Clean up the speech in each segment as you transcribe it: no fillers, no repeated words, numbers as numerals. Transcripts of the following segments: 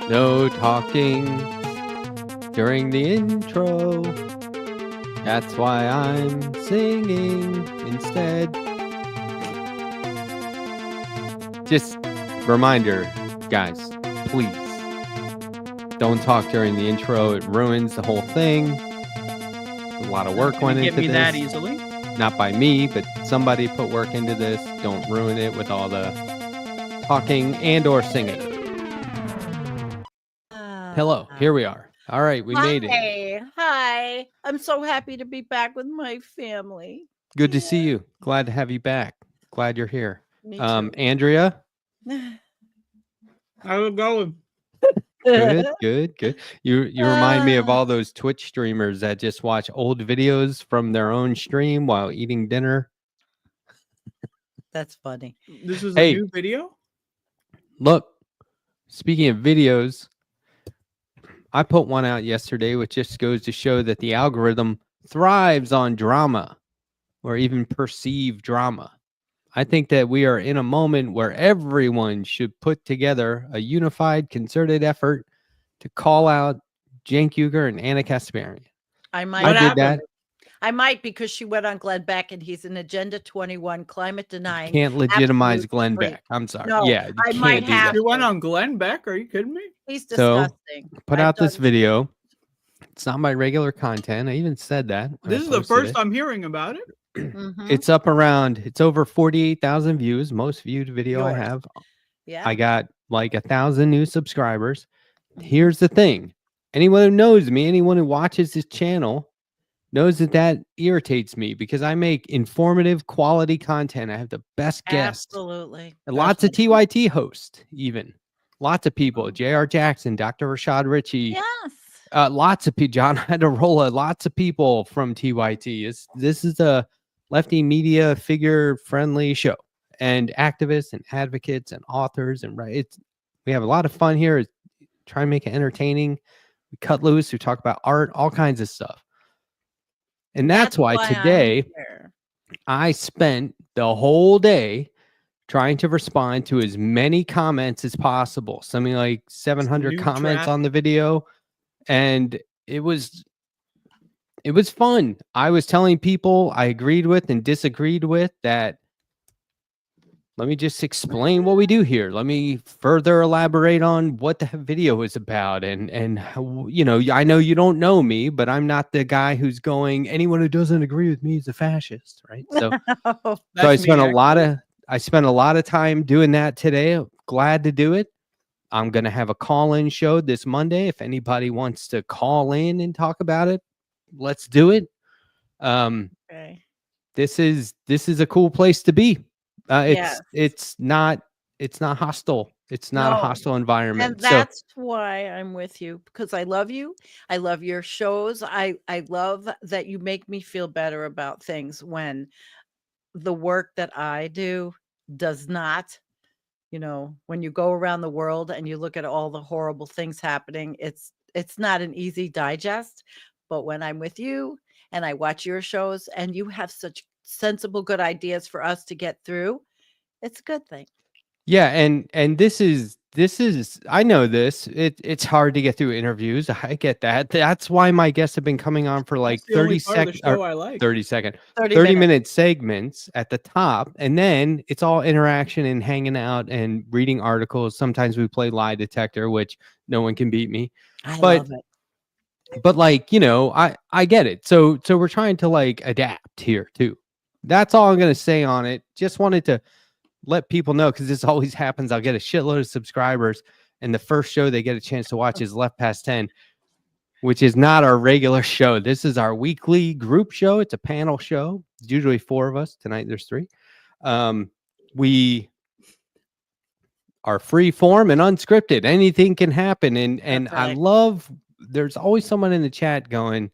No talking during the intro. That's why I'm singing instead. Just reminder, guys, please don't talk during the intro. It ruins the whole thing. A lot of work went into this. Get me that easily. Not by me, but somebody put work into this. Don't ruin it with all the talking and or singing. Hello, here we are. All right, we made it. Hi. I'm so happy to be back with my family. Good to see you. Glad to have you back. Glad you're here. Me too. Andrea? How's it going? Good. You remind me of all those Twitch streamers that just watch old videos from their own stream while eating dinner. That's funny. This is a new video? Look, speaking of videos, I put one out yesterday, which just goes to show that the algorithm thrives on drama or even perceived drama. I think that we are in a moment where everyone should put together a unified, concerted effort to call out Cenk Uygur and Anna Kasparian. I did that. I might, because she went on Glenn Beck and he's an Agenda 21 climate denying. Can't legitimize Glenn Beck. I'm sorry. No, yeah, I might have. You went on Glenn Beck? Are you kidding me? He's disgusting. So, put out this video. It's not my regular content. I even said that. This is the first I'm hearing about it. It's up around, it's over 48,000 views, most viewed video I have. Yeah. I got like 1,000 new subscribers. Here's the thing. Anyone who knows me, anyone who watches this channel knows that irritates me, because I make informative, quality content. I have the best guests. Absolutely. And lots of TYT hosts, even. Lots of people. J.R. Jackson, Dr. Rashad Ritchie. Yes. Lots of people. John Hadarola. Lots of people from TYT. This is a lefty media figure-friendly show. And activists and advocates and authors. And we have a lot of fun here. Try and make it entertaining. We cut loose. We talk about art, all kinds of stuff. And that's why today I spent the whole day trying to respond to as many comments as possible. Something like 700 comments on the video. And it was fun. I was telling people I agreed with and disagreed with that. Let me just explain what we do here. Let me further elaborate on what the video is about. And you know, I know you don't know me, but I'm not the guy who's going, anyone who doesn't agree with me is a fascist, right? So, so I spent a lot of time doing that today. I'm glad to do it. I'm going to have a call-in show this Monday. If anybody wants to call in and talk about it, let's do it. Okay. This is a cool place to be. It's not hostile. It's not a hostile environment. And that's why I'm with you, because I love you. I love your shows. I love that you make me feel better about things when the work that I do does not, you know, when you go around the world and you look at all the horrible things happening, it's not an easy digest. But when I'm with you and I watch your shows and you have such sensible, good ideas for us to get through, it's a good thing. Yeah, and this is I know this. It's hard to get through interviews. I get that. That's why my guests have been coming on for like 30 seconds, 30 minute segments at the top, and then it's all interaction and hanging out and reading articles. Sometimes we play lie detector, which no one can beat me. I love it. But like, you know, I get it. So we're trying to like adapt here too. That's all I'm going to say on it. Just wanted to let people know, because this always happens. I'll get a shitload of subscribers, and the first show they get a chance to watch is Left Past 10, which is not our regular show. This is our weekly group show. It's a panel show. It's usually 4 of us. Tonight there's 3. We are free form and unscripted. Anything can happen. And I love, there's always someone in the chat going,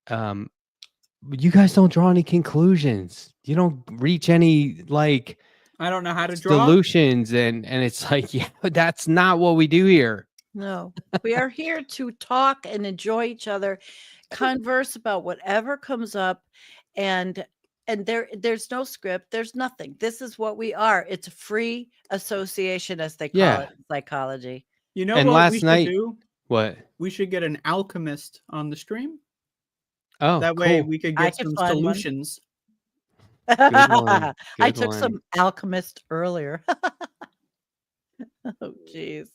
you guys don't draw any conclusions. You don't reach any like I don't know how to draw. solutions, and it's like, yeah, that's not what we do here. No, we are here to talk and enjoy each other, converse about whatever comes up, and there's no script, there's nothing. This is what we are. It's a free association, as they call it in psychology. You know And what last we should night- do? What? We should get an alchemist on the stream. Oh, That way cool. we could I get could some find one. solutions. Good one. I Good took one. some alchemist earlier. Oh, jeez.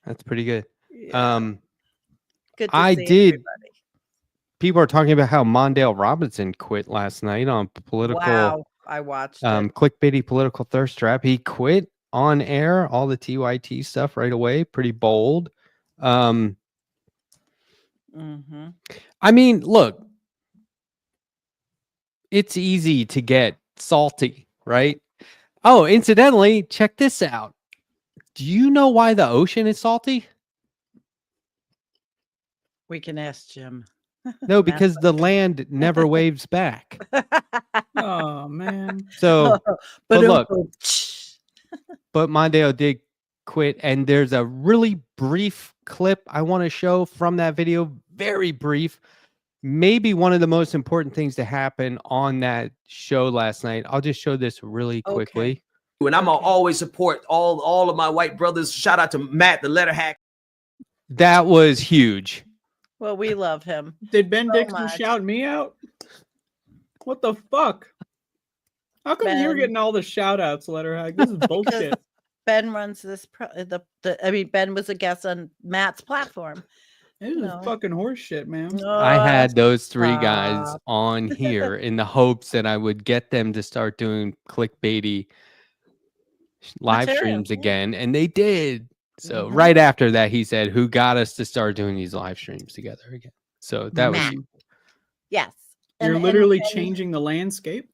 That's pretty good. Yeah. Good to I see did- everybody. People are talking about how Mondale Robinson quit last night on political, Wow, I watched it. clickbaity political thirst trap. He quit on air, all the TYT stuff right away. Pretty bold. Mhm. I mean, look, it's easy to get salty, right? Oh, incidentally, check this out. Do you know why the ocean is salty? We can ask Jim. No, because the land never waves back. Oh man. So, but look, Ba-dum-bum. but Mondale did quit, and there's a really brief clip I want to show from that video. Very brief. Maybe one of the most important things to happen on that show last night. I'll just show this really quickly. And I'm Okay. gonna always support all of my white brothers. Shout out to Matt, the Letterhack. That was huge. Well, we love him. Did Ben So Dixon much. shout me out? What the fuck? How come you're Ben. getting all the shout outs, Letterhack? This is bullshit. Ben runs this. I mean, Ben was a guest on Matt's platform. This is No. fucking horse shit, man. I had those three guys stop. on here in the hopes that I would get them to start doing clickbaity live Material, streams yeah. again, and they did. So Mhm. right after that, he said, "Who got us to start doing these live streams together again?" So that was Matt. huge. Yes. You're And- literally and- changing the landscape.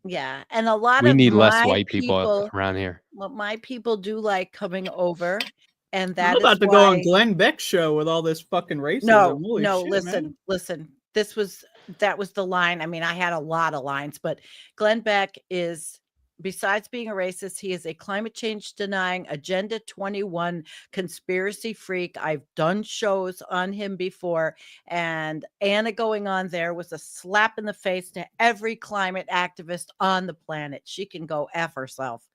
Yeah, and a lot We of need less my white people around here. Well, my people do like coming over, and I'm that is about to go on why- Glenn Beck's show with all this fucking racism. No, Holy no, shit, listen, man. listen. That was the line. I mean, I had a lot of lines, but Glenn Beck is, besides being a racist, he is a climate change denying, Agenda 21 conspiracy freak. I've done shows on him before, and Anna going on there was a slap in the face to every climate activist on the planet. She can go F herself.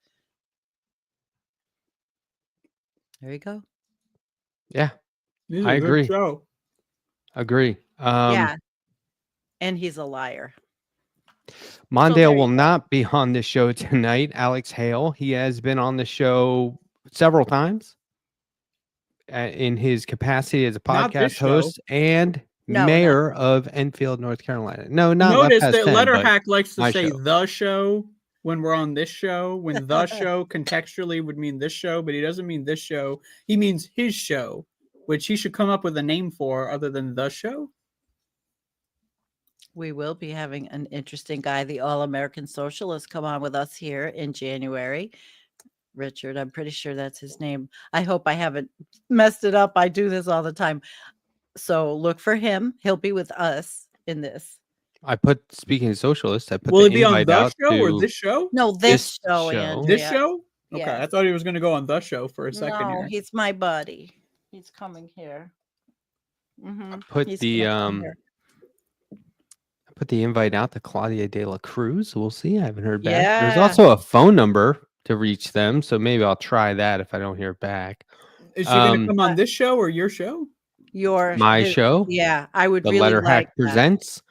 There you go. Yeah, This is I a good agree. show. agree. Yeah. And he's a liar. Mondale there will you not be on the show tonight. Alex Hale, he has been on the show several times in his capacity as a Not this podcast show. host and No, mayor of Enfield, North Carolina. No, not Notice Past that 10, but Letterhack likes to my say show. the show when we're on this show, when the show contextually would mean this show, but he doesn't mean this show. He means his show, which he should come up with a name for other than the show. We will be having an interesting guy, the All-American Socialist, come on with us here in January. Richard, I'm pretty sure that's his name. I hope I haven't messed it up. I do this all the time. So look for him. He'll be with us in this. I put, speaking of socialists, I put Will the he be on invite the out show or to- this show? No, This this show, show. Andrea. This show? Okay, Yes. I thought he was going to go on the show for a second No, here. he's my buddy. He's coming here. put He's the gonna come here. I put the invite out to Claudia de la Cruz. We'll see. I haven't heard back. There's Yeah. also a phone number to reach them, so maybe I'll try that if I don't hear back. Is she going to um, come on this show or your show? My his- show, Yeah, I would the really Letterhack like that. presents.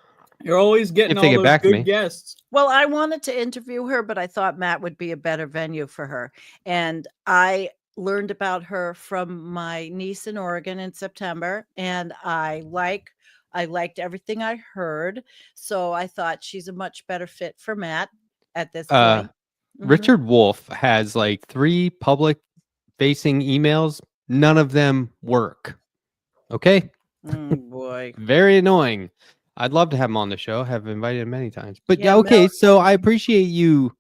You're always getting If they all get those back to good me. guests. Well, I wanted to interview her, but I thought Matt would be a better venue for her. And I learned about her from my niece in Oregon in September, and I liked everything I heard. So I thought she's a much better fit for Matt at this point. Mhm. Richard Wolf has like 3 public facing emails. None of them work. Okay. Mm, boy. Very annoying. I'd love to have him on the show. Have invited him many times. But yeah, Yeah, okay. Mel- So I appreciate you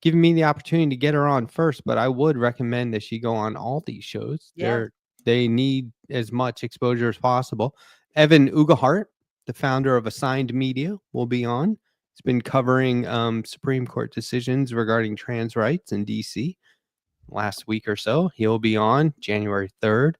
giving me the opportunity to get her on first, but I would recommend that she go on all these shows. Yeah. They need as much exposure as possible. Evan Ugahart the founder of Assigned Media, will be on. He's been covering Supreme Court decisions regarding trans rights in DC last week or so. He'll be on January 3rd.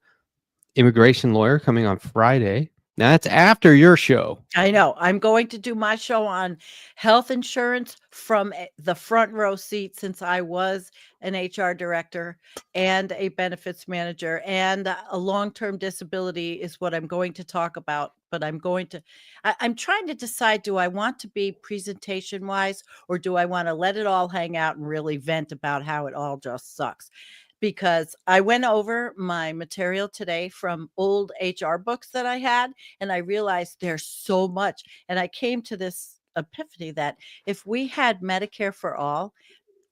Immigration lawyer coming on Friday. Now that's after your show. I know. I'm going to do my show on health insurance from the front row seat, since I was an HR director and a benefits manager, and a long-term disability is what I'm going to talk about. But I'm trying to decide, do I want to be presentation wise, or do I want to let it all hang out and really vent about how it all just sucks? Because I went over my material today from old HR books that I had, and I realized there's so much. And I came to this epiphany that if we had Medicare for all,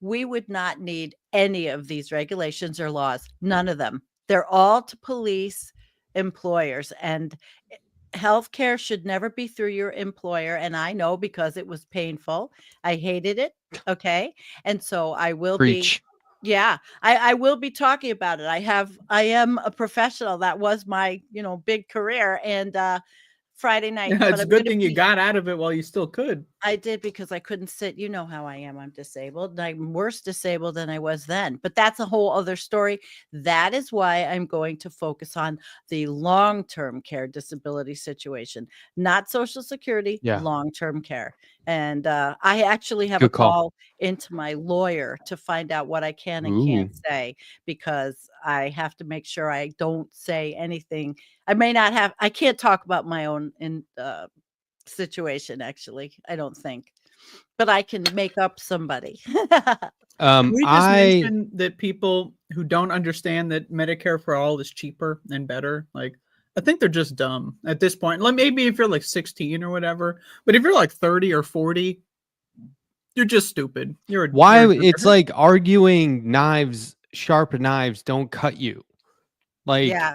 we would not need any of these regulations or laws. None of them. They're all to police employers, and healthcare should never be through your employer. And I know, because it was painful. I hated it. Okay. And so I will Preach. yeah, I will be talking about it. I am a professional. That was my, big career. And Friday night. Yeah, but it's a I'm good gonna thing you be- got out of it while you still could. I did, because I couldn't sit. You know how I am. I'm disabled. And I'm worse disabled than I was then. But that's a whole other story. That is why I'm going to focus on the long-term care disability situation, not Social Security, Yeah. long-term care. And I actually have Good a call. call into my lawyer to find out what I can and can't say, because I have to make sure I don't say anything. I can't talk about my own situation, actually. I don't think, but I can make up somebody. Can we just mention that people who don't understand that Medicare for all is cheaper and better, like, I think they're just dumb at this point. Like, maybe if you're like 16 or whatever, but if you're like 30 or 40, you're just stupid. It's like arguing sharp knives don't cut you. Like, Yeah.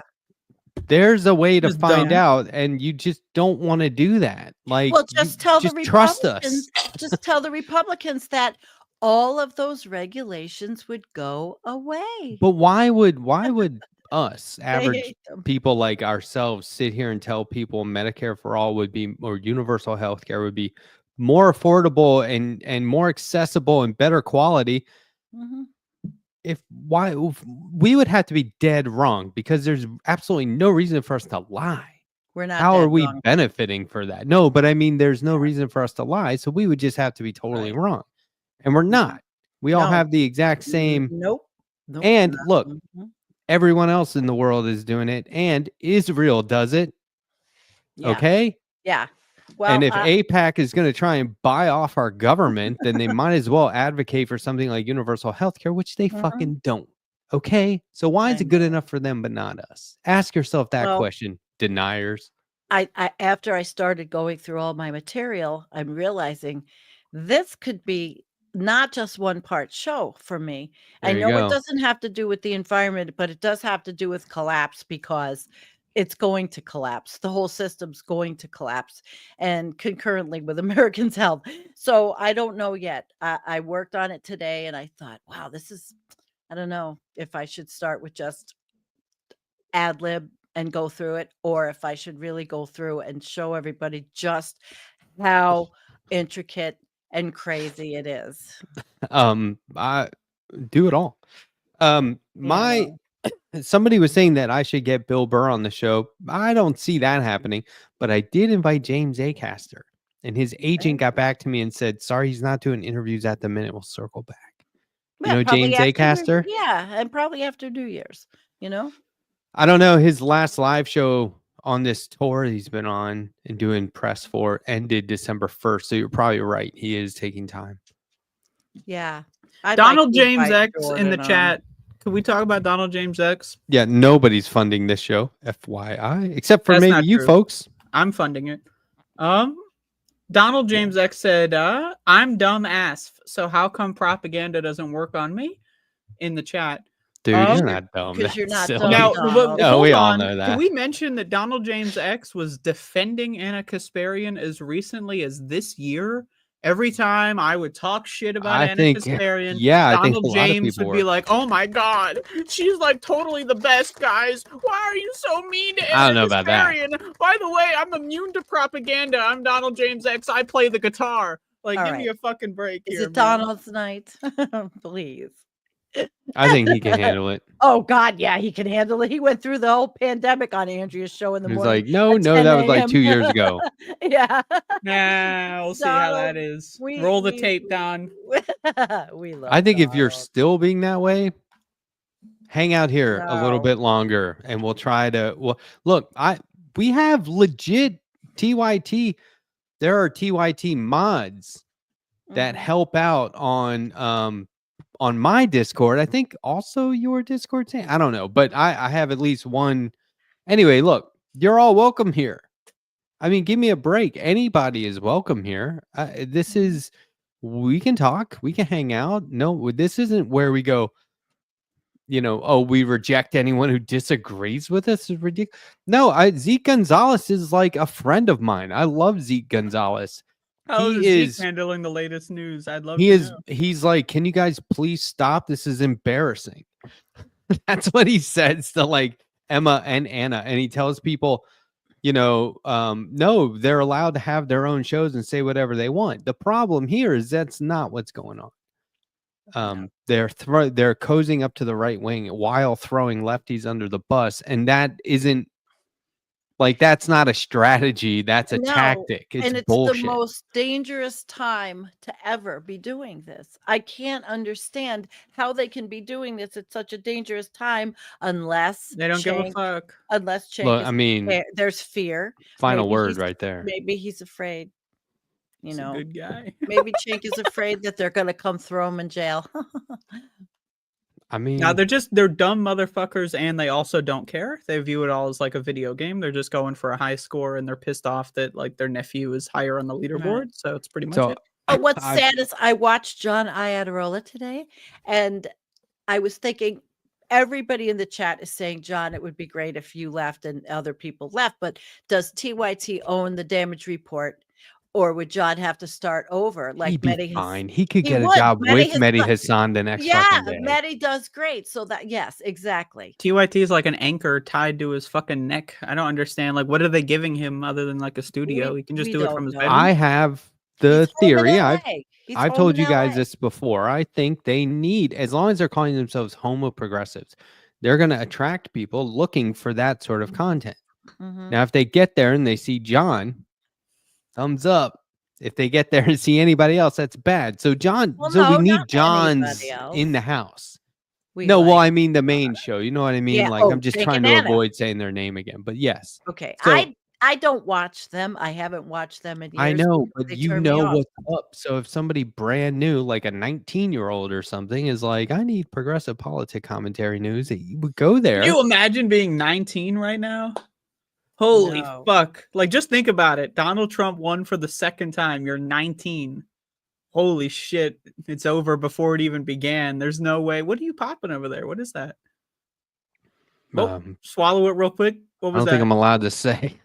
there's a way to Just find dumb. out, and you just don't want to do that. Like, Well, just tell the trust Republicans. us. Just tell the Republicans that all of those regulations would go away. But why would us They average hate them. people like ourselves sit here and tell people Medicare for all would be, or universal health care would be, more affordable and more accessible and better quality? Mhm. If we would have to be dead wrong, because there's absolutely no reason for us to lie. We're not. How dead are we wrong. benefiting for that? No, but I mean, there's no reason for us to lie, so we would just have to be totally Right. wrong, and we're not. We all No. have the exact same. Nope. And look, Mhm. everyone else in the world is doing it, and Israel does it. Yeah. Okay. Yeah. Well, And if AIPAC is going to try and buy off our government, then they might as well advocate for something like universal health care, which they fucking don't. Okay. So why is I it good enough for them, but not us? Ask yourself that Well, question, deniers. I after I started going through all my material, I'm realizing this could be not just one part show for me. I There you know it go. doesn't have to do with the environment, but it does have to do with collapse, because it's going to collapse. The whole system's going to collapse, and concurrently with Americans' health. So I don't know yet. I worked on it today, and I thought, wow, I don't know if I should start with just ad lib and go through it, or if I should really go through and show everybody just how intricate and crazy it is. I do it all. Yeah. Somebody was saying that I should get Bill Burr on the show. I don't see that happening, but I did invite James Acaster, and his agent got back to me and said, sorry, he's not doing interviews at the minute. We'll circle back. You know probably James after Acaster? Yeah, and probably after New Year's, I don't know. His last live show on this tour he's been on and doing press for ended December 1st. So you're probably right. He is taking time. Yeah. Donald James X in the chat. Can we talk about Donald James X? Yeah, nobody's funding this show, FYI, except for That's maybe not you true. folks. I'm funding it. Donald James X said, I'm dumb ass. So how come propaganda doesn't work on me? In the chat. Dude, you're not dumb. Because you're not Silly. dumb. Now, Donald. No, hold we all on. know that. Can we mention that Donald James X was defending Anna Kasparian as recently as this year Every time I would talk shit about I think, Anna yeah, I think a Donald lot of James people would be were. like, "Oh my god, she's like totally the best, guys. Why are you so mean to I don't Anna know about that. By the way, I'm immune to propaganda. I'm Donald James X. I play the guitar. Like, All give right. me a fucking break Is here, it man." Donald's night? Please. I think he can handle it. Oh God, yeah, he can handle it. He went through the whole pandemic on Andrea's show in the He was morning. like, no, at no, 10 that was like a.m. 2 years ago. Yeah. Nah, we'll see how that Donald, is. we Roll the tape, Don. we love I think if you're Donald. still being that way, hang out here a little No. bit longer, and we'll try to. Well, look, we have legit TYT. There are TYT mods that Mhm. help out on my Discord. I think also your Discord. I don't know, but I have at least one. Anyway, look, you're all welcome here. I mean, give me a break. Anybody is welcome here. This is, we can talk, we can hang out. No, this isn't where we go, oh, we reject anyone who disagrees with us. Is ridiculous. No, Zeke Gonzalez is like a friend of mine. I love Zeke Gonzalez. How He is Zeke is handling the latest news? I'd love he to is know. he's like, can you guys please stop? This is embarrassing. That's what he says to like Emma and Anna, and he tells people, no, they're allowed to have their own shows and say whatever they want. The problem here is that's not what's going on. No. They're cozying up to the right wing while throwing lefties under the bus, and that isn't like, that's not a strategy. That's a No, tactic. It's and it's bullshit. the most dangerous time to ever be doing this. I can't understand how they can be doing this at such a dangerous time unless They don't give a Cenk, fuck. unless Cenk Look, is I mean, there's fear. final Maybe word he's right there. maybe he's afraid. He's a good guy. Maybe Cenk is afraid that they're gonna come throw him in jail. I mean, Now they're dumb motherfuckers, and they also don't care. They view it all as like a video game. They're just going for a high score, and they're pissed off that like their nephew is higher on the leaderboard. Right. So it's pretty much so it. But what's sad is I watched John Iadarola today, and I was thinking everybody in the chat is saying, John, it would be great if you left and other people left. But does TYT own the damage report? Or would John have to start over? Like he'd be Mehdi fine. He could he get a would. job with Mehdi Mehdi Hassan- Hassan the next Yeah, fucking day. Mehdi does great. So that, yes, exactly. TYT is like an anchor tied to his fucking neck. I don't understand. Like, what are they giving him other than like a studio? He can just we do it don't from his know. bedroom. I have the He's home in theory. LA. I've home told in you guys LA. this before. I think they need, as long as they're calling themselves homo progressives, they're going to attract people looking for that sort of content. Mhm. Now, if they get there and they see John, thumbs up. If they get there and see anybody else, that's bad. So John, Well, so we no, need not John's anybody else. in the house. We No, well, like- I mean the main show. You know what I mean? Yeah, Like, oh, I'm just Cenk trying and to Anna. avoid saying their name again. But yes. Okay. So, I don't watch them. I haven't watched them in years. I know, because but they you turn me know off. what's up. So if somebody brand new, like a 19-year-old or something, is like, I need progressive politic commentary news, you would go there. Can you imagine being 19 right now? Holy No. fuck. Like, just think about it. Donald Trump won for the second time. You're 19. Holy shit. It's over before it even began. There's no way. What are you popping over there? What is that? Oh, swallow it real quick. What I was don't that? think I'm allowed to say.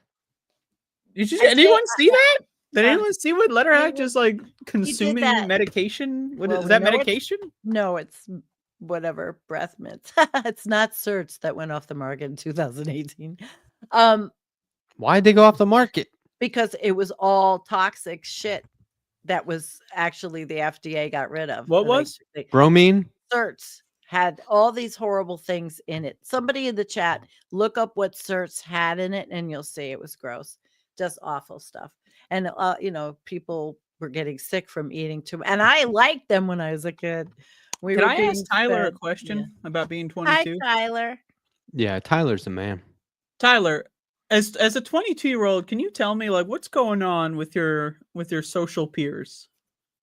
Did anyone see that? Did Yeah. anyone see what Letterhack He just like consuming that. medication? What Well, is we that know it's- medication? No, it's whatever breath mints. It's not certs that went off the market in 2018. Why'd they go off the market? Because it was all toxic shit that was actually the FDA got rid of. What was? Bromine? Certs had all these horrible things in it. Somebody in the chat, look up what certs had in it and you'll see it was gross. Just awful stuff. And people were getting sick from eating too. And I liked them when I was a kid. Can I ask Tyler a question about being 22? Hi, Tyler. Yeah, Tyler's the man. Tyler, as a 22-year-old, can you tell me like what's going on with your social peers?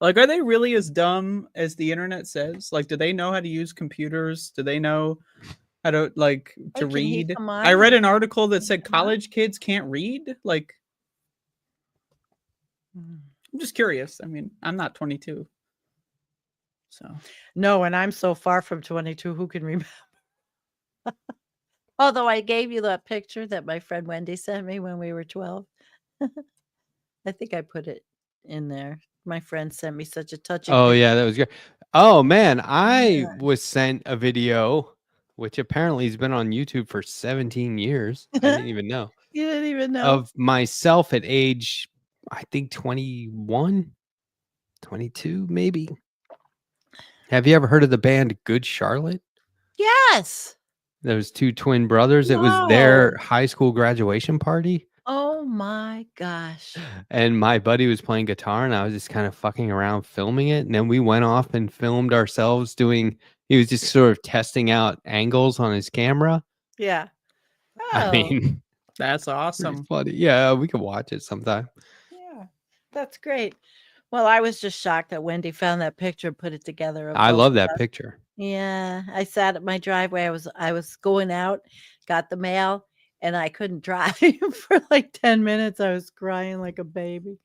Like, are they really as dumb as the internet says? Like, do they know how to use computers? Do they know how to read? I read an article that said college kids can't read. Like, I'm just curious. I mean, I'm not 22. So no, and I'm so far from 22. Who can remember? Although I gave you that picture that my friend Wendy sent me when we were 12. I think I put it in there. My friend sent me such a touching. Oh picture. yeah, that was good. Oh man, I Yeah. was sent a video, which apparently has been on YouTube for 17 years. I didn't even know. You didn't even know. Of myself at age, I think 21, 22, maybe. Have you ever heard of the band Good Charlotte? Yes. Those two twin brothers. It was their high school graduation party. Oh my gosh. And my buddy was playing guitar and I was just kind of fucking around filming it. And then we went off and filmed ourselves he was just sort of testing out angles on his camera. Yeah. I mean, That's pretty awesome. funny. Yeah, we could watch it sometime. Yeah, that's great. Well, I was just shocked that Wendy found that picture and put it together. Of I both love of that us. picture. Yeah, I sat at my driveway. I was going out, got the mail, and I couldn't drive for like 10 minutes. I was crying like a baby.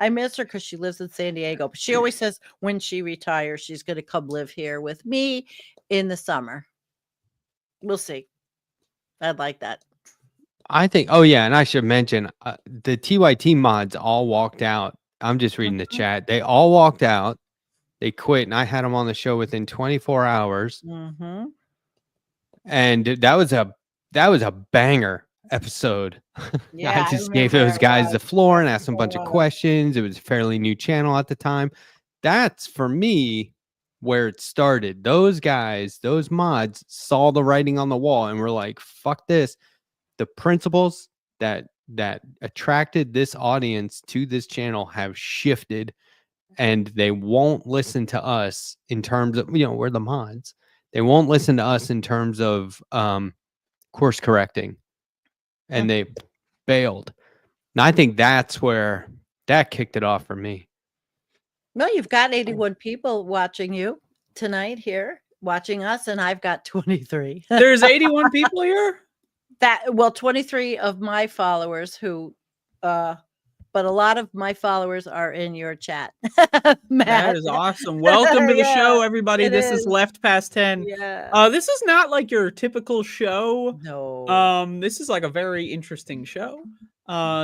I miss her because she lives in San Diego. But she always says when she retires, she's going to come live here with me in the summer. We'll see. I'd like that. I think, oh yeah, and I should mention the TYT mods all walked out. I'm just reading the chat. They all walked out. They quit, and I had them on the show within 24 hours. Mm-hmm. And that was a banger episode. Yeah, I just gave those guys the floor and asked them a bunch of was. questions. It was a fairly new channel at the time. That's for me where it started. Those guys, those mods saw the writing on the wall and were like, fuck this. The principles that attracted this audience to this channel have shifted, and they won't listen to us in terms of, we're the mods. They won't listen to us in terms of course correcting, and they bailed. And I think that's where that kicked it off for me. Well, you've got 81 people watching you tonight here, watching us, and I've got 23. There's 81 people here? 23 of my followers who but a lot of my followers are in your chat. Matt. That is awesome. Welcome to the show, everybody. This is Left Past 10. Yeah. This is not like your typical show. No. This is like a very interesting show.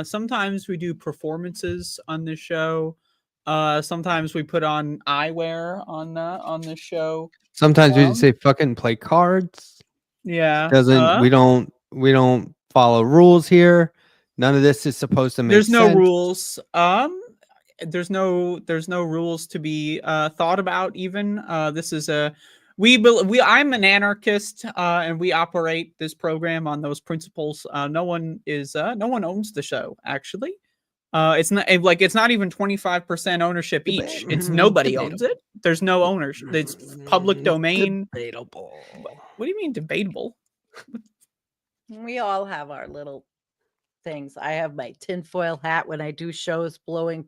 Sometimes we do performances on this show. Sometimes we put on eyewear on this show. Sometimes we just say fucking play cards. Yeah. We don't follow rules here. None of this is supposed to make sense. There's no rules. There's no rules to be thought about even. This is I'm an anarchist, and we operate this program on those principles. No one owns the show, actually. It's not even 25% ownership each. It's nobody owns it. There's no ownership. It's public domain. Debatable. What do you mean debatable? We all have our little things. I have my tinfoil hat when I do shows, blowing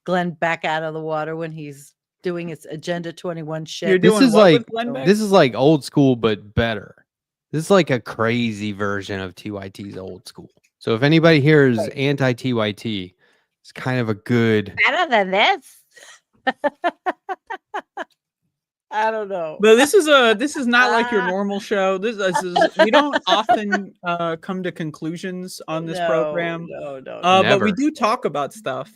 Glenn back out of the water when he's doing his Agenda 21 shit. This is like old school, but better. This is like a crazy version of TYT's old school. So if anybody here is anti-TYT, it's kind of a good. Better than this. I don't know. But this is not like your normal show. This is we don't often come to conclusions on this program. No. But we do talk about stuff.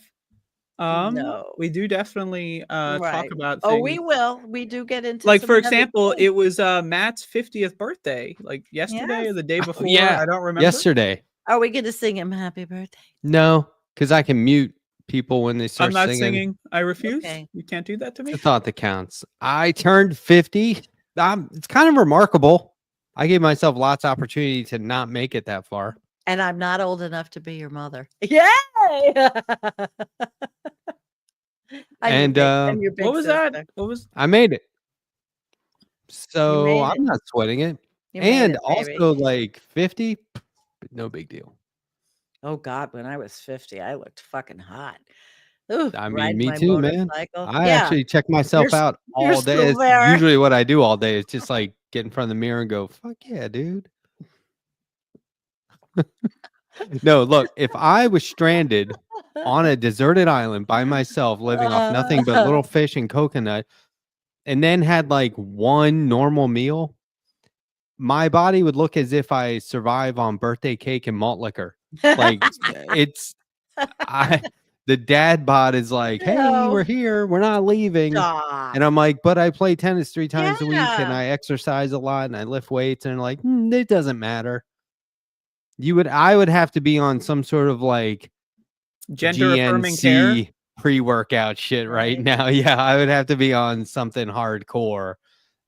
No. We do definitely talk about things. Oh, we will. We do get into like, some for heavy example, things. it was Matt's 50th birthday, like yesterday or the day before. Yeah, I don't remember. Yesterday. Are we going to sing him happy birthday? No, because I can mute people when they start I'm not singing. I refuse. Okay. You can't do that to me. It's the thought that counts. I turned 50. It's kind of remarkable. I gave myself lots of opportunity to not make it that far. And I'm not old enough to be your mother. Yay! And what was that? What was? I made it. So made I'm it. not sweating it. You made And it, baby. also like 50, no big deal. Oh God, when I was 50, I looked fucking hot. Ooh, I mean, riding me my too, man. motorcycle. I actually check myself You're out you're all day. still It's there. usually what I do all day. It's just like get in front of the mirror and go, fuck yeah, dude. No, look, if I was stranded on a deserted island by myself, living off nothing but little fish and coconut, and then had like one normal meal, my body would look as if I survive on birthday cake and malt liquor. Like the dad bod is like, hey, we're here. We're not leaving. Stop. And I'm like, but I play tennis 3 times a week and Yeah. I exercise a lot and I lift weights. And like, it doesn't matter. I would have to be on some sort of like Gender affirming care GNC pre-workout shit right now. Yeah, I would have to be on something hardcore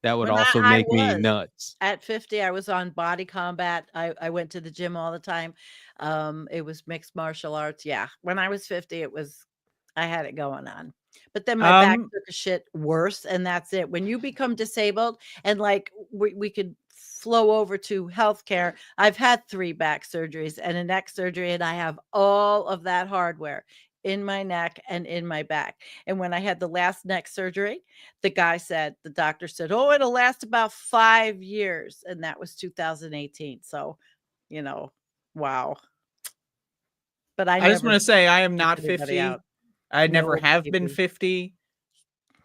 that would When also I make me was nuts. At 50, I was on Body Combat. I went to the gym all the time. It was mixed martial arts. Yeah. When I was 50, I had it going on. But then my back took a shit worse, and that's it. When you become disabled, and like we could flow over to healthcare. I've had 3 back surgeries and a neck surgery, and I have all of that hardware in my neck and in my back. And when I had the last neck surgery, the doctor said, oh, it'll last about 5 years. And that was 2018. So, wow. But I just want to say I am not 50. Out. I never have been 50.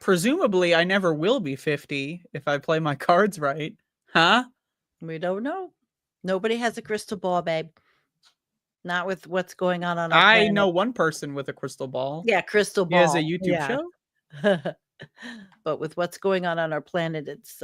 Presumably, I never will be 50 if I play my cards right. Huh? We don't know. Nobody has a crystal ball, babe. Not with what's going on our I planet. know one person with a crystal ball. Yeah, crystal ball. He has a YouTube show. But with what's going on our planet, it's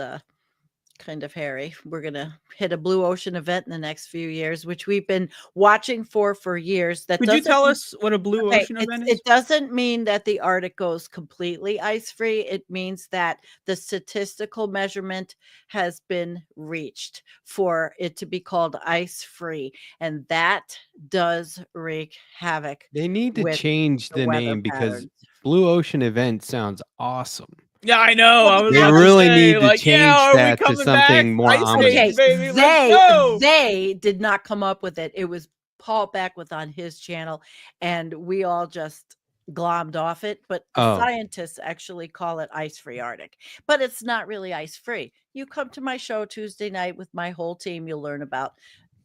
kind of hairy. We're going to hit a blue ocean event in the next few years, which we've been watching for years. Could you tell us what a blue ocean event is? It doesn't mean that the Arctic goes completely ice-free. It means that the statistical measurement has been reached for it to be called ice-free. And that does wreak havoc. They need to change the name because Blue Ocean Event sounds awesome. Yeah, I know. They really need to change that to something more ominous. Okay, they did not come up with it. It was Paul Beckwith on his channel, and we all just glommed off it. But scientists actually call it ice-free Arctic. But it's not really ice-free. You come to my show Tuesday night with my whole team, you'll learn about.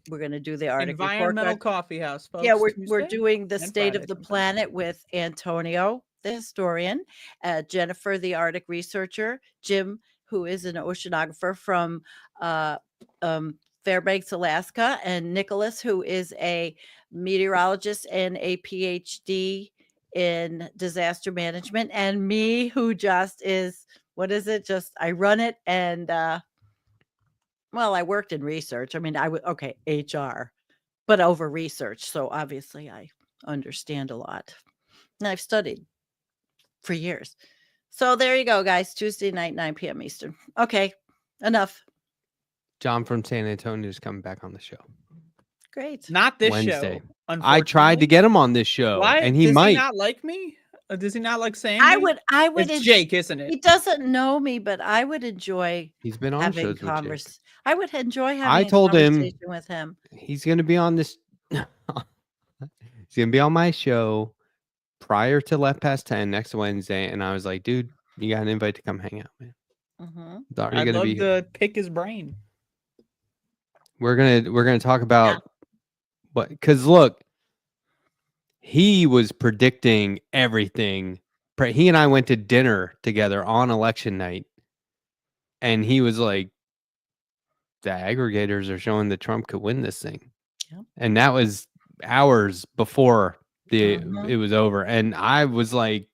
We're going to do the Arctic Environmental Coffee House, folks. Yeah, we're doing the state of the planet with Antonio, the historian, Jennifer, the Arctic researcher, Jim, who is an oceanographer from Fairbanks, Alaska, and Nicholas, who is a meteorologist and a PhD in disaster management, and me, who just is, I run it, and well, I worked in research. I mean, HR, but over research. So obviously I understand a lot. And I've studied for years. So there you go, guys. Tuesday night, 9 p.m. Eastern. Okay, enough. John from San Antonio is coming back on the show. Great. Not this Wednesday. show. I tried to get him on this show. Why? And he might. Does he not like me? Does he not like Sandy? I would. It's Jake, isn't it? He doesn't know me, but I would enjoy. He's been on shows with Jake. I would enjoy having. I told him with him. He's going to be on this. He's going to be on my show prior to Left Past 10 next Wednesday, and I was like, dude, you got an invite to come hang out, man. Mm-hmm. I'd love to pick his brain. We're gonna talk about what, because look, he was predicting everything. He and I went to dinner together on election night, and he was like, the aggregators are showing that Trump could win this thing. Yep. And that was hours before it was over. And I was like,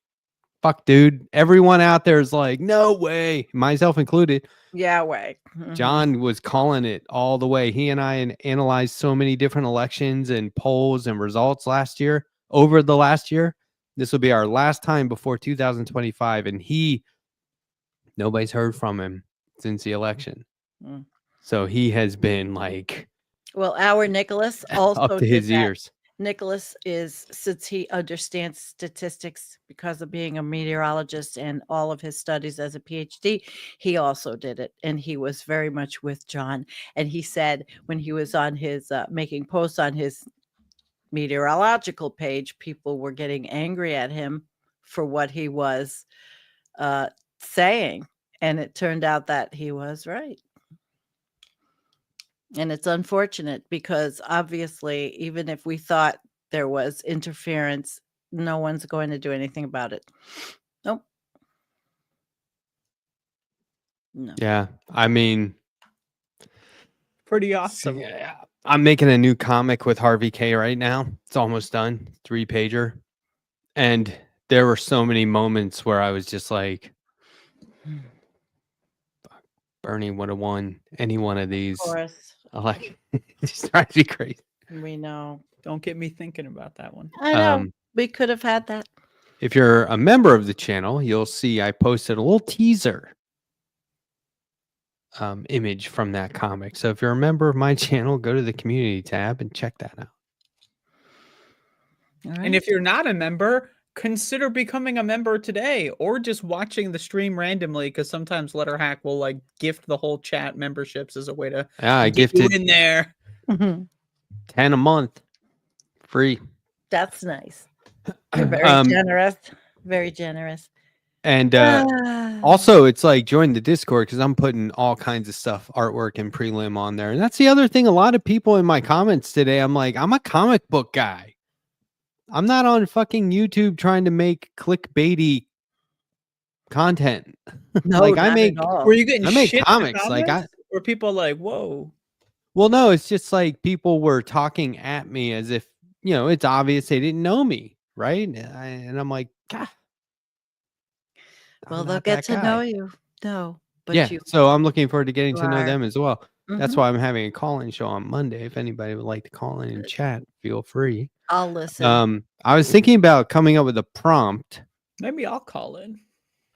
fuck, dude. Everyone out there is like, no way, myself included. Yeah, way. John was calling it all the way. He and I analyzed so many different elections and polls and results over the last year. This will be our last time before 2025. And nobody's heard from him since the election. So he has been like, well, our Nicholas also up to his ears. Nicholas since he understands statistics because of being a meteorologist and all of his studies as a PhD, he also did it. And he was very much with John. And he said when he was on his making posts on his meteorological page, people were getting angry at him for what he was saying. And it turned out that he was right. And it's unfortunate because obviously, even if we thought there was interference, no one's going to do anything about it. Nope. No. Yeah. I mean, pretty awesome. Yeah. I'm making a new comic with Harvey K right now. It's almost done. 3-pager. And there were so many moments where I was just like, Bernie would have won any one of these. Of course. Like, it's trying to be crazy. We know. Don't get me thinking about that one. I know. We could have had that. If you're a member of the channel, you'll see I posted a little teaser image from that comic. So if you're a member of my channel, go to the community tab and check that out. All right. And if you're not a member, consider becoming a member today, or just watching the stream randomly, because sometimes Letterhack will like gift the whole chat memberships as a way to I get gifted you in there. 10 a month free. That's nice. You're very generous. Very generous. And also, it's like join the Discord, because I'm putting all kinds of stuff, artwork and prelim on there. And that's the other thing. A lot of people in my comments today, I'm like, I'm a comic book guy. I'm not on fucking YouTube trying to make clickbaity content. No, like not I make, at all. Were you getting I make shit in the comics. Like comments? Or people like, whoa. well, no, it's just like people were talking at me as if, you know, it's obvious they didn't know me, right? And I'm like, God. Well, they'll get to know you. No, but yeah. you. So I'm looking forward to getting to know are. them as well. That's Mhm. why I'm having a call-in show on Monday. If anybody would like to call in and chat, feel free. I'll listen. I was thinking about coming up with a prompt. Maybe I'll call in.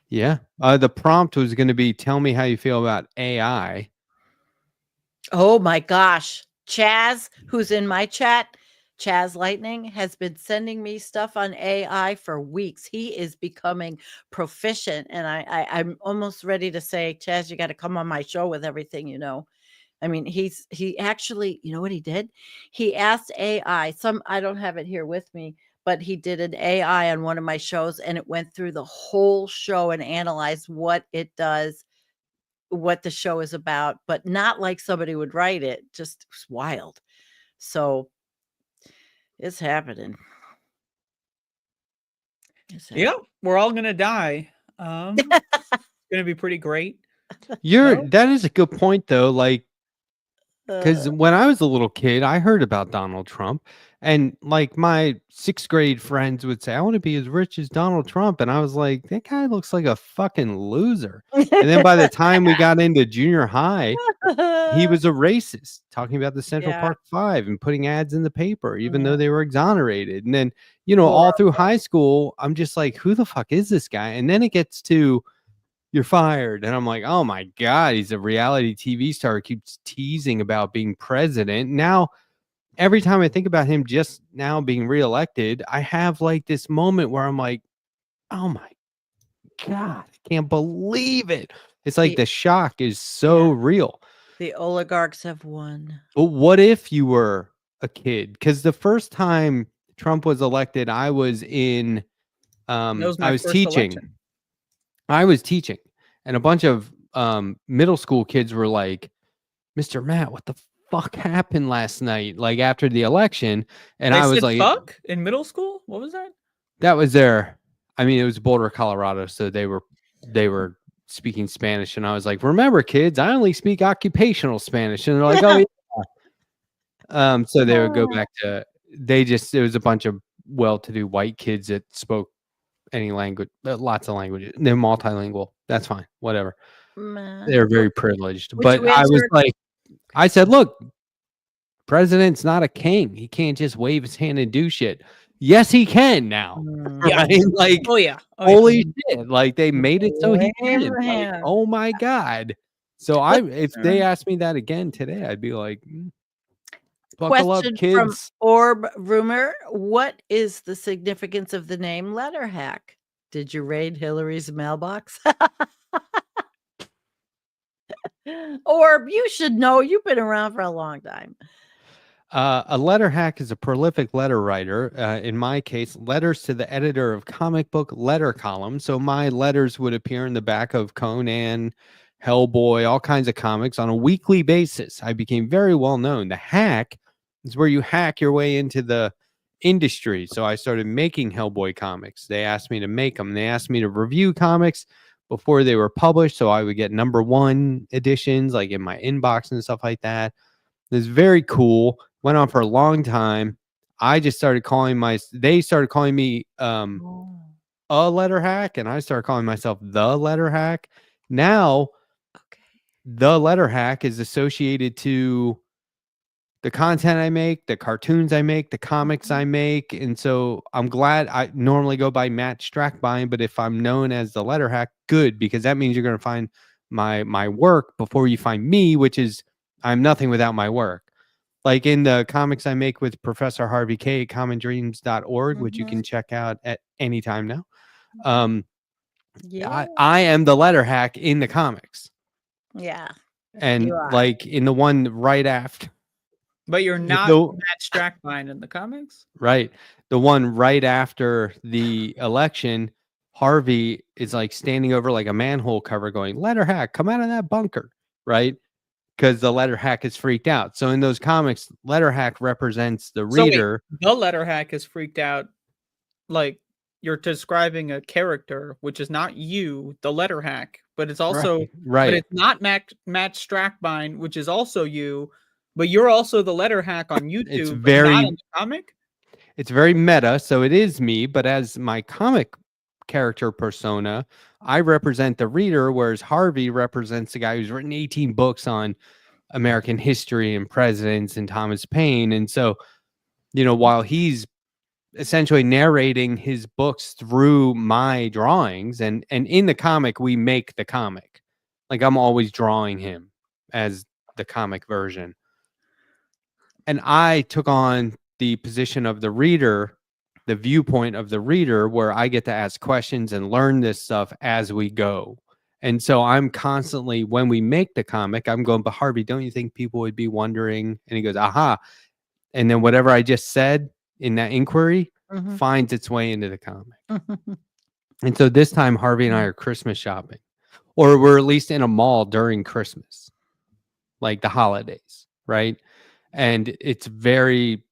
Yeah. The prompt was going to be, tell me how you feel about AI. Oh my gosh. Chaz, who's in my chat, Chaz Lightning, has been sending me stuff on AI for weeks. He is becoming proficient. And I'm almost ready to say, Chaz, you got to come on my show with everything, you know. I mean, he actually, you know what he did? He asked AI, I don't have it here with me, but he did an AI on one of my shows, and it went through the whole show and analyzed what it does, what the show is about, but not like somebody would write it. Just, it was wild. So it's happening. Yep, we're all gonna die. It's gonna be pretty great. That is a good point though. Like, because when I was a little kid, I heard about Donald Trump, and like my 6th grade friends would say, I want to be as rich as Donald Trump. And I was like, that guy looks like a fucking loser. And then by the time we got into junior high, he was a racist, talking about the Central Park 5 and putting ads in the paper, even though they were exonerated. And then, you know, all through high school, I'm just like, who the fuck is this guy? And then it gets to, you're fired. And I'm like, oh my God, he's a reality TV star who keeps teasing about being president. Now, every time I think about him just now being reelected, I have like this moment where I'm like, oh my God, I can't believe it. It's like the shock is so real. The oligarchs have won. But what if you were a kid? Because the first time Trump was elected, I was in, I was teaching. Election. I was teaching, and a bunch of middle school kids were like, Mr. Matt, what the fuck happened last night? Like after the election. And I was like, fuck in middle school? What was that? That was their, I mean, it was Boulder, Colorado. So they were speaking Spanish. And I was like, remember, kids, I only speak occupational Spanish. And they're like, oh, yeah. So they would go back to, it was a bunch of well-to-do white kids that spoke any language, lots of languages. They're multilingual. That's fine. Whatever. They're very privileged. But I was like, I said, look, president's not a king. He can't just wave his hand and do shit. Yes, he can now. Right? Like, holy shit. Like they made it so he can. Like, oh my God. So if they asked me that again today, I'd be like, buckle up, kids. From Orb Rumor. What is the significance of the name Letterhack? Did you raid Hillary's mailbox? Orb, you should know. You've been around for a long time. A letter hack is a prolific letter writer. In my case, letters to the editor of comic book letter column. So my letters would appear in the back of Conan, Hellboy, all kinds of comics on a weekly basis. I became very well known. The hack is where you hack your way into the industry. So I started making Hellboy comics. They asked me to make them. They asked me to review comics before they were published. So I would get #1 editions like in my inbox and stuff like that. It's very cool. Went on for a long time. I just started calling they started calling me Oh, a letter hack, and I started calling myself the letter hack. Now okay. the letter hack is associated to the content I make, the cartoons I make, the comics I make. And so I'm glad. I normally go by Matt Strackbein, but if I'm known as the letter hack, good, because that means you're going to find my work before you find me, which is I'm nothing without my work. Like in the comics I make with Professor Harvey K at commondreams.org, which you can check out at any time now. Yeah. I am the letter hack in the comics. Yeah. And You are. like in the one right after, But you're not the- Matt Strackbein in the comics? right, the one right after the election, Harvey is like standing over like a manhole cover going, letter hack, come out of that bunker, right? Because the letter hack is freaked out. So in those comics, letter hack represents the So wait, reader. the letter hack is freaked out. Like you're describing a character, which is not you, the letter hack, but it's also right. but it's not Matt Strackbein, which is also you, but you're also the letter hack on YouTube, It's but very not in the comic. It's very meta, so it is me, but as my comic character persona, I represent the reader, whereas Harvey represents the guy who's written 18 books on American history and presidents and Thomas Paine. And so, while he's essentially narrating his books through my drawings, and in the comic, we make the comic. Like I'm always drawing him as the comic version. And I took on the position of the reader, the viewpoint of the reader, where I get to ask questions and learn this stuff as we go. And so I'm constantly, when we make the comic, I'm going, but Harvey, don't you think people would be wondering? And he goes, aha. And then whatever I just said in that inquiry finds its way into the comic. And so this time Harvey and I are Christmas shopping, or we're at least in a mall during Christmas, like the holidays, right? And it's very,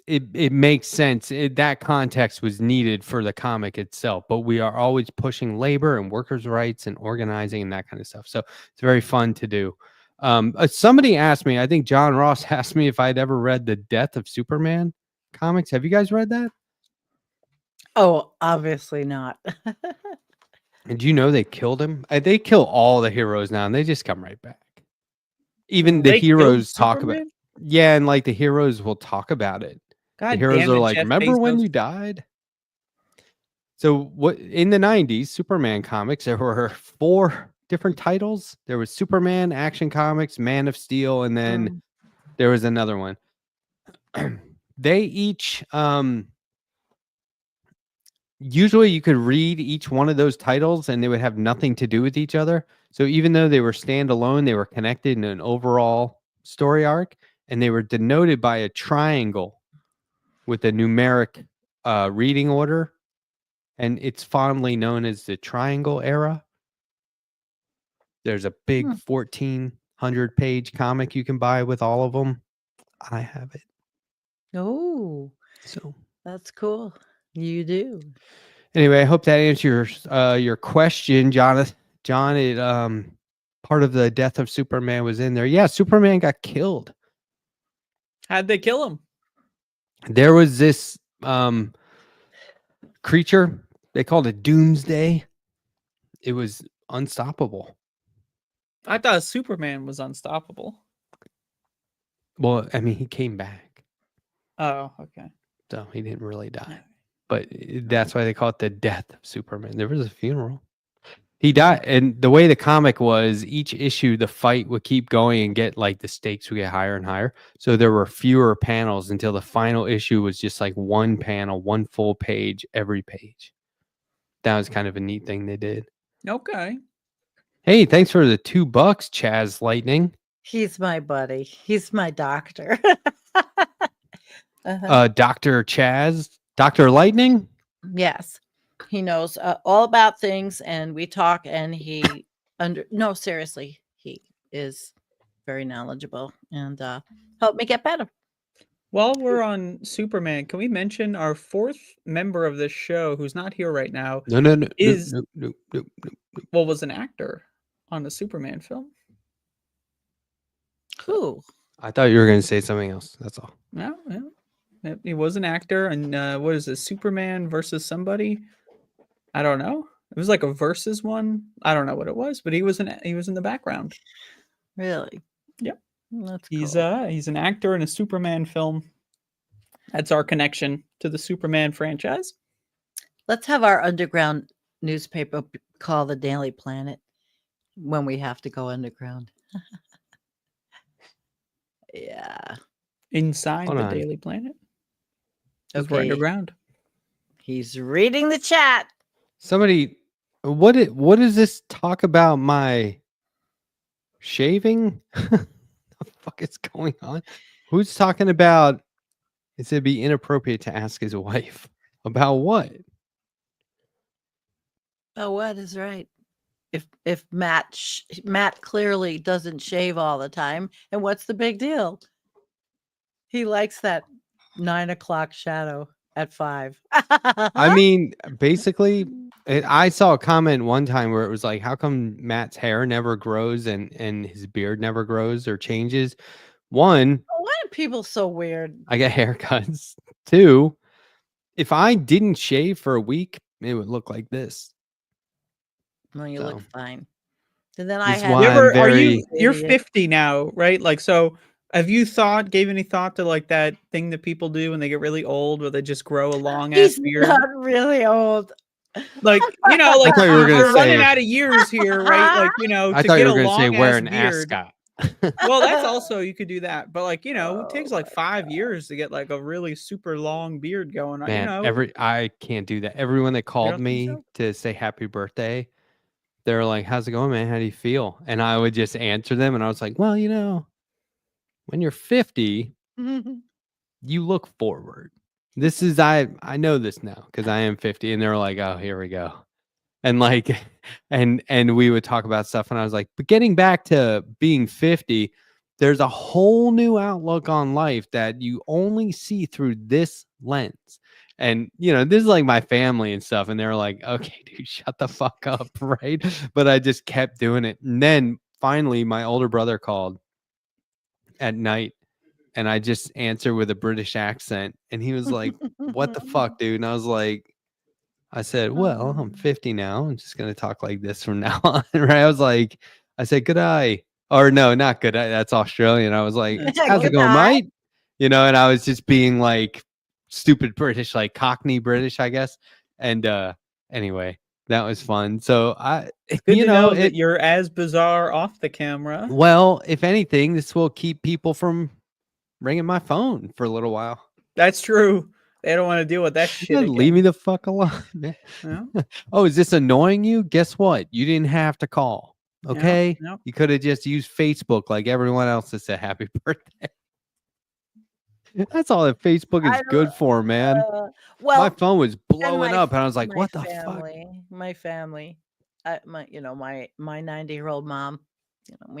it makes sense. That context was needed for the comic itself, but we are always pushing labor and workers' rights and organizing and that kind of stuff. So it's very fun to do. Somebody asked me, I think John Ross asked me if I'd ever read the Death of Superman comics. Have you guys read that? Oh, obviously not. And do you know they killed him? They kill all the heroes now and they just come right back. Even the heroes talk about it. Yeah, and like the heroes will talk about it. God the heroes damn are it, like, Jeff remember when Bezos. you died? So what in the 90s, Superman comics, there were 4 different titles. There was Superman, Action Comics, Man of Steel, and then there was another one. They each usually you could read each one of those titles and they would have nothing to do with each other. So even though they were standalone, they were connected in an overall story arc, and they were denoted by a triangle with a numeric reading order. And it's fondly known as the Triangle Era. There's a big 1,400 page comic you can buy with all of them. I have it. Oh, So that's cool. You do. Anyway, I hope that answers your question, Jonathan. John, it part of the Death of Superman was in there. Yeah, Superman got killed. How'd they kill him? There was this creature, they called it Doomsday. It was unstoppable. I thought Superman was unstoppable. Well, I mean, he came back. Oh, okay. So he didn't really die. But that's why they call it the Death of Superman. There was a funeral. He died. And the way the comic was, each issue, the fight would keep going and get like the stakes would get higher and higher. So there were fewer panels until the final issue was just like one panel, one full page, every page. That was kind of a neat thing they did. Okay. Hey, thanks for the $2, Chaz Lightning. He's my buddy. He's my doctor. Dr. Chaz, Dr. Lightning? Yes. He knows all about things, and we talk, and no, seriously, he is very knowledgeable and helped me get better. While we're on Superman, can we mention our 4th member of this show who's not here right now? No. Well, was an actor on a Superman film. Who? I thought you were going to say something else. That's all. No. He was an actor, and what is it? Superman versus somebody? I don't know. It was like a versus one. I don't know what it was, but he was in the background. Really? Yep. That's He's cool. he's an actor in a Superman film. That's our connection to the Superman franchise. Let's have our underground newspaper call the Daily Planet when we have to go underground. Yeah. Inside Hold the on. Daily Planet. Because we're Okay. underground. He's reading the chat. Somebody, what does this talk about my shaving? The fuck is going on? Who's talking about it'd be inappropriate to ask his wife about what? Oh, what is right? If Matt clearly doesn't shave all the time, and what's the big deal? He likes that 9 o'clock shadow at 5. I mean, basically, I saw a comment one time where it was like, how come Matt's hair never grows and his beard never grows or changes? One, Why are people so weird? I get haircuts. Two, if I didn't shave for a week, it would look like this. Well, you look So, fine. And then this is I why had I'm very. You're 50 now, right? Like, so have you gave any thought to like that thing that people do when they get really old, where they just grow a long ass He's beard? not really old. Like, you know, like I thought you were gonna we're running say- out of years here, right? Like, you know, I to thought get you a were going to say long wear ass an beard. ascot. Well, that's also, you could do that, but like, you know, it takes Oh like 5 years to get like a really super long beard going on. Man, You know, I can't do that. Everyone that called don't think me so? to say happy birthday, they're like, "How's it going, man? How do you feel?" And I would just answer them, and I was like, "Well, you know, when you're 50, you look forward. This is I know this now because I am 50." And they're like, "Oh, here we go." And like, and we would talk about stuff, and I was like, "But getting back to being 50, there's a whole new outlook on life that you only see through this lens." And you know, this is like my family and stuff, and they were like, "Okay, dude, shut the fuck up," right? But I just kept doing it, and then finally, my older brother called at night, and I just answered with a British accent, and he was like, "What the fuck, dude?" And I was like, I said, "Well, I'm 50 now. I'm just gonna talk like this from now on." Right? I said, "Good eye," or no, not good eye. That's Australian. I was like, "How's it going, Goodbye. mate?" You know, and I was just being like stupid British, like Cockney British, I guess. And anyway, that was fun. So it's good you to know, know that you're as bizarre off the camera. well, if anything, this will keep people from ringing my phone for a little while. That's true. They don't want to deal with that shit again. Leave me the fuck alone, man. Yeah. Oh, is this annoying you? Guess what? You didn't have to call. Okay. Yep. You could have just used Facebook like everyone else that said happy birthday. That's all that Facebook is good for, man. Well, my phone was blowing my up, and I was like, my "What the fuck?" family, my family, my 90-year-old mom, you know,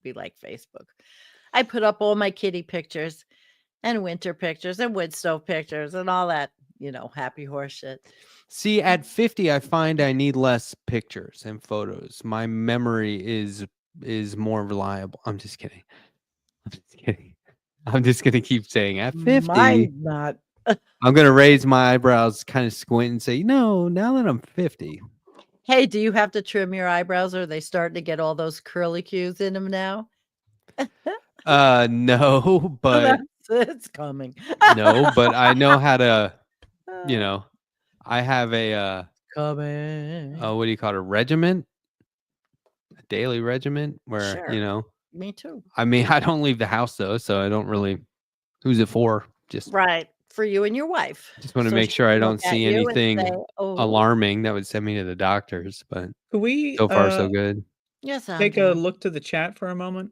we like Facebook. I put up all my kitty pictures and winter pictures and wood stove pictures and all that, you know, happy horse shit. See, at 50, I find I need less pictures and photos. My memory is more reliable. I'm just kidding. I'm just kidding. I'm just gonna keep saying at 50. Mine's not. I'm gonna raise my eyebrows, kind of squint, and say, "No, now that I'm 50." Hey, do you have to trim your eyebrows, or are they starting to get all those curly cues in them now? No, but It's coming. no, but I know how to, you know, I have a coming. what do you call it? A regiment? A daily regiment where, Sure. you know, Me too. I mean, I don't leave the house though, so I don't really. Who's it for? Just Right. For you and your wife. Just want to So make she sure I can don't look at see you and anything say, "Oh." alarming that would send me to the doctors. But Could we so far, so good. Yes, take a Andrew. look to the chat for a moment?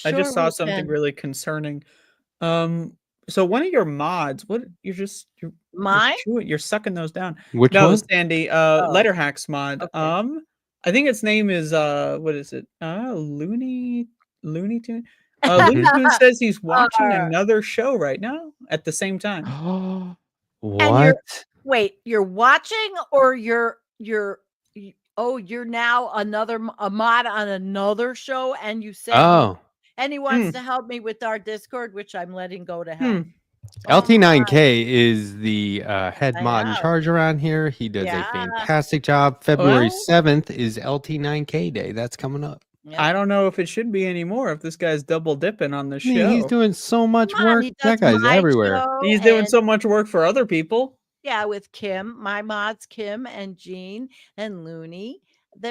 I Sure, just saw we something can. really concerning. So one of your mods, what you're Mine? you're sucking those down. Which No, one? Sandy, Oh, Letterhack's mod. okay. I think its name is what is it? Looney Tune. Mhm. Looney Tune says he's watching Uh, another show right now at the same time. And What? you're watching, or you're now a mod on another show, and you said Oh, and he wants to help me with our Discord, which I'm letting go to hell. LT9K is the head I mod in know. charge around here. He does a Yeah. fantastic job. February Well- 7th is LT9K day. That's coming up. Yep. I don't know if it should be anymore if this guy's double dipping on the I mean, he's show. doing so much Come on, work. he does That guy's my everywhere. show He's doing and- so much work for other people. Yeah, with Kim, my mods, Kim and Jean and Looney.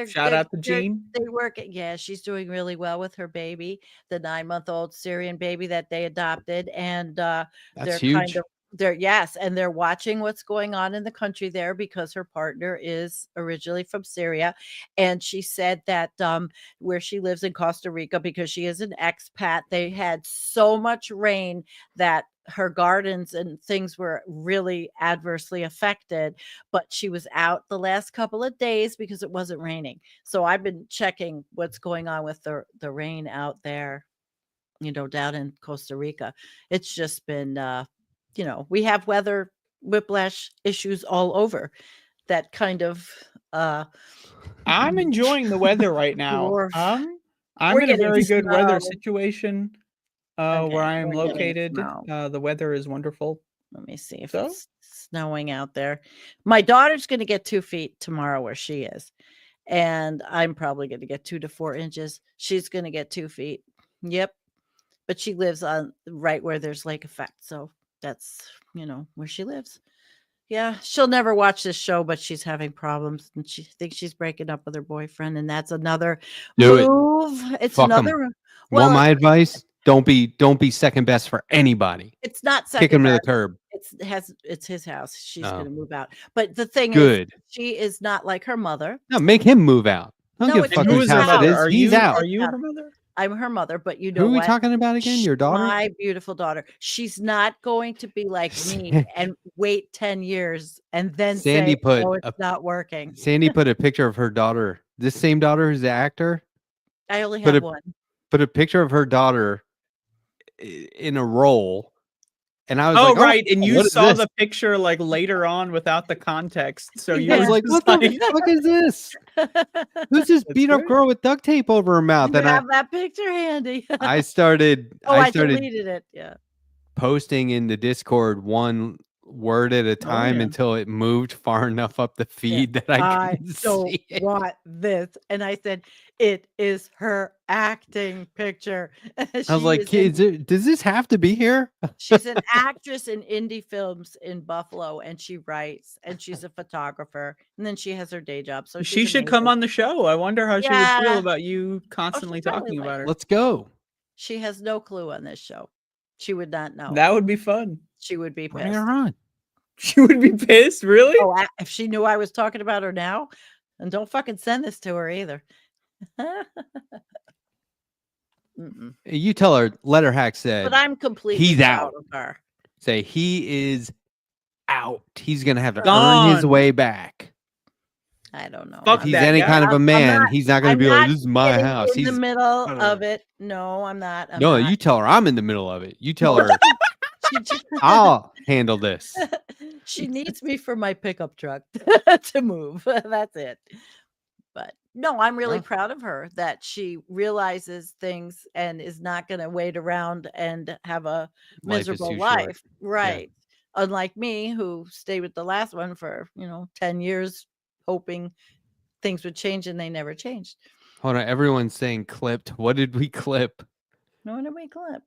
Shout out to Jean. They work. Yeah, she's doing really well with her baby, the 9-month-old Syrian baby that they adopted, and That's they're huge. kind of and they're watching what's going on in the country there because her partner is originally from Syria, and she said that where she lives in Costa Rica, because she is an expat, they had so much rain that her gardens and things were really adversely affected, but she was out the last couple of days because it wasn't raining. So I've been checking what's going on with the rain out there, down in Costa Rica. It's just been we have weather whiplash issues all over. That kind of I'm enjoying the weather right now. Dwarf. I'm We're in a getting very good weather snow. situation Okay, where I am we're getting located. snow. The weather is wonderful. Let me see if So? it's snowing out there. My daughter's going to get 2 feet tomorrow where she is. And I'm probably going to get 2 to 4 inches. She's going to get 2 feet. Yep. But she lives on right where there's lake effect. So that's, where she lives. Yeah. She'll never watch this show, but she's having problems and she thinks she's breaking up with her boyfriend. And that's another move. It's Fuck 'em. another. Want my advice? Don't be second best for anybody. It's not second Kick him to the best. curb. It's his house. She's Oh. going to move out. But the thing is, Good. she is not like her mother. No, make him move out. I don't No, give a it's fuck his whose her house house. it is. Are He's you, out. Are you her mother? I'm her mother, but you know Who are we what? talking about again? Your daughter? My beautiful daughter. She's not going to be like me and wait 10 years and then Sandy say, put "Oh, it's not working." Sandy put a picture of her daughter. This same daughter who's the actor I only Put have a- one. put a picture of her daughter in a role, and I was Oh, like, right. And you what is saw this? the picture like later on without the context. So you I was were like, just what the fuck is this? Who's this That's beat up great. girl with duct tape over her mouth? You And have that picture handy. I started I started deleted it. Yeah. posting in the Discord one word at a time yeah. until it moved far enough up the feed that I couldn't don't see it. want this. And I said, it is her acting picture. I was like, kids, does this have to be here? She's an actress in indie films in Buffalo, and she writes, and she's a photographer, and then she has her day job. So She she's should come amazing. on the show. I wonder how she would Yeah. feel about you constantly probably talking like about her. Let's go. She has no clue on this show. She would not know. That would be fun. She would be Bring pissed. her on. She would be pissed, really? Oh, if she knew I was talking about her now, and don't fucking send this to her either. Mm-mm. You tell her Letterhack said But I'm completely he's proud out. of her. Say he is out. He's gonna have to earn Gone. his way back. I don't know. Fuck If he's that any guy. kind of a I'm man, not- he's not gonna I'm be like, not this is my getting house. in He's the middle of it. No, I'm not. I'm no, not. you tell her I'm in the middle of it. You tell her I'll handle this. She needs me for my pickup truck to move. That's it. But no, I'm really Huh. proud of her that she realizes things and is not going to wait around and have a Life is miserable too short. life. Right. Unlike me, who stayed with the last one for, 10 years, hoping things would change, and they never changed. Hold on, everyone's saying clipped. What did we clip? No one we clip.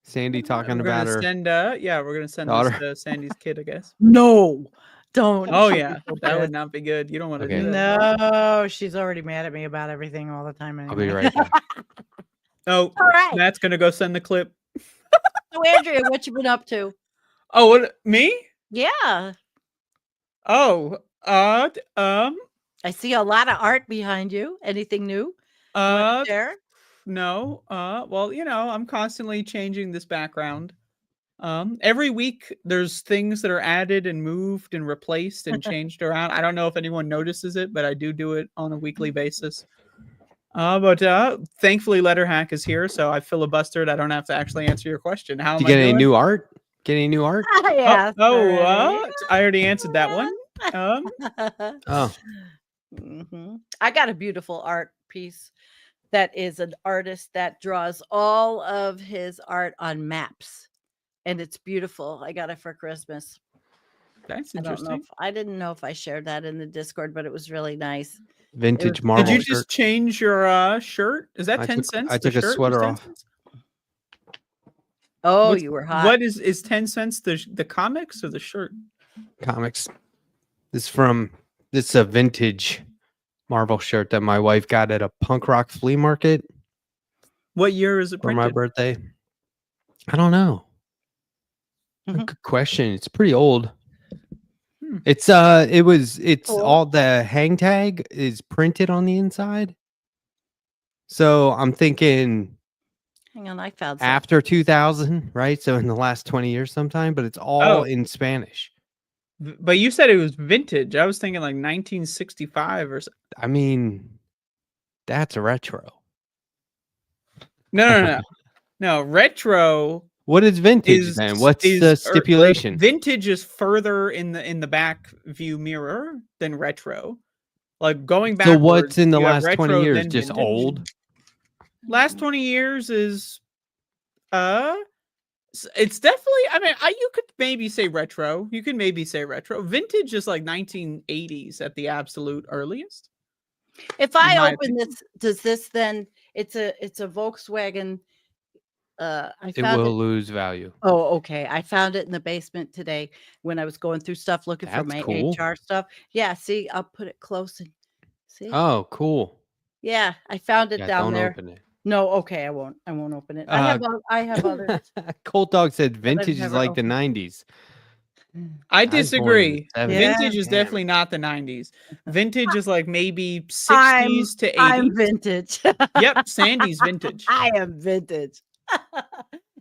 Sandy talking We're about gonna her send we're gonna send daughter. this to Sandy's kid, I guess. No, don't. Oh She'd yeah, be so that would pissed. not be good. You don't want to Okay. do that. No, she's already mad at me about everything all the time. I'll be anyway. right back. Oh, All right. Matt's gonna go send the clip. So, Andrea, what you been up to? Oh, what me? Yeah, Oh, I see a lot of art behind you. Anything new? You wanna share? no. Well, I'm constantly changing this background. Every week there's things that are added and moved and replaced and changed around. I don't know if anyone notices it, but I do it on a weekly basis. But thankfully Letterhack is here, so I filibustered. I don't have to actually answer your question. How Did am you get I any doing? new art? Get any new art? I asked I already answered that one. Oh, I got a beautiful art piece that is an artist that draws all of his art on maps. and it's beautiful. I got it for Christmas. That's I don't know. interesting. I didn't know if I shared that in the Discord, but it was really nice. Vintage was- Marvel Did you shirt. just change your shirt? Is that 10 cents? I The took a shirt was sweater 10 off. cents? Oh, What's- you were hot. What is 10 cents? The comics or the shirt? Comics. This is a vintage Marvel shirt that my wife got at a punk rock flea market What year is it for my printed? birthday. I don't know. Mhm. Good question. It's pretty old. Hmm. It's Cool. all the hang tag is printed on the inside. So I'm thinking Hang on, I found something. after 2000, right? So in the last 20 years sometime, but it's all in Spanish. But you said it was vintage. I was thinking like 1965 or so. I mean, that's retro. No. No, retro What is vintage is then? What's is the or stipulation? vintage is further in the back view mirror than retro. Like going back. So what's in the you have last 20 retro, years? then Just vintage. old? Last 20 years is it's definitely, I mean, you could maybe say retro. You could maybe say retro. Vintage is like 1980s at the absolute earliest. If I my open this, does this then? It's a Volkswagen. I It found will it. lose value. Oh, okay. I found it in the basement today when I was going through stuff looking for That's my cool. HR stuff. Yeah, see, I'll put it close and see. Oh, cool. Yeah, I found it Yeah, down don't there. open it. No, okay, I won't open it. I have others. Cold Dog said I've vintage is never like the opened. 90s. I I was born in the disagree. 70s. Vintage is Damn definitely it. not the 90s. Vintage is like maybe 60s I'm to 80s. I'm vintage. Yep, Sandy's vintage. I am vintage.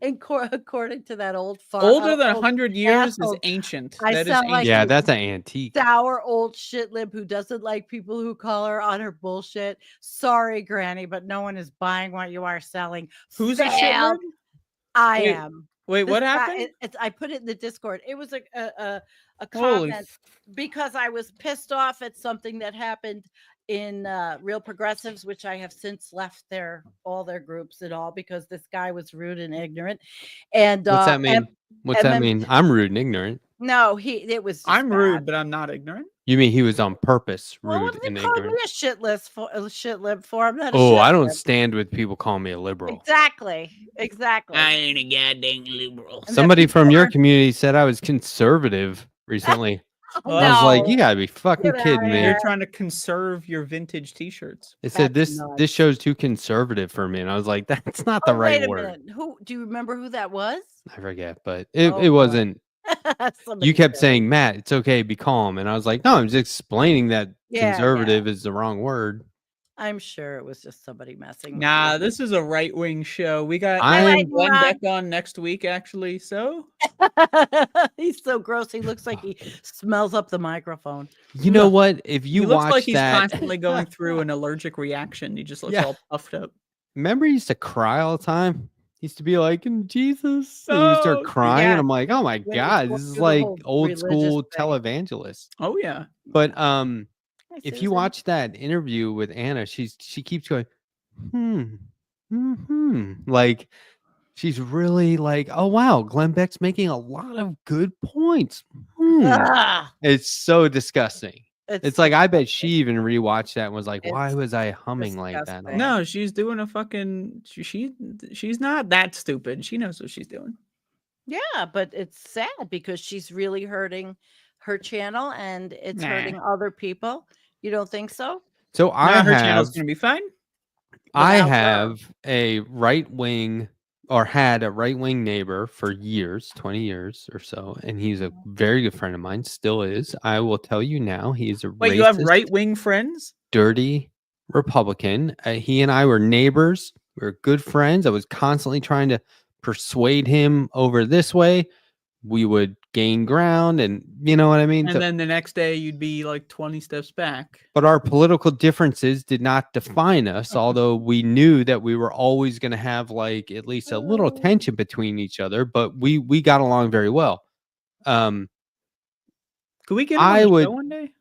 According to that old Older than old 100 years asshole. is ancient. I That is sound like ancient. Yeah, a that's an antique. sour old shit lip who doesn't like people who call her on her bullshit. Sorry, Granny, but no one is buying what you are selling. Who's a shit Fail. lib? I Wait, am. Wait, what This guy- happened? I put it in the Discord. It was a Holy comment because I was pissed off at something that happened in Real Progressives, which I have since left all their groups and all because this guy was rude and ignorant. And What's that mean? What's that MM mean? I'm rude and ignorant. no, it was. Just I'm rude, bad. but I'm not ignorant. You mean he was on purpose Well, rude what did and they call ignorant? me a shit lib for? I'm not a Oh, shit I don't lib. stand with people calling me a liberal. Exactly. ain't a goddamn liberal. And Somebody people from your are- community said I was conservative recently. Oh, I was like, no. you gotta be fucking Get kidding outta me. here. You're trying to conserve your vintage t-shirts. It said That's this nuts. show's too conservative for me, and I was like, that's not the Oh, right wait a word. minute. Who do you remember who that was? I forget, but it Oh, boy. wasn't. Somebody You kept said. saying, Matt, it's okay, be calm, and I was like, no, I'm just explaining that Yeah, conservative is the wrong word. I'm sure it was just somebody messing with Nah, you. this is a right-wing show. We got I'm- Glenn Ron. Beck on next week, actually. So He's so gross. He looks like he smells up the microphone. You know what? If he you looks watch like he's that, constantly going through an allergic reaction. He just looks Yeah. all puffed up. remember he used to cry all the time? He used to be like, in Jesus. And he would start Oh, crying. yeah. And I'm like, oh my When he's God, going this is through the like whole old religious school thing. televangelist. Oh yeah. But Hi, if you Susan. watch that interview with Anna, she keeps going, like she's really like, oh wow, Glenn Beck's making a lot of good points. Ah, It's so disgusting. It's like I bet she disgusting. even rewatched that and was like, why It's was I humming like that? disgusting. No, she's doing a fucking. She's not that stupid. She knows what she's doing. Yeah, but it's sad because she's really hurting her channel and it's Nah. hurting other people. You don't think so? So Nah, her channel's gonna be fine. I without her. have a right wing or had a right wing neighbor for years, 20 years or so, and he's a very good friend of mine, still is. I will tell you now, he's a Wait, racist, you have right-wing friends? dirty Republican. He and I were neighbors. We were good friends. I was constantly trying to persuade him over this way. We would gain ground, and you know what I mean? And then the next day you'd be like 20 steps back. But our political differences did not define us, although we knew that we were always going to have like at least a little tension between each other, but we got along very well. Could we get him I on the would- show one day?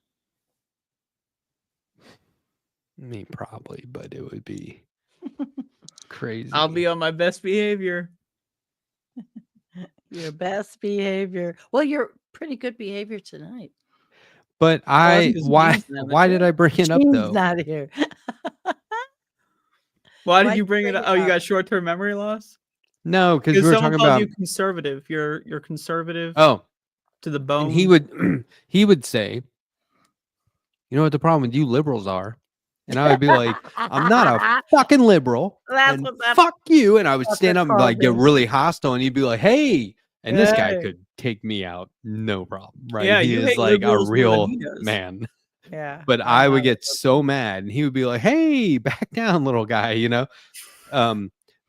I mean, probably, but it would be crazy. I'll be on my best behavior. Your best behavior. Well, you're pretty good behavior tonight. But why did I bring it up Gene's though? not here. Why did you bring it up? Oh, you got short-term memory loss? No, because we were someone talking called about you conservative. You're conservative oh, to the bone. and he would say, you know what the problem with you liberals are? And I would be like, I'm not a fucking liberal. That's And what that- fuck you. And I would what stand they're up and like get called. really hostile. And he'd be like, hey. And this guy Hey. could take me out. No problem. Right. Yeah, he you is hate like a liberals more than real he does. man. Yeah. But I would get so mad. And he would be like, hey, back down, little guy, you know?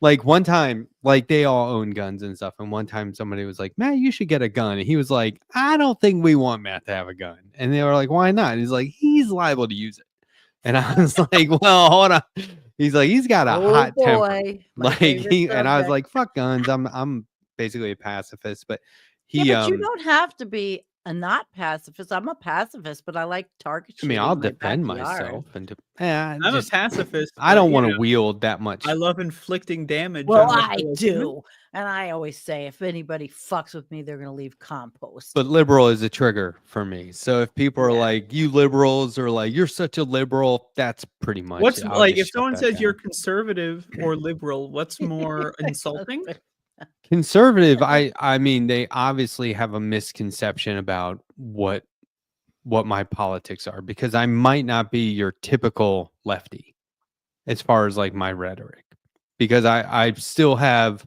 Like one time, like they all own guns and stuff. And one time somebody was like, Matt, you should get a gun. And he was like, I don't think we want Matt to have a gun. And they were like, why not? And he's like, he's liable to use it. And I was like, well, hold on. He's like, he's got a hot temper. Like and I was like, fuck guns. I'm basically a pacifist, but but you don't have to be a not pacifist. I'm a pacifist, but I like target shooting. I mean, I'll defend myself and I'm a pacifist. I don't want to wield that much. I love inflicting damage. Well, I do. And I always say, if anybody fucks with me, they're going to leave compost. But liberal is a trigger for me. So if people are like, you liberals, or like, you're such a liberal, that's pretty much what's it. like if someone says you're conservative or liberal, what's more insulting? Conservative, I mean, they obviously have a misconception about what my politics are, because I might not be your typical lefty as far as like my rhetoric, because I still have,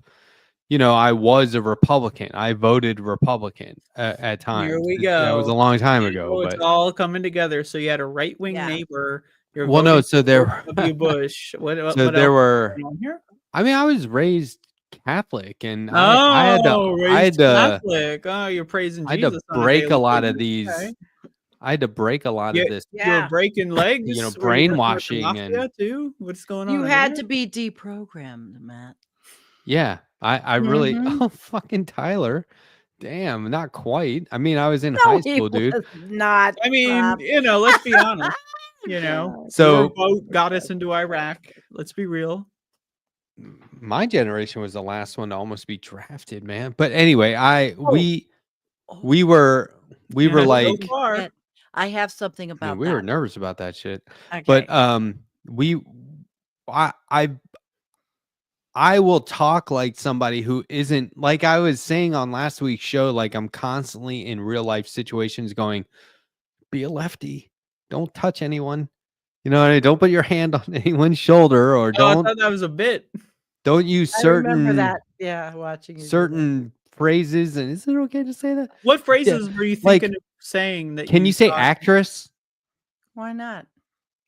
you know, I was a Republican. I voted Republican at times. Here we go. That was a long time ago. It's all coming together. So you had a right-wing neighbor. So there W. Bush. What there else were. on here? I mean, I was raised Catholic, and I had to Catholic. Oh, you're praising Jesus. I had to break a lot of these. Okay. I had to break a lot of this. You're breaking legs. You know, brainwashing and too. What's going on? You had to be deprogrammed, Matt. Yeah, I really. Oh, fucking Tyler. Damn, not quite. I mean, I was in high school, dude. Not. I mean, you know, let's be honest. You know, so your vote got us into Iraq. Let's be real. My generation was the last one to almost be drafted, man. But anyway, we were like, I have something about we were nervous about that shit. Okay. But I will talk like somebody who isn't, like I was saying on last week's show, like I'm constantly in real life situations going, be a lefty, don't touch anyone. You know, don't put your hand on anyone's shoulder, or don't. I thought that was a bit. Don't use certain. I remember that. Yeah, watching certain phrases. And is it okay to say that? What phrases were you thinking of saying? That can you say actress? Why not?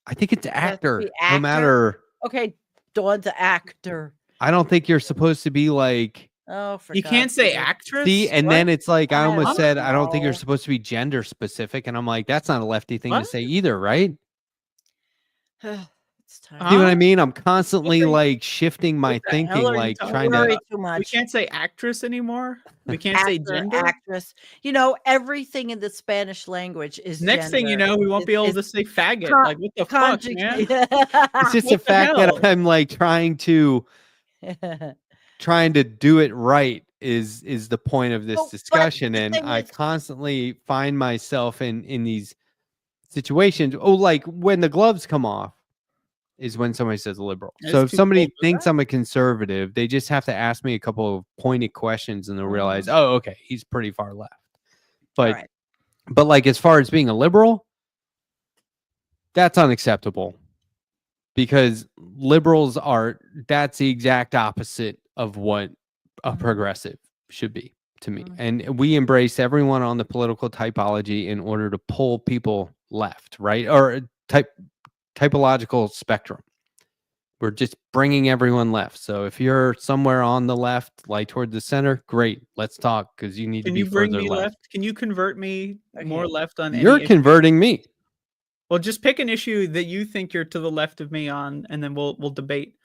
I think it's actor. No matter. Okay, Dawn's an actor. I don't think you're supposed to be like. Oh, you can't say actress. See, and then it's like I almost said I don't think you're supposed to be gender specific, and I'm like, that's not a lefty thing to say either, right? It's time. See what I mean? I'm constantly like shifting my thinking, like trying to. Too much. We can't say actress anymore. We can't say gender. Actress. You know, everything in the Spanish language is. Next thing you know, we won't be able to say faggot. Like what the fuck, man? It's just the fact that I'm like trying to do it right is the point of this discussion, and I constantly find myself in these situations. Oh, like when the gloves come off is when somebody says liberal. So if somebody thinks I'm a conservative, they just have to ask me a couple of pointed questions and they'll realize, oh, okay, he's pretty far left. But like as far as being a liberal, that's unacceptable, because liberals that's the exact opposite of what a progressive should be to me. And we embrace everyone on the political typology in order to pull people left, right? Or typological spectrum. We're just bringing everyone left. So if you're somewhere on the left, like toward the center, great. Let's talk, because you need to be further left. Can you convert me more left on? You're converting me. Well, just pick an issue that you think you're to the left of me on, and then we'll debate.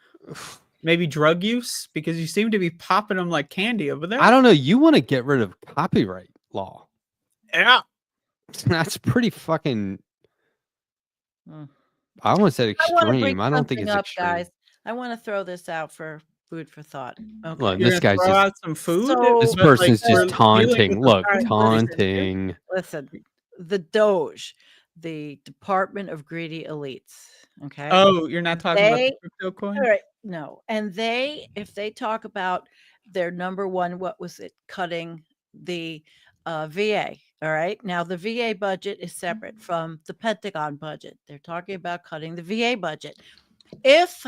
Maybe drug use, because you seem to be popping them like candy over there. I don't know. You want to get rid of copyright law? Yeah, that's pretty fucking. I almost said extreme. I don't think it's extreme. Guys, I want to throw this out for Food for thought. Okay. Look, You're this gonna guy's throw just out some food. So- this but, like, person's we're just dealing with taunting. the Look, All right, taunting. Listen, the Doge, the Department of Greedy Elites. Okay. Oh, you're not talking about the They- crypto coin? All right. No. And if they talk about their number one, what was it, cutting the VA. All right. Now, the VA budget is separate from the Pentagon budget. They're talking about cutting the VA budget. If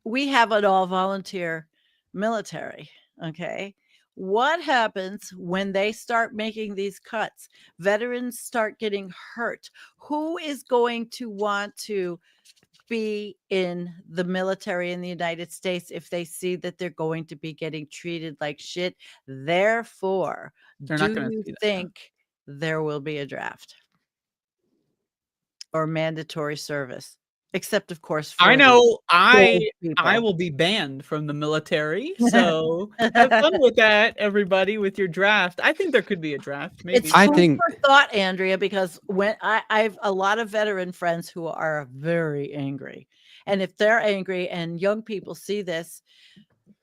we have an all volunteer military, okay, what happens when they start making these cuts? Veterans start getting hurt. Who is going to want to be in the military in the United States if they see that they're going to be getting treated like shit? Therefore, They're not do gonna you see that. think there will be a draft or mandatory service? Except, of course, for I the know old I people. will be banned from the military. So have fun with that, everybody, with your draft. I think there could be a draft. Maybe. It's I food think- for thought, Andrea, because when I've a lot of veteran friends who are very angry, and if they're angry and young people see this,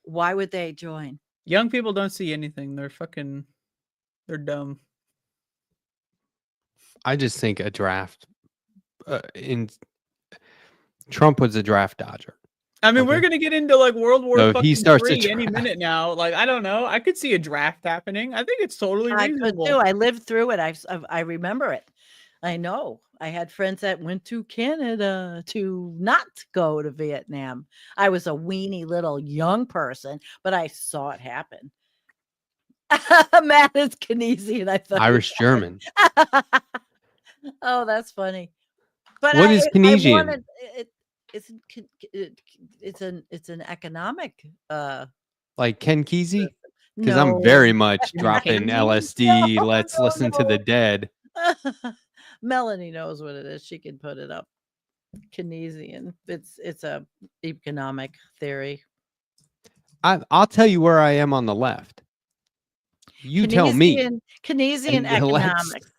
why would they join? Young people don't see anything. They're dumb. I just think a draft in Trump was a draft dodger. I mean, we're Okay. gonna get into like World War So if he starts a III any draft- minute now. Like, I don't know. I could see a draft happening. I think it's totally I could reasonable. too. I lived through it. I remember it. I know. I had friends that went to Canada to not go to Vietnam. I was a weenie little young person, but I saw it happen. Matt is Canesian. I thought Irish German. Oh, that's funny. But What is Canesian? wanted it's an economic Like Ken Kesey? Because no. I'm very much Ken dropping Kesey? LSD. No, Let's no, listen to no. the dead. Melanie knows what it is. She can put it up. Keynesian. It's a economic theory. I'll tell you where I am on the left. You tell me. Keynesian And let's- economics.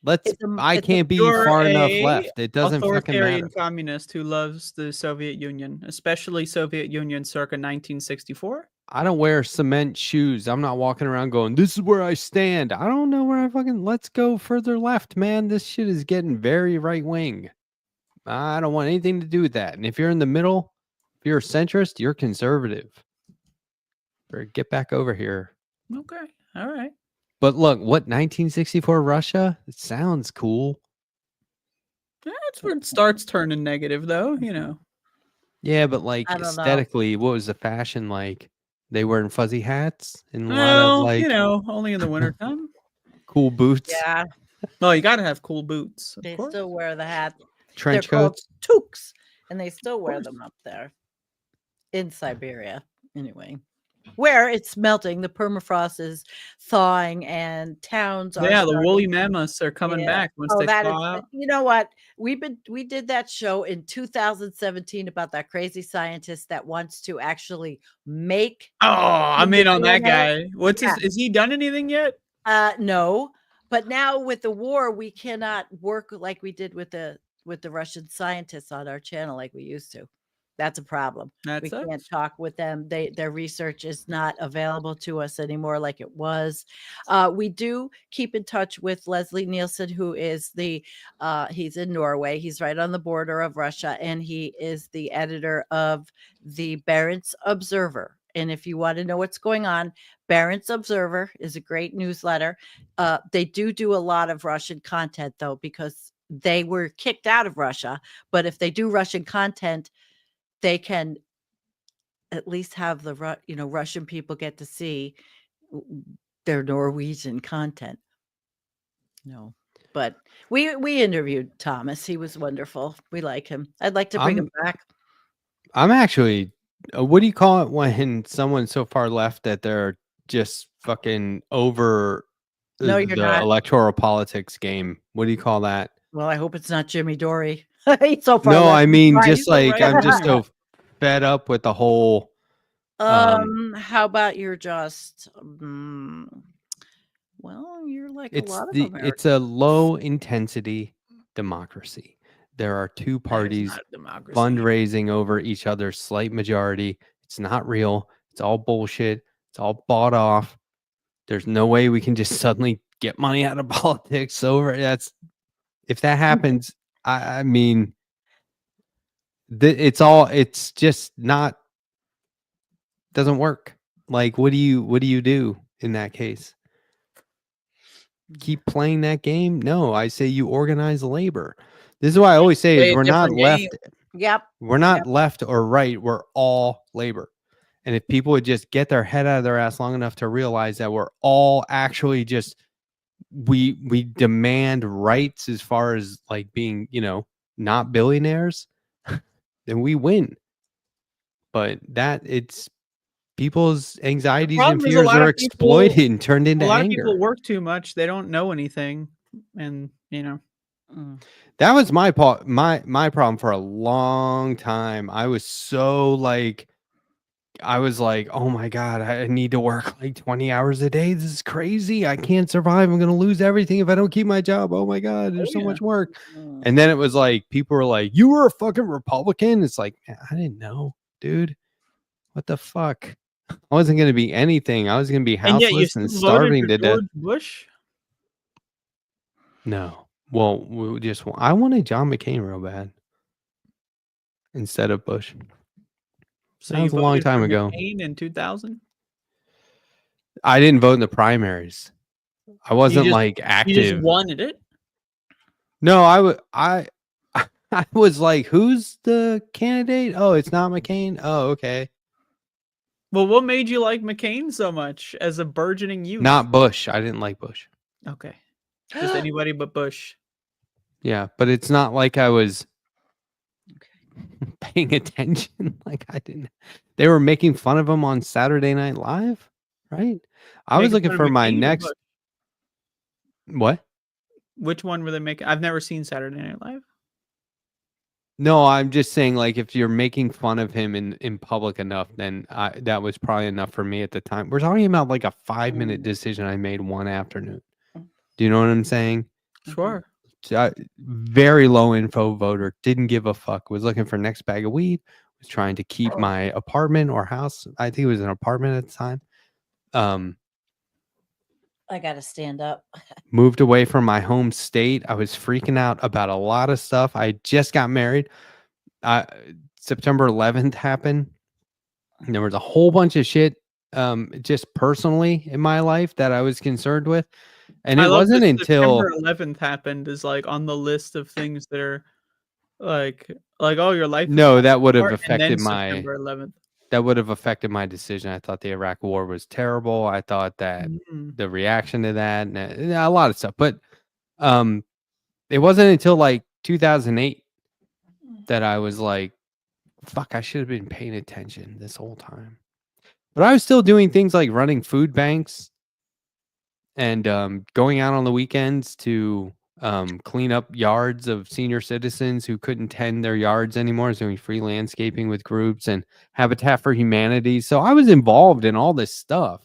Let's. It's a- I it's a- can't be You're far enough a left. It doesn't fucking Authoritarian matter. communist who loves the Soviet Union, especially Soviet Union circa 1964. I don't wear cement shoes. I'm not walking around going, "This is where I stand." I don't know where I fucking. Let's go further left, man. This shit is getting very right wing. I don't want anything to do with that. And if you're in the middle, if you're a centrist, you're conservative. Better get back over here. Okay, all right. But look, what 1964 Russia? It sounds cool. That's where it starts turning negative, though. You know. Yeah, but like I don't know. aesthetically, what was the fashion like? They wearing fuzzy hats and a lot Well, of like you know, only in the wintertime. cool boots, Yeah, Well, you got to have cool boots. Of they course. still wear the hat. trench They're called coats. toques, and they still wear course. them up there in Siberia. Anyway, where it's melting, the permafrost is thawing, and towns are. Yeah, the starting- woolly mammoths are coming Yeah. back once Oh, they that is. thaw out. You know what? We did that show in 2017 about that crazy scientist that wants to actually make. Oh, I'm in on that guy. What's Yeah. his? Is he done anything yet? No, but now with the war, we cannot work like we did with the Russian scientists on our channel like we used to. That's a problem. That We sucks. can't talk with them. Their research is not available to us anymore like it was. We do keep in touch with Leslie Nielsen, who is he's in Norway. He's right on the border of Russia, and he is the editor of the Barents Observer. And if you want to know what's going on, Barents Observer is a great newsletter. They do a lot of Russian content, though, because they were kicked out of Russia. But if they do Russian content, they can at least have the Russian people get to see their Norwegian content. No, but we interviewed Thomas. He was wonderful. We like him. I'd like to bring him back. I'm actually. What do you call it when someone's so far left that they're just fucking over No, the you're not. electoral politics game? What do you call that? Well, I hope it's not Jimmy Dory. He's so far. No, left. I mean Right, just he's the like right I'm just winger. so fed up with the whole. How about you're just? Well, you're like a lot of Americans. It's a low intensity democracy. There are two That is parties not democracy. fundraising over each other's slight majority. It's not real. It's all bullshit. It's all bought off. There's no way we can just suddenly get money out of politics over. If that happens, I mean, it's just not, doesn't work. Like, what do you do in that case? Keep playing that game? No, I say you organize labor. This is why I always say is we're not left. Yep. We're not left or right. We're all labor. And if people would just get their head out of their ass long enough to realize that we're all actually just, we demand rights as far as like being, not billionaires, then we win. But it's people's anxieties and fears are exploited and turned into anger. A lot of people work too much. They don't know anything. And, that was my problem for a long time. I was so like, oh my God, I need to work like 20 hours a day. This is crazy. I can't survive. I'm going to lose everything if I don't keep my job. Oh my God, there's so much work. And then it was like, people were like, you were a fucking Republican. It's like, man, I didn't know, dude. What the fuck? I wasn't going to be anything. I was going to be houseless and starving to death. Bush? No. Well, I wanted John McCain real bad instead of Bush. So that was a long time ago. McCain in 2000? I didn't vote in the primaries. I wasn't like active. You just wanted it? No, I was like, who's the candidate? Oh, it's not McCain. Oh, okay. Well, what made you like McCain so much as a burgeoning youth? Not Bush. I didn't like Bush. Okay. Just anybody but Bush. Yeah, but it's not like I was paying attention. Like I didn't. They were making fun of him on Saturday Night Live, right? I was looking for my next. What? Which one were they making? I've never seen Saturday Night Live. No, I'm just saying, like, if you're making fun of him in public enough, then that was probably enough for me at the time. We're talking about like a 5-minute decision I made one afternoon. Do you know what I'm saying? Sure. Very low info voter, didn't give a fuck, was looking for next bag of weed, was trying to keep my apartment or house. I think it was an apartment at the time. I gotta stand up. Moved away from my home state. I was freaking out about a lot of stuff. I just got married. September 11th happened. And there was a whole bunch of shit just personally in my life that I was concerned with. And it wasn't until September 11th happened is like on the list of things that are like oh, your life. No, that would have affected my September 11th. That would have affected my decision. I thought the Iraq War was terrible. I thought that the reaction to that, and a lot of stuff. But it wasn't until like 2008 that I was like, fuck, I should have been paying attention this whole time. But I was still doing things like running food banks and going out on the weekends to clean up yards of senior citizens who couldn't tend their yards anymore. I was doing free landscaping with groups and Habitat for Humanity. So I was involved in all this stuff,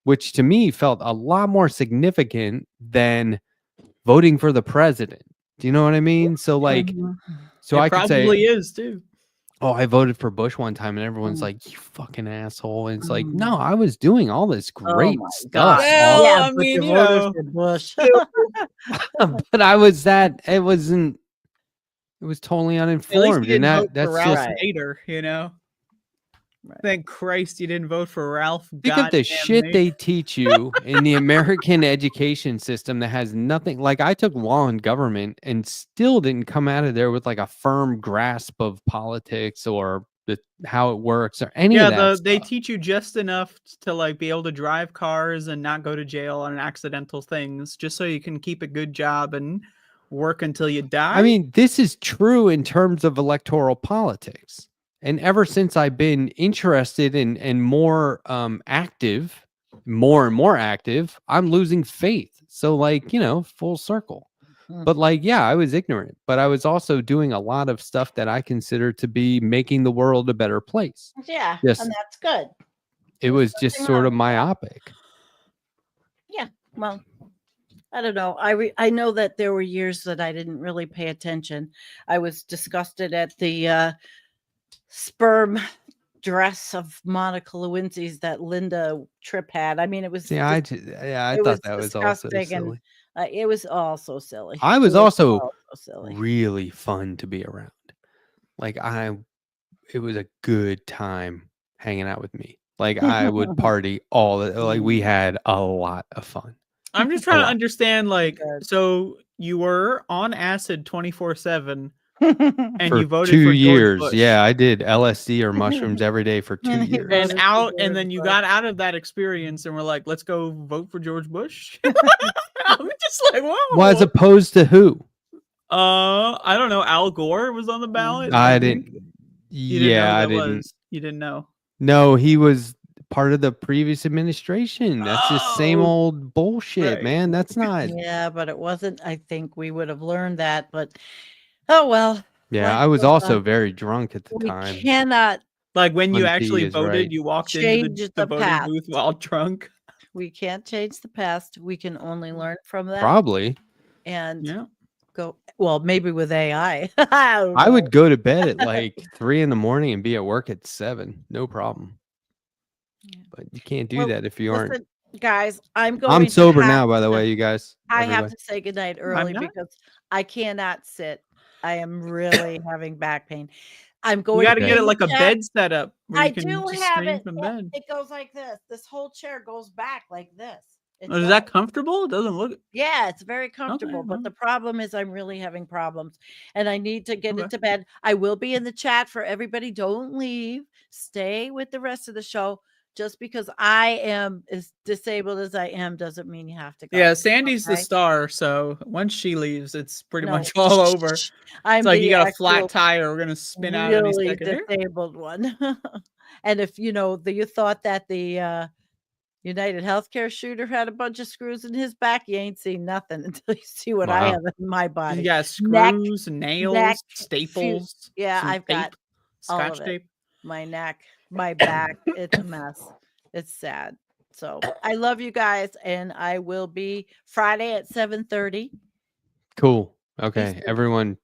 which to me felt a lot more significant than voting for the president. Do you know what I mean? So like, so I could say probably is too. Oh, I voted for Bush one time, and everyone's like, "You fucking asshole!" And it's like, no, I was doing all this great stuff. Well, yeah, I mean, you voted for Bush. But I was that. It wasn't. It was totally uninformed, and that's Ralph Nader, you know. Right. Thank Christ you didn't vote for Ralph. Think of the shit they teach you in the American education system that has nothing. Like I took law and government and still didn't come out of there with like a firm grasp of politics or how it works or any of that. They teach you just enough to like be able to drive cars and not go to jail on accidental things, just so you can keep a good job and work until you die. I mean, this is true in terms of electoral politics. And ever since I've been interested in more active, more and more active, I'm losing faith. So like, you know, full circle. But like, yeah, I was ignorant, but I was also doing a lot of stuff that I consider to be making the world a better place. Yeah, and that's good. It was just sort of myopic. Yeah, well, I don't know. I know that there were years that I didn't really pay attention. I was disgusted at the sperm dress of Monica Lewinsky's that Linda Tripp had. I mean, it was I it thought that was also disgusting, silly. and it was also silly. I was It also all so silly. really fun to be around. Like it was a good time hanging out with me. Like I would party like we had a lot of fun. I'm just trying to understand, like, Good. so you were on acid 24/7 and For you voted 2 for George years. Bush. Yeah, I did LSD or mushrooms every day for 2 And he years. voted And for and George then you Bush. got out of that experience and we're like, let's go vote for George Bush. I'm just like, whoa. Well, as opposed to who? I don't know. Al Gore was on the ballot. I think. didn't. You didn't know Yeah, who I that didn't. was. You didn't know. No, he was part of the previous administration. That's just same Oh, old bullshit, right. man. That's not. Yeah, but it wasn't. I think we would have learned that, but oh well. Yeah, life I was goes also on. very drunk at the We time. cannot Like when you When P actually is voted, right. you walked change into the the voting past. booth while drunk. We can't change the past. We can only learn from that Probably. and Yeah. go. Well, maybe with AI. I don't I would know. go to bed at like 3 in the morning and be at work at 7. No problem. Yeah. But you can't do Well, that if you aren't. Listen, guys, I'm going. I'm to sober have now, by the to- way, you guys. I have everybody. to say goodnight early not. because I cannot sit. I am really having back pain. I'm You going. got to Okay. get it in like a chat. bed set up where I you can do just have stream it. from It, bed. it goes like this. This whole chair goes back like this. It Oh, is that does. comfortable? It doesn't look. Yeah, it's very comfortable. But well. the problem is I'm really having problems and I need to get Okay. into bed. I will be in the chat for everybody. Don't leave. Stay with the rest of the show. Just because I am as disabled as I am doesn't mean you have to go. Yeah, Sandy's the okay? star, so once she leaves, it's pretty No. much all over. I'm It's like you the got a flat actual tire. We're gonna spin out any really second here. disabled one. And if you thought that the United Healthcare shooter had a bunch of screws in his back, you ain't seen nothing until you see what I Wow. have in my body. You got Neck, screws, nails, neck, staples. yeah, some I've got tape, all scotch of it. tape. My neck, my back, it's a mess. It's sad. So I love you guys, and I will be Friday at 7:30. Cool. Okay. Eastern. Everyone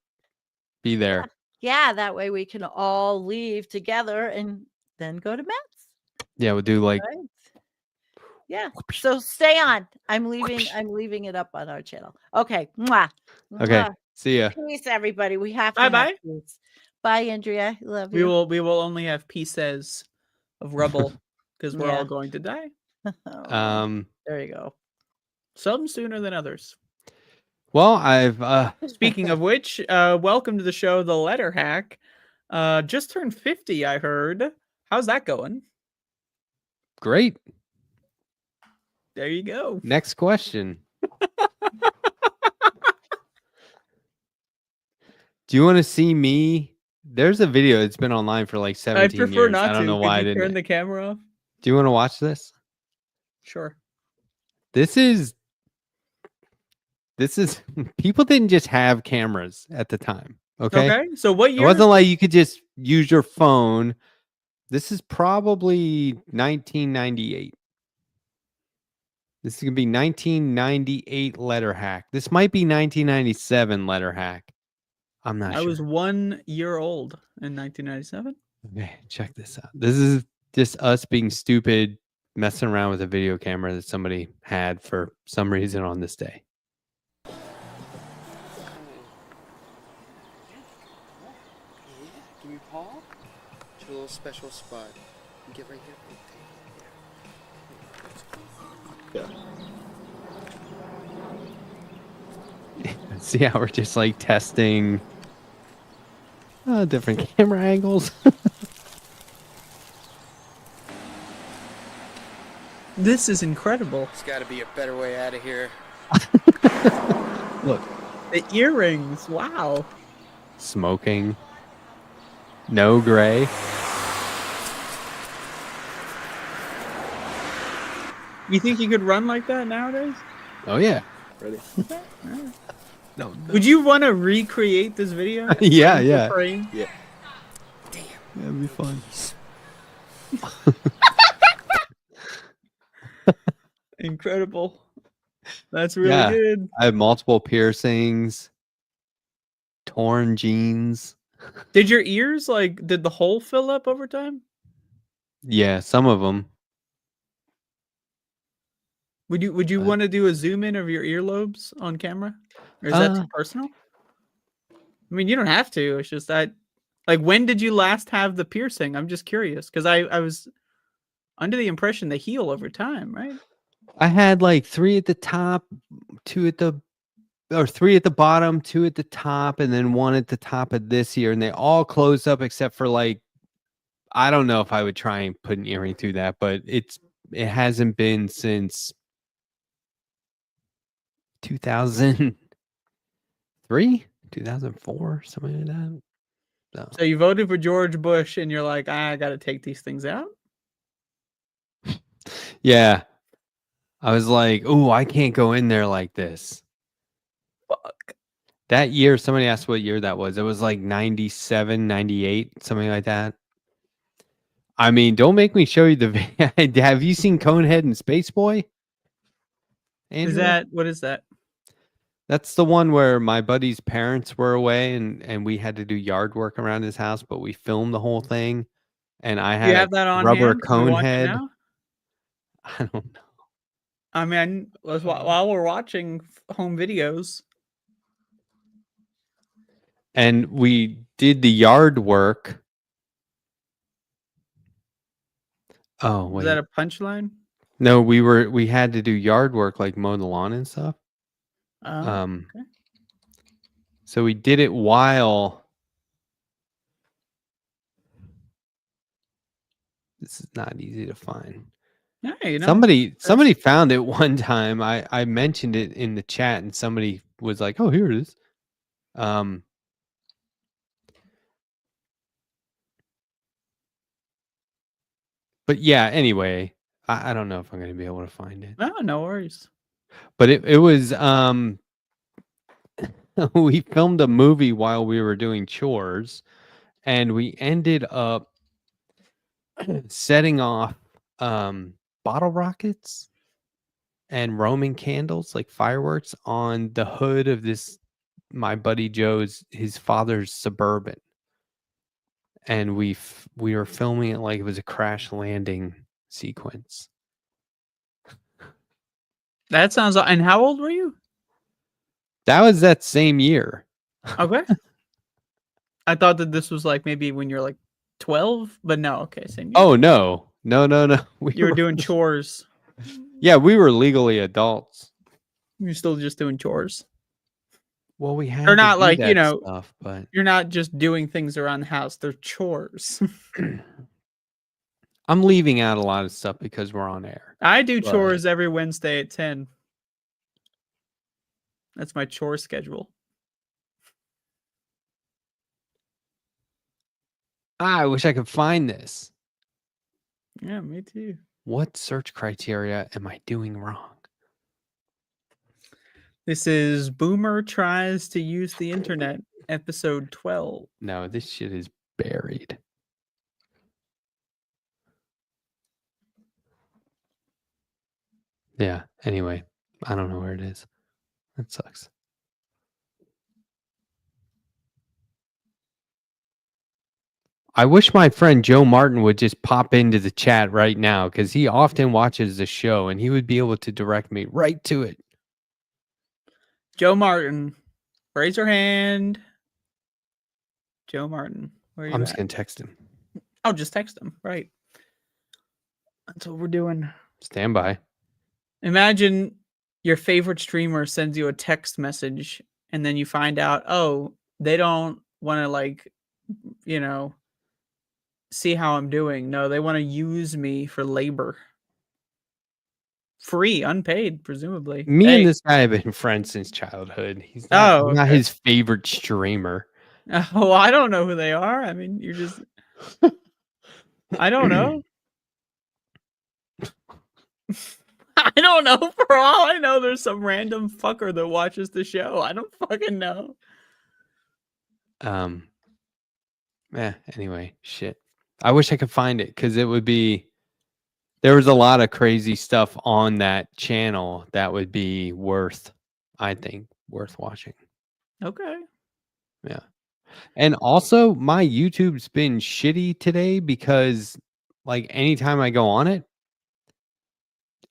be there. Yeah, that way we can all leave together and then go to Matt's. Yeah, we'll do like Right? Yeah. So stay on. I'm leaving it up on our channel. Okay. Mwah. Okay. Mwah. See ya. Peace, everybody. We have to have Bye-bye. peace. Bye, Andrea. Love We you. will only have pieces of rubble because we're Yeah. all going to die. There you go. Some sooner than others. Well, I've Speaking of which, welcome to the show, The Letterhack. Just turned 50, I heard. How's that going? great. There you go. Next question. Do you want to see me? There's a video. It's been online for like 17 I'd prefer years. not to. I don't know Could why I you didn't. turn the camera off? Do you want to watch this? Sure. This is people didn't just have cameras at the time. Okay. So what It year? wasn't like you could just use your phone. This is probably 1998. This is going to be 1998 Letterhack. This might be 1997 Letterhack. I'm not I sure. was 1 year old in 1997. Okay, check this out. This is just us being stupid, messing around with a video camera that somebody had for some reason on this day. Give me Paul to a little special spot. Get right here. See how we're just like testing different camera angles. This is incredible. There's got to be a better way out of here. Look, The earrings. Wow. smoking. No gray. You think you could run like that nowadays? Oh yeah. Ready? No. Would you want to recreate this video? Yeah, Frame for yeah. frame? That'd be fun. Incredible. That's really Yeah. good. I have multiple piercings, torn jeans. Did your ears did the hole fill up over time? Yeah, some of them. Would you want to do a zoom in of your earlobes on camera? Or is that too personal? I mean, you don't have to. It's just that, like, when did you last have the piercing? I'm just curious because I was under the impression they heal over time, right? I had like 3 at the top, 2 at the, or 3 at the bottom, 2 at the top, and then 1 at the top of this ear, and they all closed up except for like, I don't know if I would try and put an earring through that, but it hasn't been since 2003, 2004, something like that. So you voted for George Bush, and you're like, I got to take these things out. Yeah, I was like, oh, I can't go in there like this. Fuck. That year, somebody asked what year that was. It was like 97, 98, something like that. I mean, don't make me show you the video. Have you seen Conehead and Space Boy? Andrea? What is that? That's the one where my buddy's parents were away and we had to do yard work around his house, but we filmed the whole thing. And I had you have that on rubber hand? cone Watch it head. now? I don't know. I mean, while we're watching home videos. And we did the yard work. Oh, wait. Was that a punchline? No, we had to do yard work, like mow the lawn and stuff. Okay. So we did it while. This is not easy to find. Yeah, you know, somebody found it one time. I mentioned it in the chat, and somebody was like, "Oh, here it is." But yeah. Anyway, I don't know if I'm going to be able to find it. No worries. But it was we filmed a movie while we were doing chores, and we ended up setting off bottle rockets and Roman candles, like fireworks, on the hood of my buddy Joe's, his father's Suburban. And we were filming it like it was a crash landing sequence. That sounds. And how old were you? That was that same year. Okay. I thought that this was like maybe when you're like 12, but no. Okay, same year. Oh no. You were doing chores. Yeah, we were legally adults. You're still just doing chores. Well, we had. They're not to do like, that you know, stuff, but you're not just doing things around the house. They're chores. I'm leaving out a lot of stuff because we're on air. I do chores every Wednesday at 10. That's my chore schedule. I wish I could find this. Yeah, me too. What search criteria am I doing wrong? This is Boomer Tries to Use the Internet, episode 12. No, this shit is buried. Yeah, anyway, I don't know where it is. That sucks. I wish my friend Joe Martin would just pop into the chat right now, because he often watches the show and he would be able to direct me right to it. Joe Martin, raise your hand. Joe Martin, where are you I'm at? just going to text him. Oh, just text him. Right. That's what we're doing. Stand by. Imagine your favorite streamer sends you a text message and then you find out, oh, they don't want to, like, you know, see how I'm doing. No, they want to use me for labor. Free, unpaid, presumably. Me and this guy have been friends since childhood. He's not his favorite streamer. Oh, I don't know who they are. I mean, you're just... I don't know. I don't know. For all I know, there's some random fucker that watches the show. I don't fucking know. Anyway, shit. I wish I could find it, because it would be... There was a lot of crazy stuff on that channel that would be worth watching. Okay. Yeah. And also, my YouTube's been shitty today because like anytime I go on it,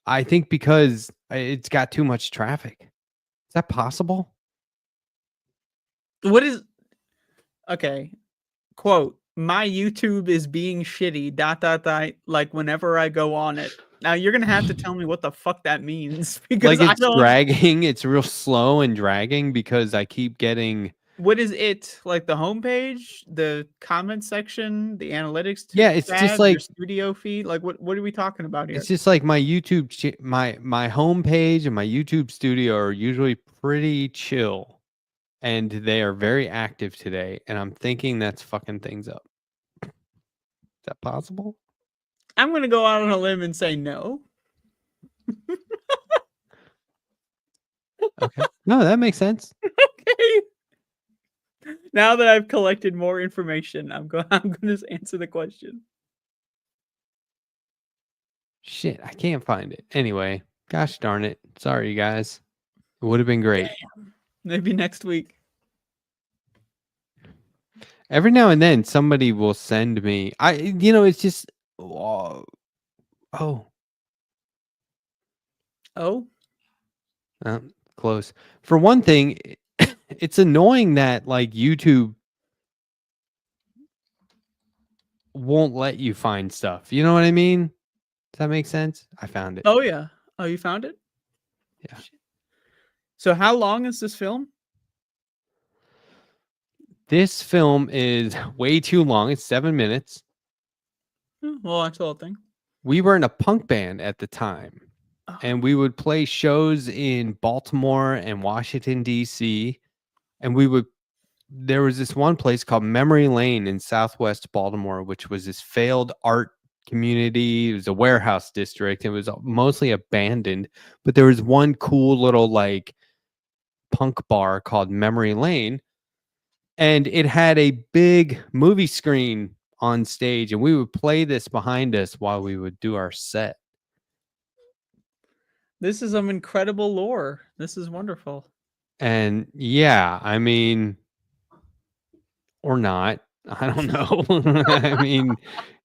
I think because it's got too much traffic. Is that possible? What is okay? Quote, my YouTube is being shitty, ... like whenever I go on it. Now you're gonna have to tell me what the fuck that means because Like I it's don't. dragging, it's real slow and dragging because I keep getting. What is it? Like the homepage, the comment section, the analytics Yeah, it's tab, just your like studio feed? Like what are we talking about here? it's just like my YouTube, my homepage and my YouTube studio are usually pretty chill, and they are very active today. And I'm thinking that's fucking things up. Is that possible? I'm gonna go out on a limb and say no. Okay, no, that makes sense. Okay. Now that I've collected more information, I'm gonna answer the question. Shit, I can't find it. Anyway, gosh darn it. Sorry, you guys. It would have been great. Damn. Maybe next week. Every now and then somebody will send me. It's just oh. Oh, Close. For one thing, it's annoying that like YouTube won't let you find stuff. You know what I mean? Does that make sense? I found it. oh yeah. Oh, you found it? Yeah. So how long is this film? This film is way too long. It's 7 minutes. Well, that's the whole thing. We were in a punk band at the time, and we would play shows in Baltimore and Washington, D.C. And there was this one place called Memory Lane in Southwest Baltimore, which was this failed art community. It was a warehouse district. It was mostly abandoned, but there was one cool little like punk bar called Memory Lane, and it had a big movie screen on stage, and we would play this behind us while we would do our set. This is some incredible lore. This is wonderful. And yeah, I mean, or not. I don't know. I mean,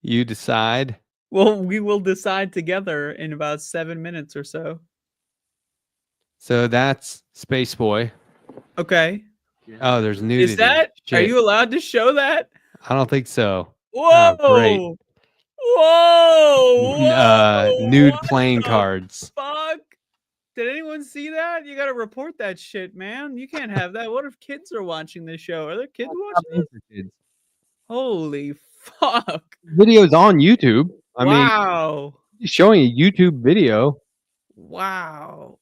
you decide. Well, we will decide together in about 7 minutes or so. So that's Space Boy. Okay. Oh, there's nudity. Is that? Shit. Are you allowed to show that? I don't think so. Whoa! Oh, great. Whoa! Nude What playing the cards. Fuck! Did anyone see that? You got to report that shit, man. You can't have that. What if kids are watching this show? Are there kids watching this? Holy fuck! Videos on YouTube. I mean, Wow! showing a YouTube video. Wow!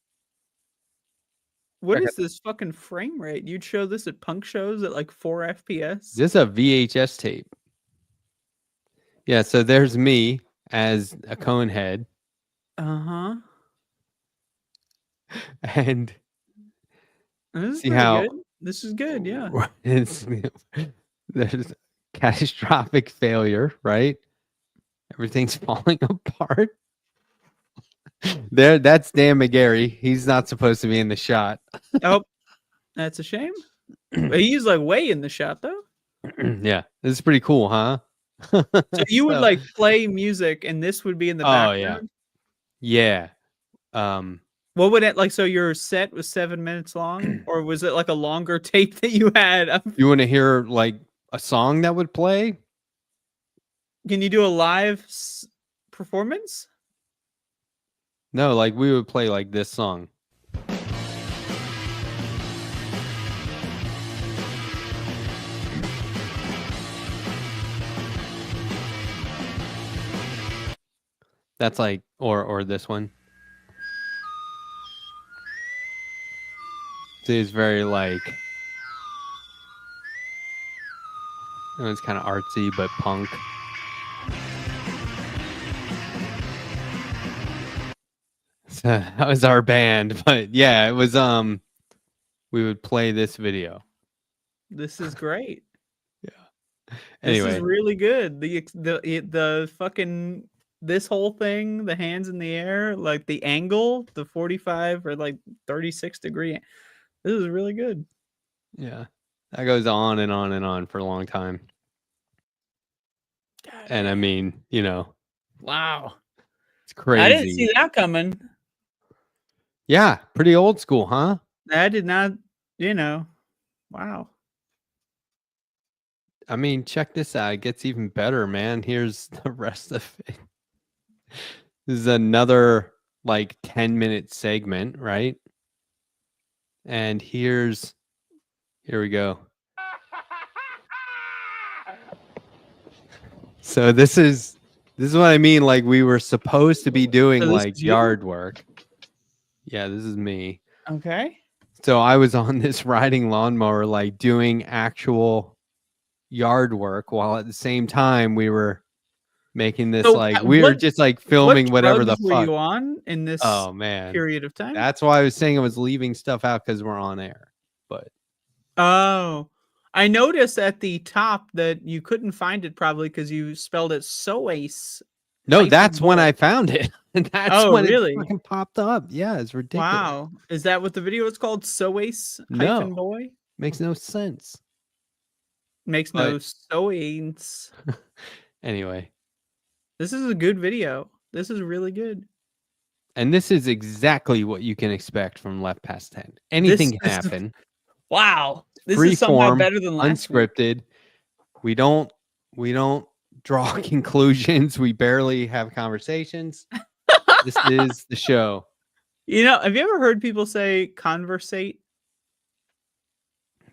What is this fucking frame rate? You'd show this at punk shows at like 4 FPS? This is a VHS tape. Yeah, so there's me as a cone head. Uh-huh. And This is see how good. This is good, yeah. There's catastrophic failure, right? Everything's falling apart. That's Dan McGarry. He's not supposed to be in the shot. Oh, that's a shame. But he's like way in the shot though. Yeah, this is pretty cool, huh? So you would like play music and this would be in the background? Yeah. What would it like? So your set was 7 minutes long, or was it like a longer tape that you had? You want to hear like a song that would play? Can you do a live performance? No, like we would play like this song. That's like, or this one. It's very like, it's kind of artsy but punk. So that was our band, but yeah, it was we would play this video. This is great. Yeah. Anyway, this is really good. The fucking this whole thing, the hands in the air, like the angle, the 45 or like 36 degree. This is really good. Yeah, that goes on and on and on for a long time. And I mean, Wow. It's crazy. I didn't see that coming. Yeah, pretty old school, huh? I did not, wow. I mean, check this out. It gets even better, man. Here's the rest of it. This is another like 10-minute segment, right? And here we go. So this is what I mean. Like we were supposed to be doing like yard work. Yeah, this is me. Okay. So I was on this riding lawnmower, like doing actual yard work, while at the same time we were making this we were just like filming whatever the fuck. Were you on in this period of time? That's why I was saying I was leaving stuff out because we're on air. But I noticed at the top that you couldn't find it probably because you spelled it Schoelles. No, that's when I found it. And that's when really? it fucking popped up. Yeah, it's ridiculous. Wow. Is that what the video is called? Schoelles No. boy? Makes no sense. Makes no sense. Anyway. This is a good video. This is really good. And this is exactly what you can expect from Left Past 10. Anything can happen. Wow. This Free is somehow form, better than last unscripted. We don't draw conclusions. We barely have conversations. This is the show. Have you ever heard people say conversate?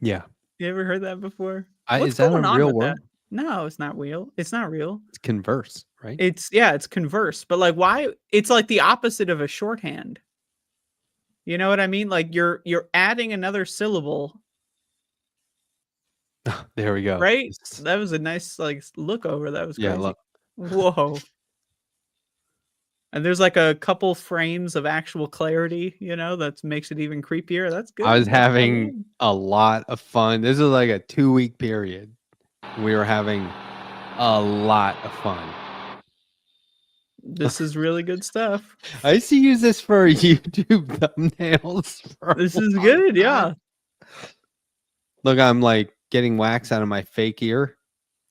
Yeah. You ever heard that before? Is that a real word? That? No, it's not real. It's not real. It's converse, right? It's converse. But like why? It's like the opposite of a shorthand. You know what I mean? Like you're adding another syllable. There we go. Right? That was a nice look over. That was crazy. Yeah, look. Whoa. And there's like a couple frames of actual clarity, that makes it even creepier. That's good. I was having a lot of fun. This was like a 2-week period. We were having a lot of fun. This is really good stuff. I used to use this for YouTube thumbnails. This is good, yeah. Look, I'm like getting wax out of my fake ear.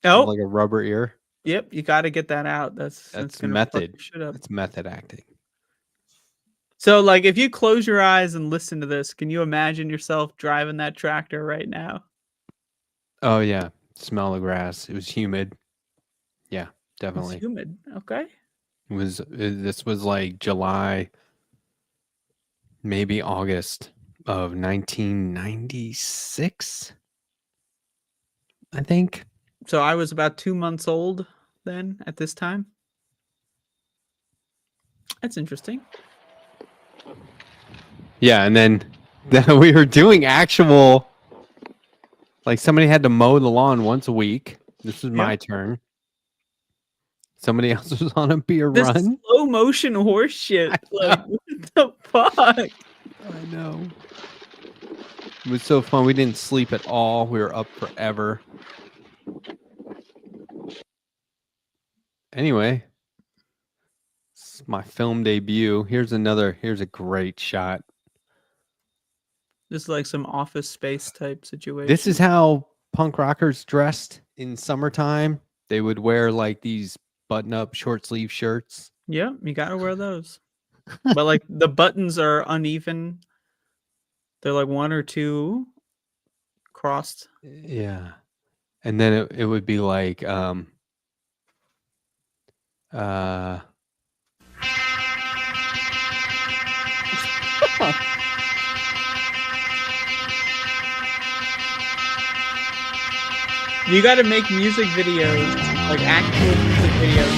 Oh, like a rubber ear. Yep, you got to get that out. That's method. It's method acting. So, like, if you close your eyes and listen to this, can you imagine yourself driving that tractor right now? Oh yeah, smell the grass. It was humid. Yeah, definitely. It's humid. Okay. This was like July, maybe August of 1996. I think. So I was about 2 months old then at this time. That's interesting. Yeah, and then we were doing actual, like somebody had to mow the lawn once a week. This was my turn. Somebody else was on a beer run. Slow motion horse shit. Like, what the fuck? I know. It was so fun. We didn't sleep at all. We were up forever. Anyway, it's my film debut. Here's a great shot. This is like some Office Space type situation. This is how punk rockers dressed in summertime. They would wear like these button-up short sleeve shirts. Yeah, you gotta wear those. But like the buttons are uneven. They're like one or two crossed. Yeah. And then it would be like you got to make music videos, like actual music videos.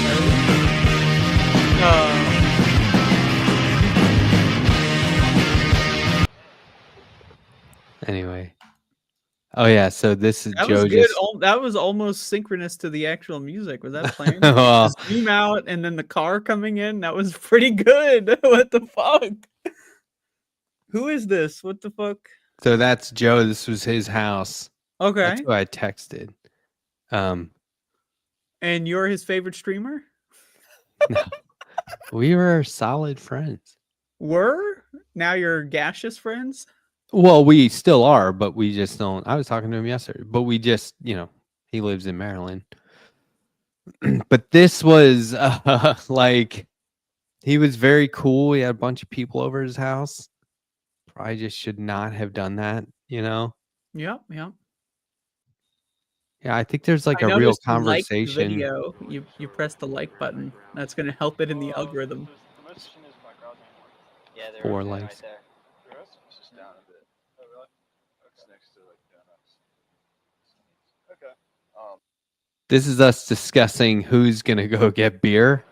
Anyway. Oh yeah, so this is that Joe. Was good. That was almost synchronous to the actual music. Was that playing? Well, zoom out and then the car coming in. That was pretty good. What the fuck? Who is this? What the fuck? So that's Joe. This was his house. Okay. That's who I texted. And you're his favorite streamer? No. We were solid friends. Were? Now you're gaseous friends? Well, we still are, but we just don't. I was talking to him yesterday, but we just, he lives in Maryland. But this was like, he was very cool. He had a bunch of people over his house. Probably just should not have done that, you know? Yep, yep. Yeah, I think there's like I a real noticed you liked the conversation. video. You press the like button. That's gonna help it in the algorithm. Yeah, they're 4 right likes. there. The rest is just down a bit. Oh, really? That's next to like donuts. Okay. This is us discussing who's gonna go get beer.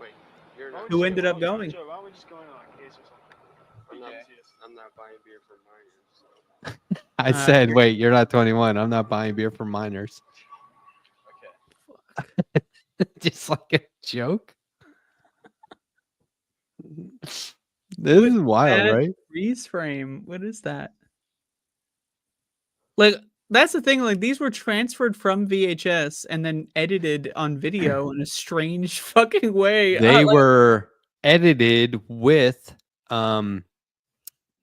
Wait, you're not. Who ended up going? Joe, why don't we just go in on a case or something? I'm not buying beer for minors. So. I said, wait, you're not 21. I'm not buying beer from minors. Okay. Just like a joke. This is wild, right? Freeze frame. What is that? Like, that's the thing. Like, these were transferred from VHS and then edited on video in a strange fucking way. They were edited with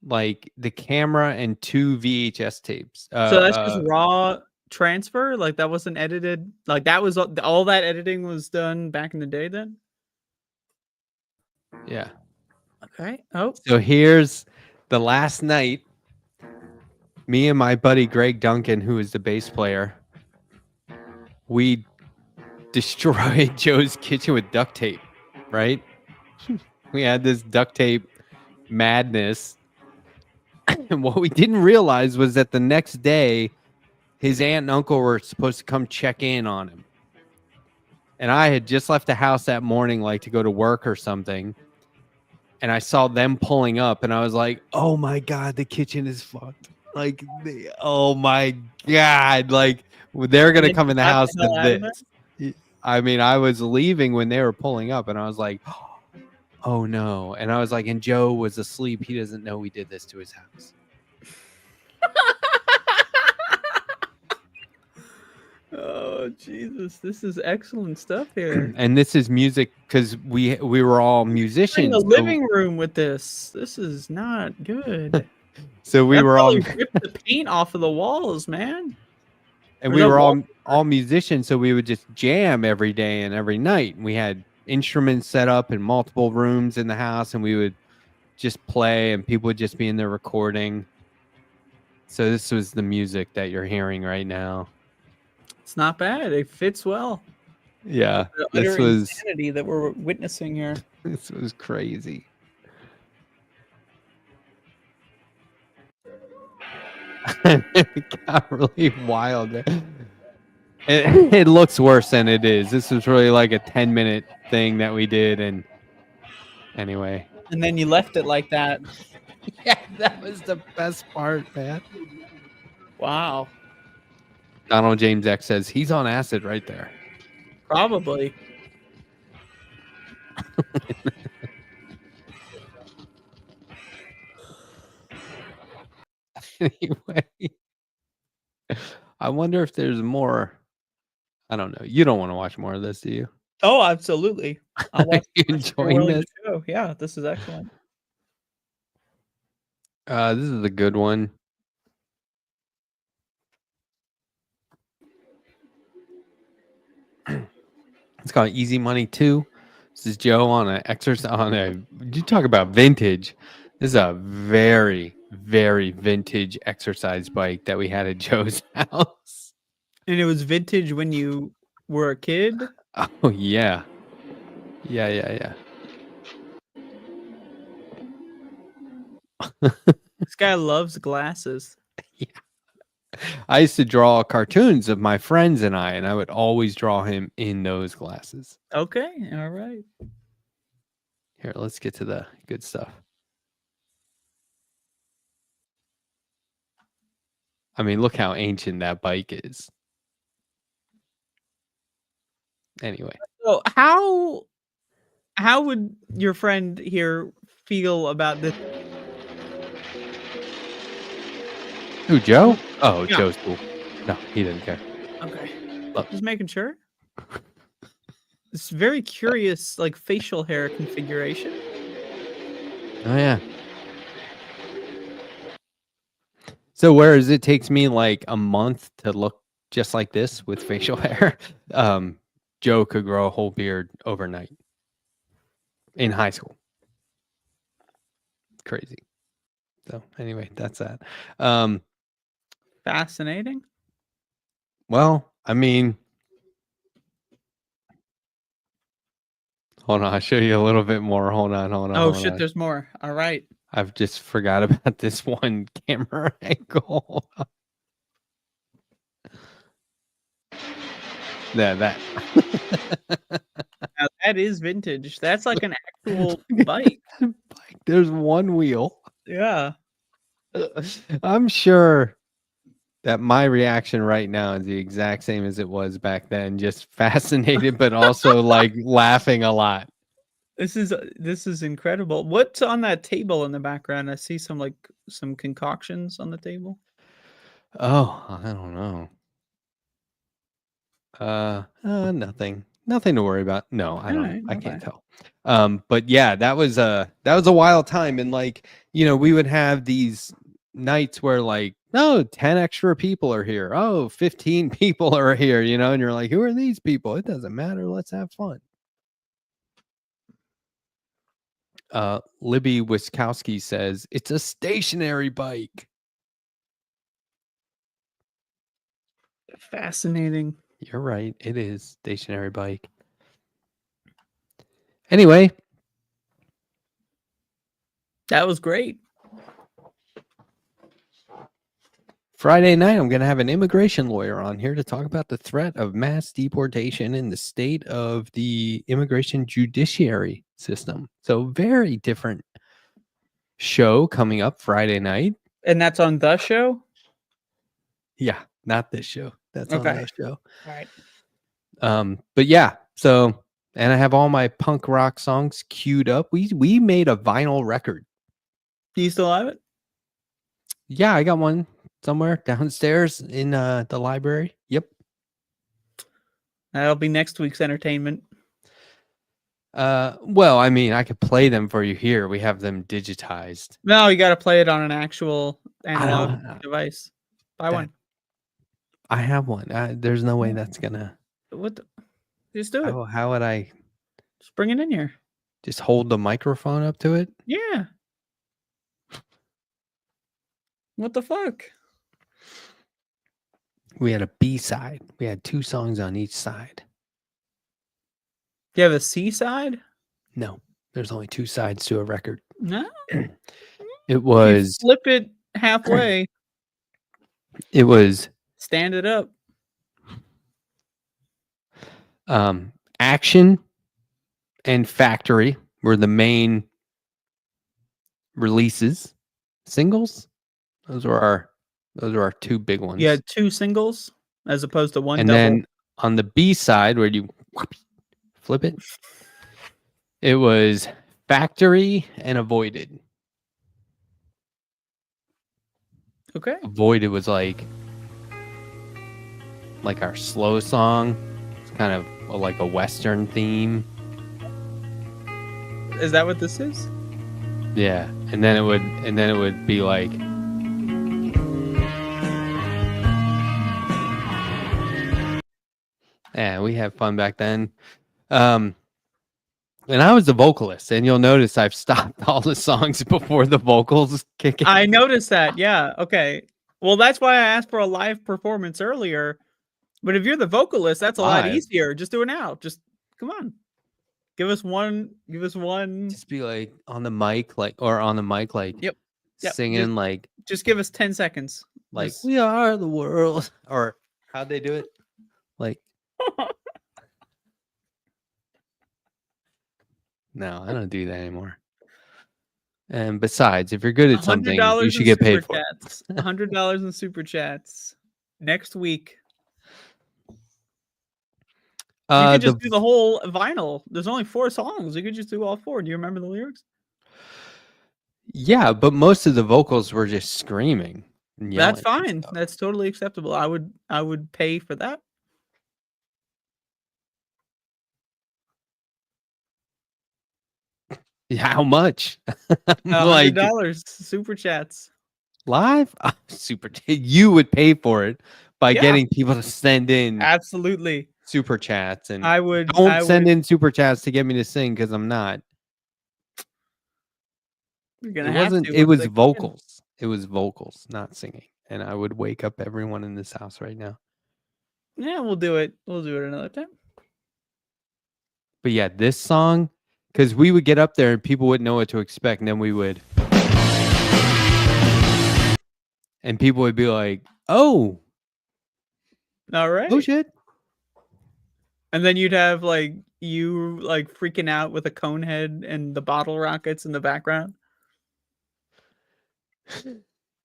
like the camera and 2 VHS tapes. So that's just raw transfer. Like, that wasn't edited. Like, that was all that editing was done back in the day. Then. Yeah. Okay. Oh. So here's the last night. Me and my buddy Greg Duncan, who is the bass player, we destroyed Joe's kitchen with duct tape, right? We had this duct tape madness. And what we didn't realize was that the next day, his aunt and uncle were supposed to come check in on him. And I had just left the house that morning, like to go to work or something. And I saw them pulling up and I was like, oh my God, the kitchen is fucked. Like, oh my God. Like, they're going to come in the house to this. I mean, I was leaving when they were pulling up and I was like, oh no. And I was like, and Joe was asleep. He doesn't know we did this to his house. Oh Jesus, this is excellent stuff here. And this is music because we were all musicians. In the living room with this. This is not good. So we were all ripped the paint off of the walls, man. And we were all musicians, so we would just jam every day and every night. We had instruments set up in multiple rooms in the house, and we would just play, and people would just be in there recording. So this was the music that you're hearing right now. It's not bad. It fits well. Yeah, this was insanity that we're witnessing here. This was crazy. It got really wild. It looks worse than it is. This was really like a 10-minute thing that we did, and anyway. And then you left it like that. Yeah, that was the best part, man. Wow. Donald James X says he's on acid right there. Probably. Anyway, I wonder if there's more. I don't know. You don't want to watch more of this, do you? Oh, absolutely. I'll watch you enjoying this? Show. Yeah, this is excellent. This is a good one. It's called Easy Money 2. This is Joe on an exercise. You talk about vintage. This is a very, very vintage exercise bike that we had at Joe's house. And it was vintage when you were a kid? Oh, yeah. Yeah. This guy loves glasses. Yeah. I used to draw cartoons of my friends and I would always draw him in those glasses. Okay, all right. Here, let's get to the good stuff. I mean, look how ancient that bike is. Anyway. So how would your friend here feel about this? Who, Joe? Oh, Yeah. Joe's cool. No, he didn't care. Okay. Look. Just making sure. It's very curious, like facial hair configuration. Oh, yeah. So whereas it takes me like a month to look just like this with facial hair, Joe could grow a whole beard overnight in high school. Crazy. So anyway, that's that. Fascinating. Well, I mean, hold on, I'll show you a little bit more. Hold on. Oh shit, there's more. All right. I've just forgot about this one camera angle. Yeah, that. Now, that is vintage. That's like an actual bike. There's one wheel. Yeah. I'm sure that my reaction right now is the exact same as it was back then, just fascinated, but also like laughing a lot. This is incredible. What's on that table in the background? I see some concoctions on the table. Oh, I don't know. Nothing to worry about. No, I don't. Right, I can't tell. But yeah, that was a wild time, and like, you know, we would have these nights where like, oh, 10 extra people are here. Oh, 15 people are here, you know, and you're like, who are these people? It doesn't matter. Let's have fun. Libby Wiskowski says it's a stationary bike. Fascinating. You're right. It is stationary bike. Anyway, that was great. Friday night, I'm going to have an immigration lawyer on here to talk about the threat of mass deportation in the state of the immigration judiciary system. So very different show coming up Friday night. And that's on the show? Yeah, not this show. That's on the show. All right. But yeah, so, and I have all my punk rock songs queued up. We made a vinyl record. Do you still have it? Yeah, I got one somewhere downstairs in the library. Yep. That'll be next week's entertainment. Well, I mean, I could play them for you here. We have them digitized. No, you got to play it on an actual analog device. Buy one. I have one. There's no way that's gonna. Just do it. How would I? Just bring it in here. Just hold the microphone up to it? Yeah. What the fuck? We had a B side. We had 2 songs on each side. Do you have a C side? No, there's only 2 sides to a record. No. It was. You flip it halfway. It was. Stand it up. Action and Factory were the main releases. Singles? Those were our 2 big ones. You had 2 singles as opposed to one and double. Then on the B side where you flip it, it was Factory and Avoided. Okay. Avoided was like our slow song. It's kind of like a Western theme. Is that what this is? Yeah. And then it would be like yeah, we had fun back then. And I was the vocalist, and you'll notice I've stopped all the songs before the vocals kick in. I noticed that. Yeah. Okay. Well, that's why I asked for a live performance earlier. But if you're the vocalist, that's a lot easier. Just do it now. Just come on. Give us one. Just be like on the mic, Yep. Singing just give us 10 seconds. Like we are the world. Or how'd they do it? Like no, I don't do that anymore. And besides, if you're good at something, you should get paid for it. $100 in super chats next week. You could just do the whole vinyl. There's only 4 songs. You could just do all 4. Do you remember the lyrics? Yeah, but most of the vocals were just screaming. That's fine. That's totally acceptable. I would pay for that. Yeah, how much? $100 super chats. Live? Super. You would pay for it, by getting people to send in Absolutely. super chats. And I would send in super chats to get me to sing because I'm not. You're gonna It have wasn't. to. It was Like, vocals. It was vocals, not singing. And I would wake up everyone in this house right now. yeah, we'll do it. We'll do it another time. But yeah, this song, because we would get up there and people wouldn't know what to expect, and then we would, and people would be like, "Oh, All right. oh shit!" And then you'd have like you like freaking out with a cone head and the bottle rockets in the background.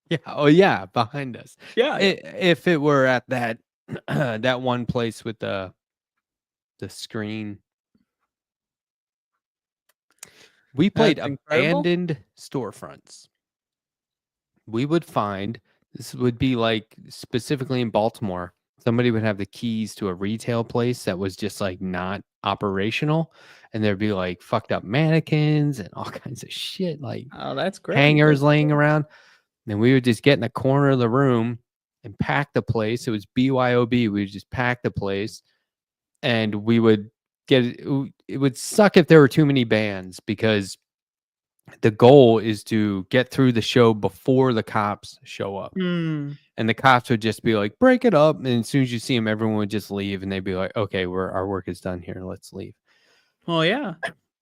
Yeah. Oh yeah, behind us. Yeah. If it were at that that one place with the screen. We played That's incredible. abandoned storefronts. We would find, this would be like specifically in Baltimore, somebody would have the keys to a retail place that was just like not operational. And there'd be like fucked up mannequins and all kinds of shit, like Oh, that's great. hangers laying around. And we would just get in the corner of the room and pack the place. It was BYOB. We would just pack the place and we would it would suck if there were too many bands because the goal is to get through the show before the cops show up. And the cops would just be like, break it up. And as soon as you see them, everyone would just leave. And they'd be like, okay, our work is done here. Let's leave. Oh, yeah.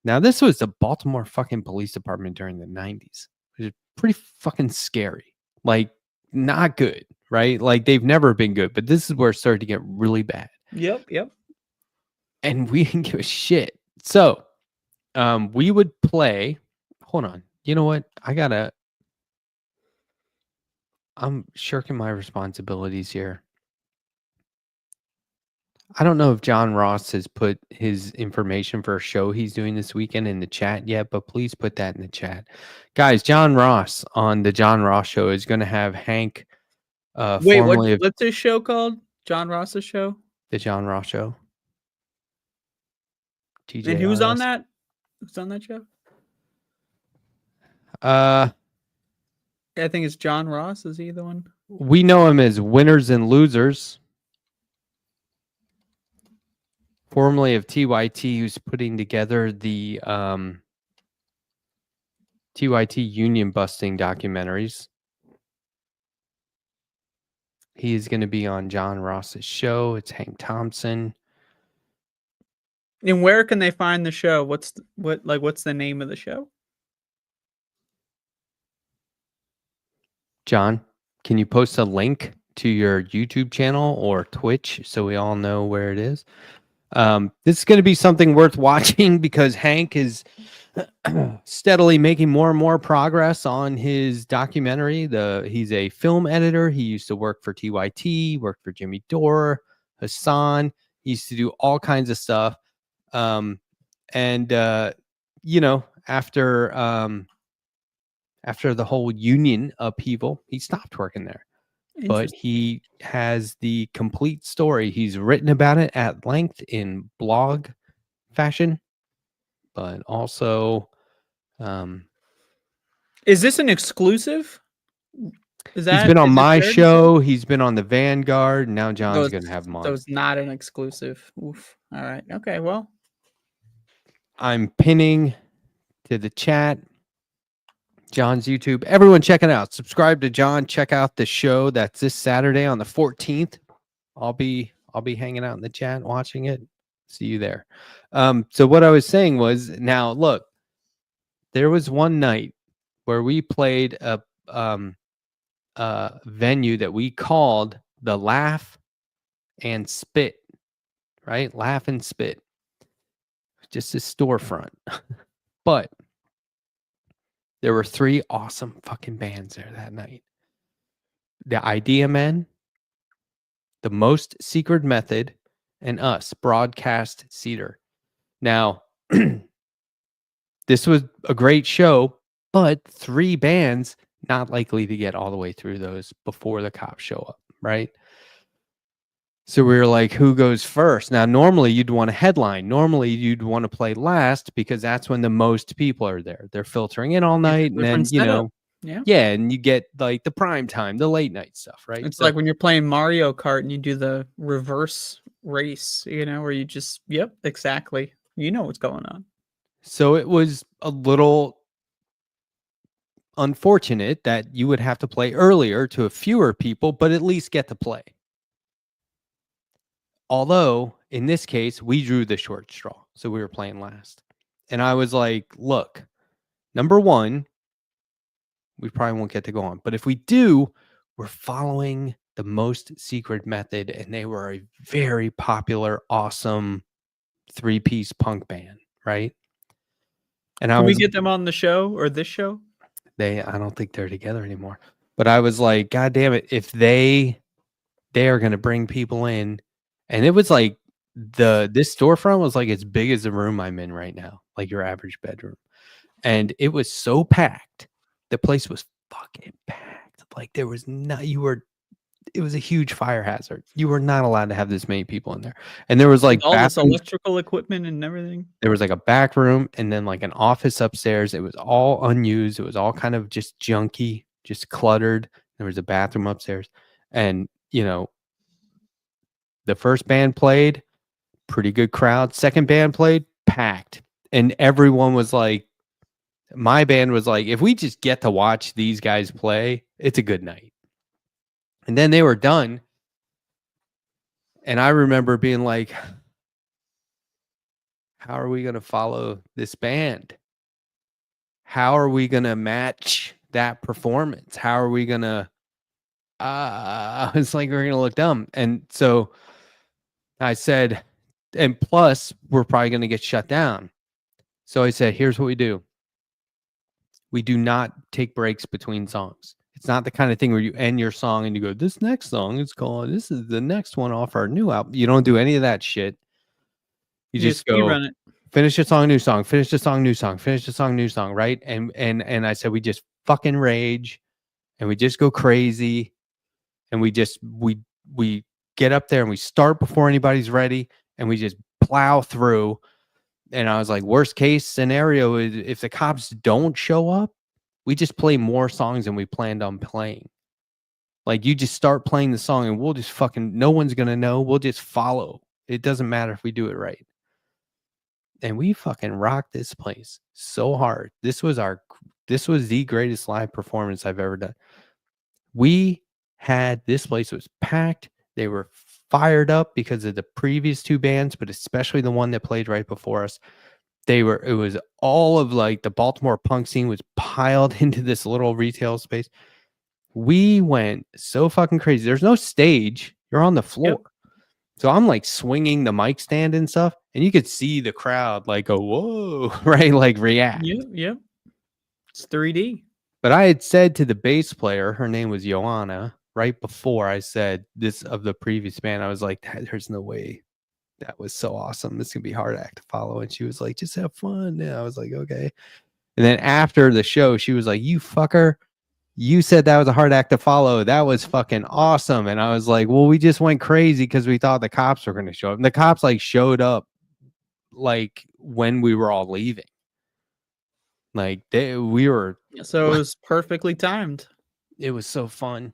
Now, this was the Baltimore fucking police department during the 90s. It was pretty fucking scary. Like, not good, right? Like, they've never been good. But this is where it started to get really bad. Yep. And we didn't give a shit. So we would play. Hold on. You know what? I'm shirking my responsibilities here. I don't know if John Ross has put his information for a show he's doing this weekend in the chat yet, but please put that in the chat. Guys, John Ross on the John Ross show is going to have Hank. Wait, what's his show called? John Ross's show? The John Ross show. And who's on that? Who's on that show? I think it's John Ross. Is he the one? We know him as Winners and Losers, formerly of TYT, who's putting together the TYT union busting documentaries. He is going to be on John Ross's show. It's Hank Thompson. And where can they find the show? What's the name of the show? John, can you post a link to your YouTube channel or Twitch so we all know where it is? This is going to be something worth watching because Hank is steadily making more and more progress on his documentary. He's a film editor. He used to work for TYT, worked for Jimmy Dore, Hassan. He used to do all kinds of stuff. After the whole union upheaval, he stopped working there. But he has the complete story. He's written about it at length in blog fashion, but also, is this an exclusive? He's been on my show. He's been on the Vanguard. Now John's going to have him on. So it's not an exclusive. Oof. All right. Okay. Well, I'm pinning to the chat John's YouTube. Everyone check it out. Subscribe to John. Check out the show. That's this Saturday on the 14th. I'll be hanging out in the chat watching it. See you there. So what I was saying was, now look, there was one night where we played a venue that we called the Laugh and Spit, right? Laugh and Spit. Just a storefront. But there were 3 awesome fucking bands there that night. The Idea Men, The Most Secret Method, and us, Broadcast Cedar. Now, this was a great show, but 3 bands not likely to get all the way through those before the cops show up, right? So we were like, who goes first? Now, normally you'd want to headline. Normally you'd want to play last because that's when the most people are there. They're filtering in all night. And then, Yeah, and you get like the prime time, the late night stuff, right? It's like when you're playing Mario Kart and you do the reverse race, where you just, yep, exactly. You know what's going on. So it was a little unfortunate that you would have to play earlier to fewer people, but at least get to play. Although in this case, we drew the short straw. So we were playing last. And I was like, look, number one, we probably won't get to go on. But if we do, we're following the most secret method. And they were a very popular, awesome 3-piece punk band, right? And Can we get them on the show or this show? I don't think they're together anymore. But I was like, God damn it, if they are going to bring people in. And it was like this storefront was like as big as the room I'm in right now, like your average bedroom. And it was so packed. The place was fucking packed. Like there was it was a huge fire hazard. You were not allowed to have this many people in there. And there was like all this electrical equipment and everything. There was like a back room and then like an office upstairs. It was all unused. It was all kind of just junky, just cluttered. There was a bathroom upstairs. And, the first band played, pretty good crowd. Second band played, packed. And everyone was like, my band was like, if we just get to watch these guys play, it's a good night. And then they were done. And I remember being like, how are we going to follow this band? How are we going to match that performance? How are we going to, it's like, we're going to look dumb. And so I said, and plus we're probably going to get shut down. So I said, here's what we do. We do not take breaks between songs. It's not the kind of thing where you end your song and you go, this next song is called, this is the next one off our new album. You don't do any of that shit. You just go run it. Finish the song, new song, finish the song, new song, finish the song, new song, right? And I said we just fucking rage and we just go crazy and we get up there and we start before anybody's ready and we just plow through. And I was like, worst case scenario is if the cops don't show up, we just play more songs than we planned on playing. Like you just start playing the song and we'll just fucking, no one's going to know. We'll just follow. It doesn't matter if we do it right. And we fucking rocked this place so hard. This was the greatest live performance I've ever done. This place was packed. They were fired up because of the previous two bands, but especially the one that played right before us. It was all of like the Baltimore punk scene was piled into this little retail space. We went so fucking crazy. There's no stage. You're on the floor. Yep. So I'm like swinging the mic stand and stuff, and you could see the crowd like go, whoa, right? Like react. Yep. It's 3D. But I had said to the bass player, her name was Joanna, right before I said this of the previous band, I was like, there's no way. That was so awesome. This can be hard act to follow. And she was like, just have fun. And I was like, okay. And then after the show, she was like, you fucker. You said that was a hard act to follow. That was fucking awesome. And I was like, well, we just went crazy because we thought the cops were going to show up. And the cops like showed up like when we were all leaving. Like we were. So it was perfectly timed. It was so fun.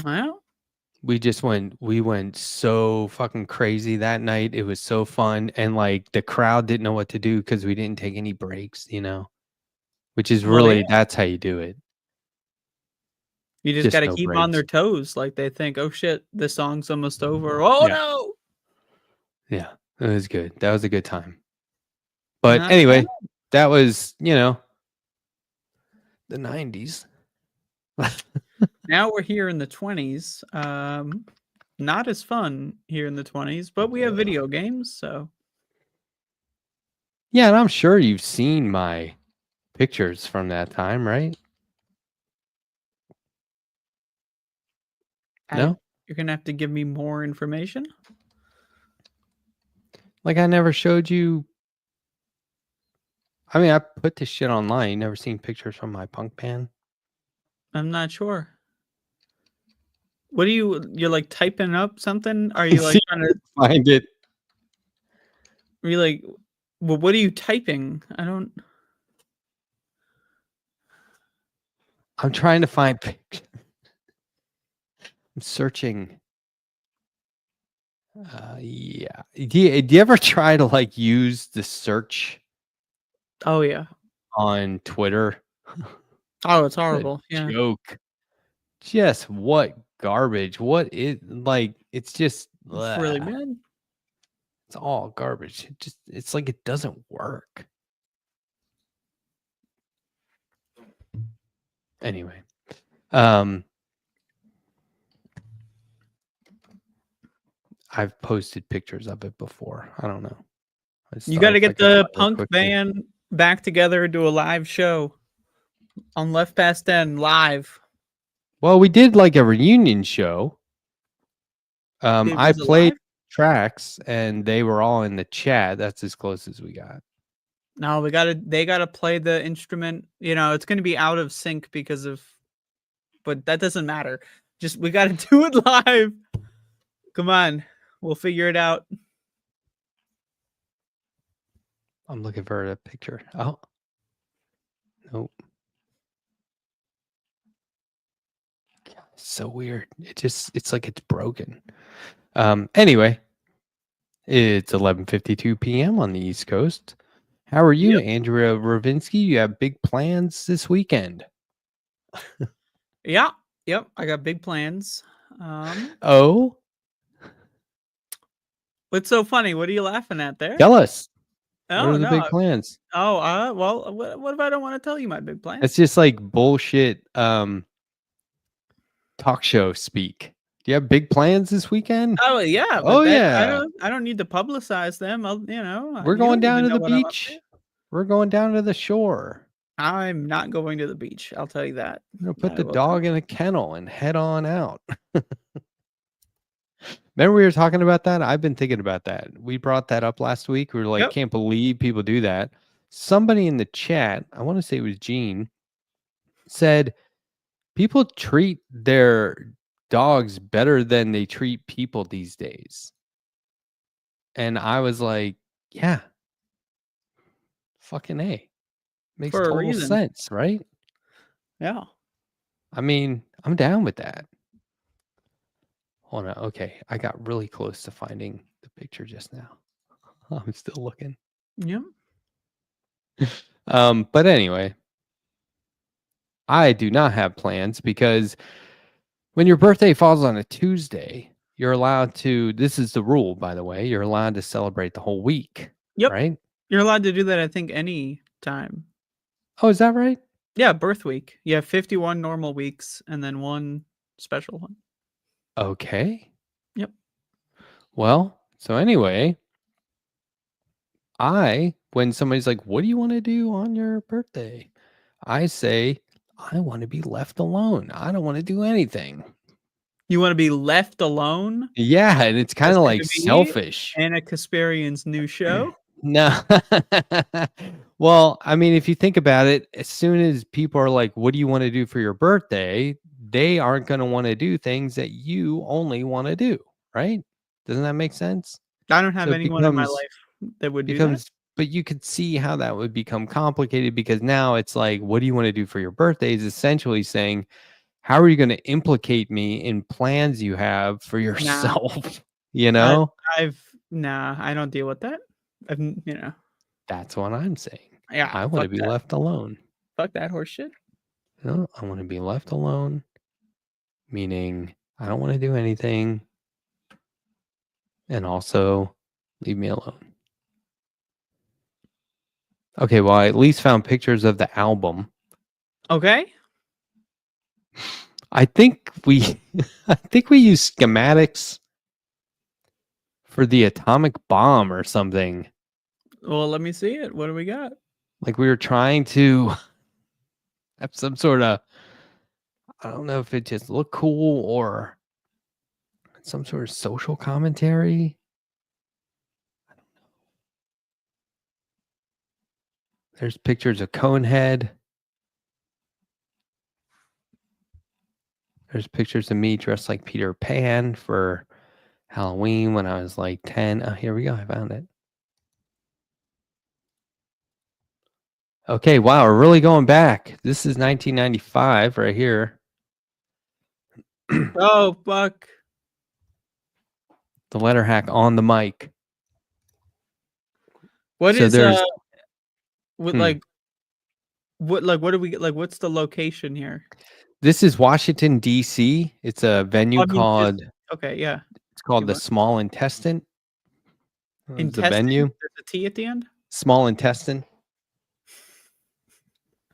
Well, we went so fucking crazy that night. It was so fun. And like the crowd didn't know what to do because we didn't take any breaks, which is really, that's how you do it. You just got to keep on their toes. Like they think, oh shit, the song's almost over. Oh no. Yeah, it was good. That was a good time. But anyway, that was, the 90s. Now we're here in the 20s. Not as fun here in the 20s, but we have video games, so. Yeah, and I'm sure you've seen my pictures from that time, right? No? You're going to have to give me more information? Like I never showed you. I mean, I put this shit online. You never seen pictures from my punk band? I'm not sure. What you're like typing up something? Are you like trying to find it? Are you like, well, what are you typing? I don't. I'm trying to find pictures. I'm searching. Yeah. Do you ever try to like use the search Oh yeah. on Twitter? Oh, it's What a horrible. Yeah. joke. Just what garbage. What is like it's just It's really bleh. bad. It's all garbage. It's like it doesn't work. Anyway. I've posted pictures of it before. I don't know. You got to get the punk quickly. band back together and do a live show on Left Past 10 live. Well, we did like a reunion show. I Was it played live? tracks and they were all in the chat. That's as close as we got. No, they gotta play the instrument. You know, it's gonna be out of sync because of, but that doesn't matter. Just we gotta do it live. Come on, we'll figure it out. I'm looking for a picture. Oh, nope. God, it's so weird. It's like it's broken. Anyway, it's 11:52 p.m. on the East Coast. How are you, Andrea Rovenski? You have big plans this weekend. Yeah. Yep. I got big plans. Oh, what's so funny? What are you laughing at there? tell us. Oh, what are the big plans? Oh, well, what if I don't want to tell you my big plans? It's just like bullshit talk show speak. Do you have big plans this weekend? Oh yeah. Oh yeah. I don't need to publicize them. We're going down to the beach. We're going down to the shore. I'm not going to the beach. I'll tell you that. I'm gonna put the dog in a kennel and head on out. Remember we were talking about that? I've been thinking about that. We brought that up last week. We were like, can't believe people do that. Somebody in the chat, I want to say it was Gene, said people treat their dogs better than they treat people these days. And I was like, yeah. Fucking A. Makes total sense, right? Yeah. I mean, I'm down with that. Hold on. Okay. I got really close to finding the picture just now. I'm still looking. Yeah. But anyway, I do not have plans because when your birthday falls on a Tuesday, you're allowed to, this is the rule, by the way, you're allowed to celebrate the whole week. Yep. Right? You're allowed to do that, I think, any time. Oh, is that right? Yeah, birth week. You have 51 normal weeks and then one special one. Okay. Yep. Well, so anyway, when somebody's like, what do you want to do on your birthday? I say, I want to be left alone. I don't want to do anything. You want to be left alone? Yeah, and it's kind of like selfish. Anna Kasparian's new show? No. Well, I mean, if you think about it, as soon as people are like, what do you want to do for your birthday? They aren't going to want to do things that you only want to do, right? Doesn't that make sense? I don't have anyone in my life that would do that. But you could see how that would become complicated because now it's like, what do you want to do for your birthday is essentially saying, how are you going to implicate me in plans you have for yourself? Nah. You know? I don't deal with that. That's what I'm saying. Yeah, I want to be left alone. Fuck that horse shit. No, I want to be left alone, meaning I don't want to do anything. And also leave me alone. Okay, well, I at least found pictures of the album. Okay. I think we use schematics for the atomic bomb or something. Well, let me see it. What do we got? Like we were trying to have some sort of, I don't know if it just looked cool or some sort of social commentary. I don't know. There's pictures of Conehead. There's pictures of me dressed like Peter Pan for Halloween when I was like 10. Oh, here we go. I found it. Okay, wow, we're really going back. This is 1995 right here. Oh fuck! The Letterhack on the mic. What So is there's what what do we get? Like, what's the location here? this is Washington D.C. It's a venue I mean, called okay, yeah. it's called Keep the going. Small Intestine. It's a Intestine? venue. There's a T at the end? Small Intestine.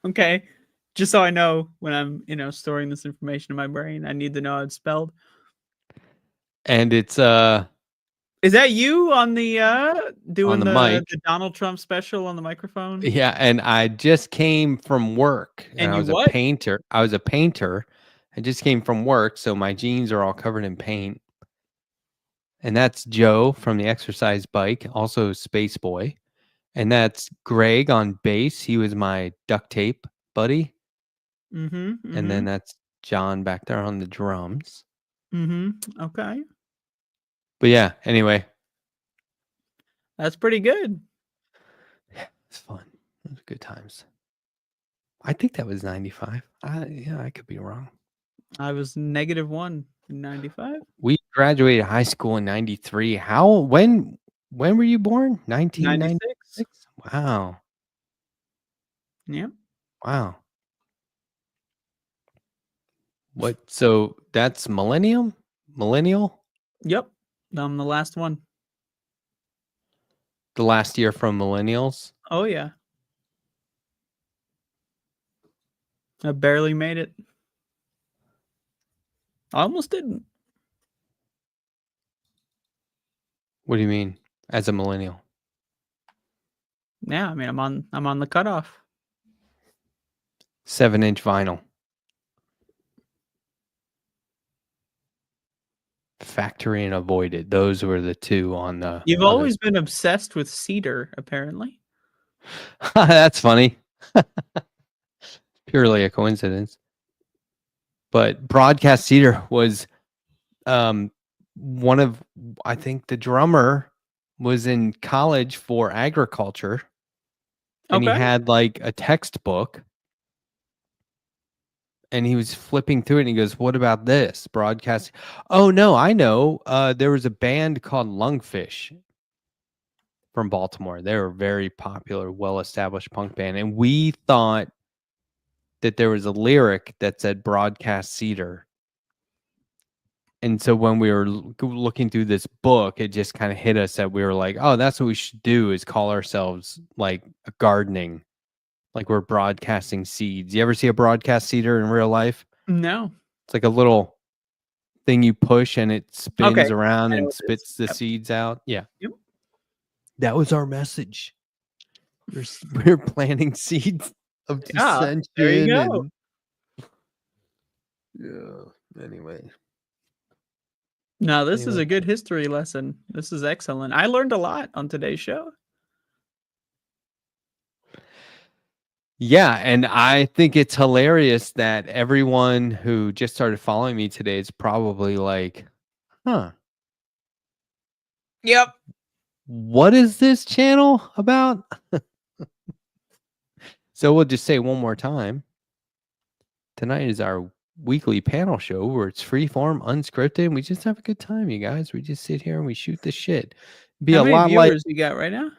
Okay. Just so I know when I'm, storing this information in my brain, I need to know how it's spelled. And it's Is that you on the doing the mic. the Donald Trump special on the microphone? Yeah, and I just came from work And I you was what? a painter. I was a painter. I just came from work, so my jeans are all covered in paint. And that's Joe from the exercise bike, also Space Boy. And that's Greg on bass. He was my duct tape buddy. Mm-hmm. And then that's John back there on the drums. Mm-hmm. Okay. But yeah, anyway. That's pretty good. It's fun. It was good times. I think that was 95. I could be wrong. I was -1 in 95. We graduated high school in 93. When were you born? 1996? 96. Wow. Yeah. Wow. What? So that's millennial? Yep. I'm the last one. The last year from millennials? Oh yeah. I barely made it. I almost didn't. What do you mean? As a millennial? Yeah, I mean I'm on the cutoff. 7-inch vinyl. Factory and avoided. Those were the two on the. You've always been obsessed with cedar, apparently. That's funny. Purely a coincidence. But Broadcast Cedar was one of, I think the drummer was in college for agriculture. And he had like a textbook. And he was flipping through it and he goes, "What about this broadcast?" Oh, no, I know. There was a band called Lungfish from Baltimore. They were a very popular, well-established punk band. And we thought that there was a lyric that said Broadcast Cedar. And so when we were looking through this book, it just kind of hit us that we were like, oh, that's what we should do, is call ourselves like a gardening. Like we're broadcasting seeds. You ever see a broadcast cedar in real life? No. It's like a little thing you push and it spins around and spits the seeds out. Yeah. Yep. That was our message. We're planting seeds of dissension. There you go. Yeah. Anyway. No, this is a good history lesson. This is excellent. I learned a lot on today's show. Yeah, and I think it's hilarious that everyone who just started following me today is probably like, huh. Yep. What is this channel about? So we'll just say one more time. Tonight is our weekly panel show where it's free form, unscripted, and we just have a good time, you guys. We just sit here and we shoot the shit. How many viewers you got right now?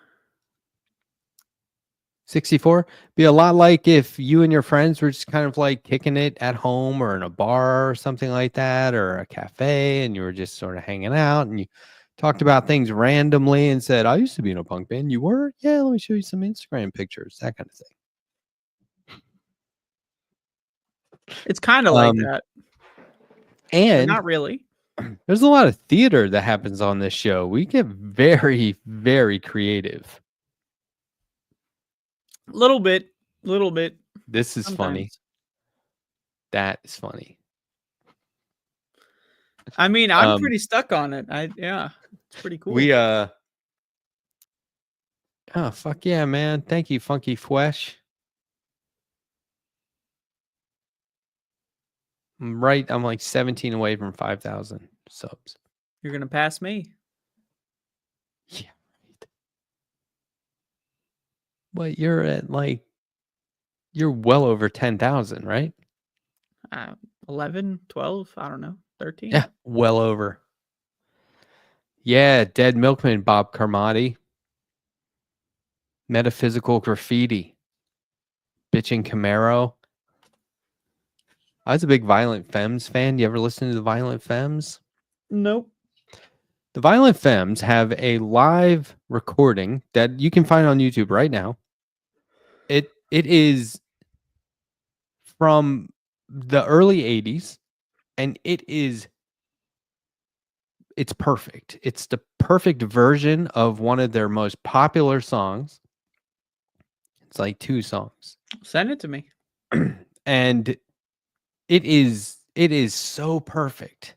64. Be a lot like if you and your friends were just kind of like kicking it at home or in a bar or something like that, or a cafe, and you were just sort of hanging out and you talked about things randomly and said, I used to be in a punk band. You were? Yeah, let me show you some Instagram pictures, that kind of thing. It's kind of like that. And but not really. There's a lot of theater that happens on this show. We get very, very creative. Little bit. This is funny. That is funny. I mean, I'm pretty stuck on it. It's pretty cool. Oh, fuck yeah, man. Thank you, Funky Flesh. I'm like 17 away from 5,000 subs. You're going to pass me. Yeah. But you're at like You're well over 10,000, right? 11, 12, I don't know, 13. Yeah, well over. Yeah, Dead Milkman, Bob Carmody. Metaphysical Graffiti. Bitchin' Camaro. I was a big Violent Femmes fan. You ever listen to the Violent Femmes? Nope. The Violent Femmes have a live recording that you can find on YouTube right now. It is from the early 80s, and it's perfect. It's the perfect version of one of their most popular songs. It's like 2 songs. Send it to me. And it is so perfect.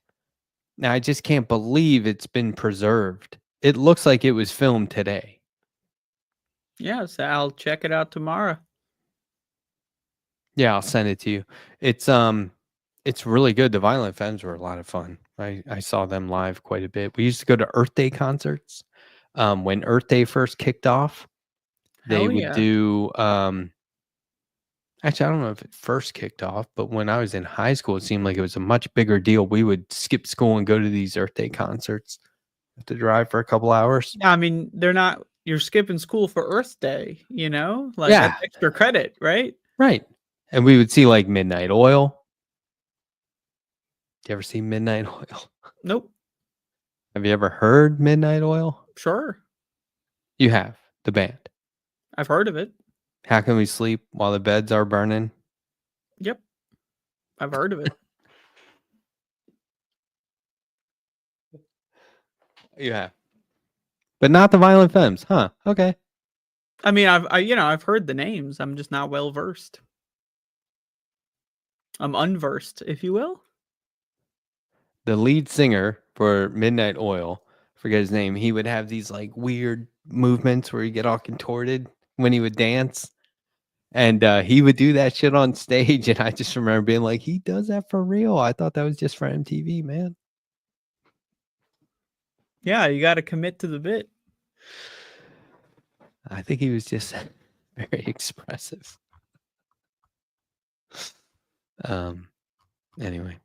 Now I just can't believe it's been preserved. It looks like it was filmed today. Yes, I'll check it out tomorrow. Yeah, I'll send it to you. It's really good. The Violent Femmes were a lot of fun. I saw them live quite a bit. We used to go to Earth Day concerts. When Earth Day first kicked off, they would do actually, I don't know if it first kicked off, but when I was in high school, it seemed like it was a much bigger deal. We would skip school and go to these Earth Day concerts. Have to drive for a couple hours. I mean, you're skipping school for Earth Day, you know? Like, Yeah. that's extra credit, right? Right. And we would see like Midnight Oil. Do you ever see Midnight Oil? Nope. Have you ever heard Midnight Oil? Sure. You have, the band. I've heard of it. How Can We Sleep While the Beds Are Burning? Yep. I've heard of it. You have. But not the Violent Femmes, huh? Okay. I mean, I've heard the names. I'm just not well versed. I'm unversed, if you will. The lead singer for Midnight Oil, forget his name, he would have these like weird movements where he get all contorted when he would dance. And he would do that shit on stage. And I just remember being like, he does that for real. I thought that was just for MTV, man. Yeah, you got to commit to the bit. I think he was just very expressive. Anyway.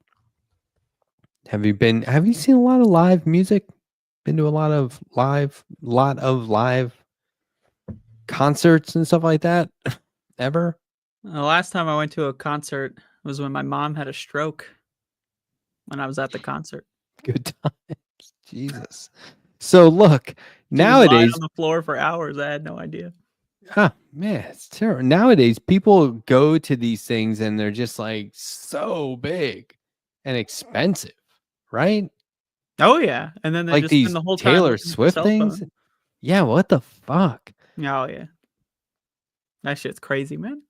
Have you seen a lot of live music? Been to a lot of live concerts and stuff like that? Ever? The last time I went to a concert was when my mom had a stroke when I was at the concert. Good times. Jesus. So look, nowadays on the floor for hours. I had no idea. Man, it's terrible. Nowadays, people go to these things and they're just like so big and expensive, right? Oh yeah, and then they like just these spend the whole Taylor time Swift things. Yeah, what the fuck? Oh yeah, that shit's crazy, man.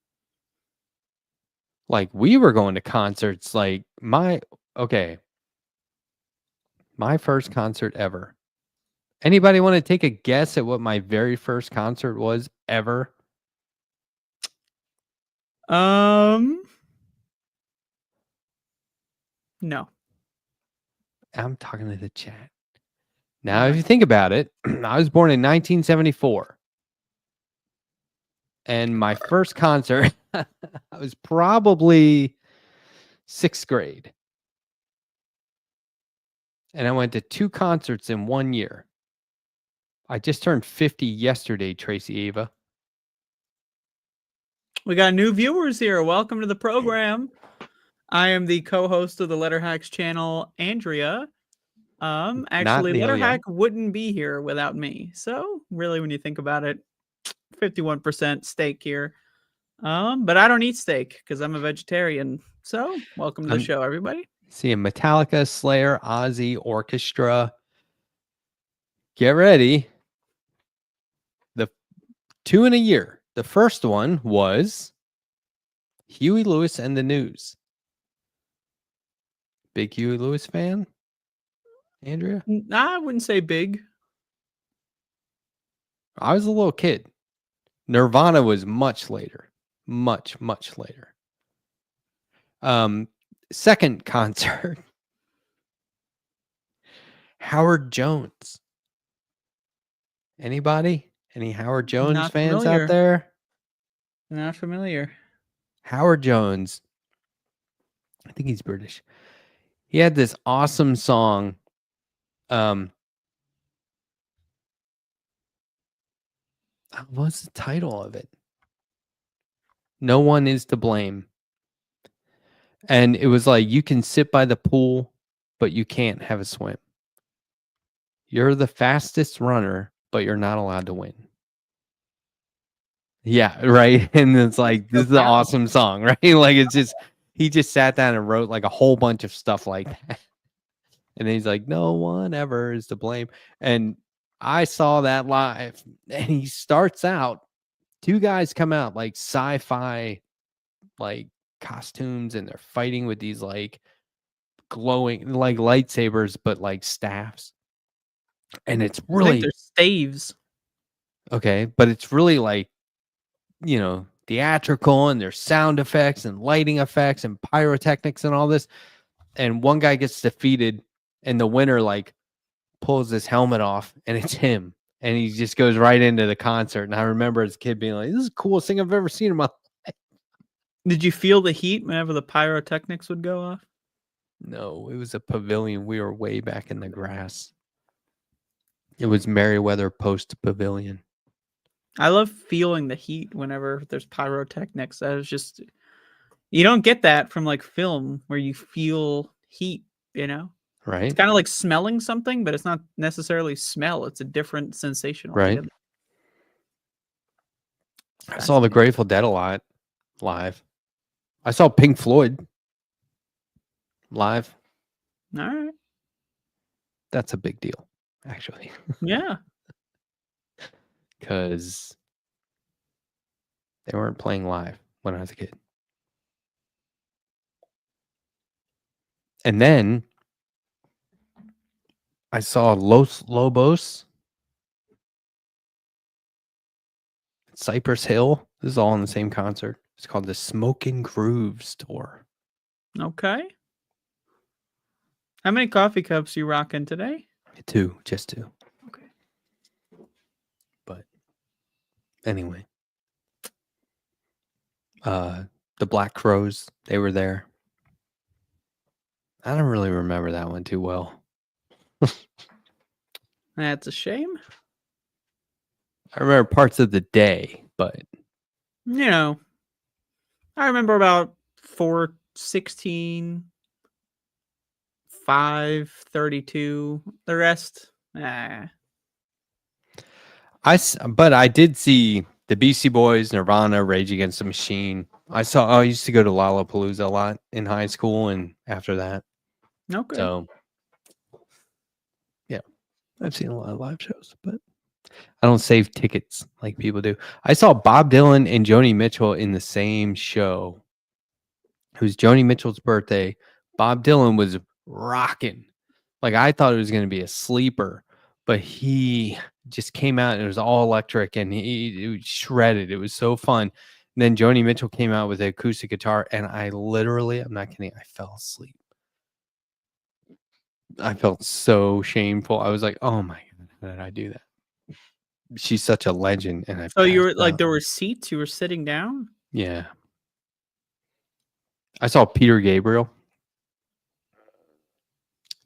Like we were going to concerts. Like my first concert ever. Anybody want to take a guess at what my very first concert was ever? No. I'm talking to the chat. Now, if you think about it, I was born in 1974. And my first concert, I was probably 6th grade. And I went to 2 concerts in 1 year. I just turned 50 yesterday, Tracy Ava. We got new viewers here. Welcome to the program. I am the co-host of the Letterhack's channel, Andrea. Actually, Letterhack wouldn't be here without me. So really, when you think about it, 51% steak here. But I don't eat steak because I'm a vegetarian. So welcome to the show, everybody. See a Metallica, Slayer, Ozzy, Orchestra. Get ready. The 2 in a year. The first one was Huey Lewis and the News. Big Huey Lewis fan, Andrea? I wouldn't say big. I was a little kid. Nirvana was much later. Much later. Second concert. Howard Jones. Anybody? Any Howard Jones fans out there? Not familiar. Howard Jones, I think he's British. He had this awesome song. What's the title of it? No One Is to Blame. And it was like, you can sit by the pool, but you can't have a swim. You're the fastest runner, but you're not allowed to win. Yeah, right. And it's like, this is an awesome song, right? Like, it's just, he just sat down and wrote like a whole bunch of stuff like that. And then he's like, no one ever is to blame. And I saw that live. And he starts out, two guys come out like sci-fi, like costumes, and they're fighting with these like glowing, like lightsabers, but like staffs. And it's really, I think they're staves. Okay, but it's really like, theatrical, and there's sound effects and lighting effects and pyrotechnics and all this. And one guy gets defeated, and the winner like pulls his helmet off, and it's him. And he just goes right into the concert. And I remember as a kid being like, this is the coolest thing I've ever seen in my life. Did you feel the heat whenever the pyrotechnics would go off? No, it was a pavilion. We were way back in the grass. It was Merriweather Post Pavilion. I love feeling the heat whenever there's pyrotechnics. That is just, you don't get that from like film where you feel heat, Right. It's kind of like smelling something, but it's not necessarily smell. It's a different sensation Right. altogether. I saw the Grateful Dead a lot live. I saw Pink Floyd live. All right. That's a big deal, actually. Yeah. Because they weren't playing live when I was a kid. And then I saw Los Lobos, Cypress Hill. This is all in the same concert. It's called the Smoking Grooves Tour. Okay. How many coffee cups you rocking today? Just two. Okay. But anyway, the Black Crowes, they were there. I don't really remember that one too well. That's a shame. I remember parts of the day, but I remember about 4:16, 5:32. The rest, but I did see the Beastie Boys, Nirvana, Rage Against the Machine. I used to go to Lollapalooza a lot in high school and after that. Okay. So, yeah, I've seen a lot of live shows, but I don't save tickets like people do. I saw Bob Dylan and Joni Mitchell in the same show. It was Joni Mitchell's birthday. Bob Dylan was rocking. Like, I thought it was going to be a sleeper, but he just came out and it was all electric and he shredded. It was so fun. And then Joni Mitchell came out with the acoustic guitar, and I'm not kidding, I fell asleep. I felt so shameful. I was like, oh my God, how did I do that? She's such a legend. And So you were like, there were seats, you were sitting down? Yeah. I saw Peter Gabriel.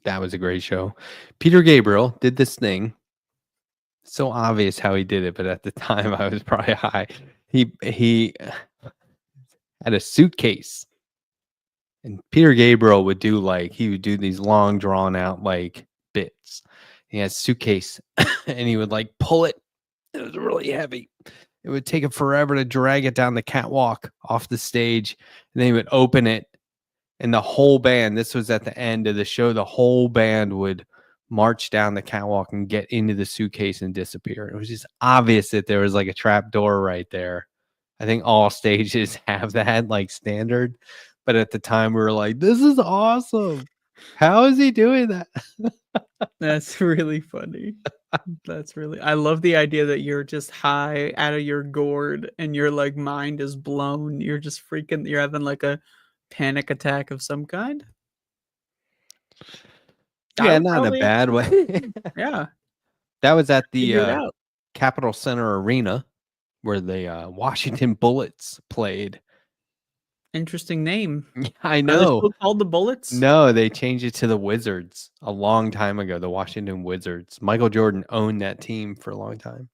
That was a great show. Peter Gabriel did this thing. So obvious how he did it, but at the time I was probably high. He had a suitcase. And Peter Gabriel would do these long drawn out like bits. He had a suitcase and he would like pull it. It was really heavy. It would take him forever to drag it down the catwalk off the stage. And then he would open it. And the whole band, this was at the end of the show, the whole band would march down the catwalk and get into the suitcase and disappear. It was just obvious that there was like a trap door right there. I think all stages have that like standard. But at the time we were like, this is awesome. How is he doing that? That's really funny. I love the idea that you're just high out of your gourd and your like mind is blown. You're just freaking, you're having like a panic attack of some kind. Yeah, not in a bad way. Yeah. That was at the Capitol Center Arena where the Washington Bullets played. Interesting name. I Are they know. still called the Bullets? No, they changed it to the Wizards a long time ago. The Washington Wizards. Michael Jordan owned that team for a long time.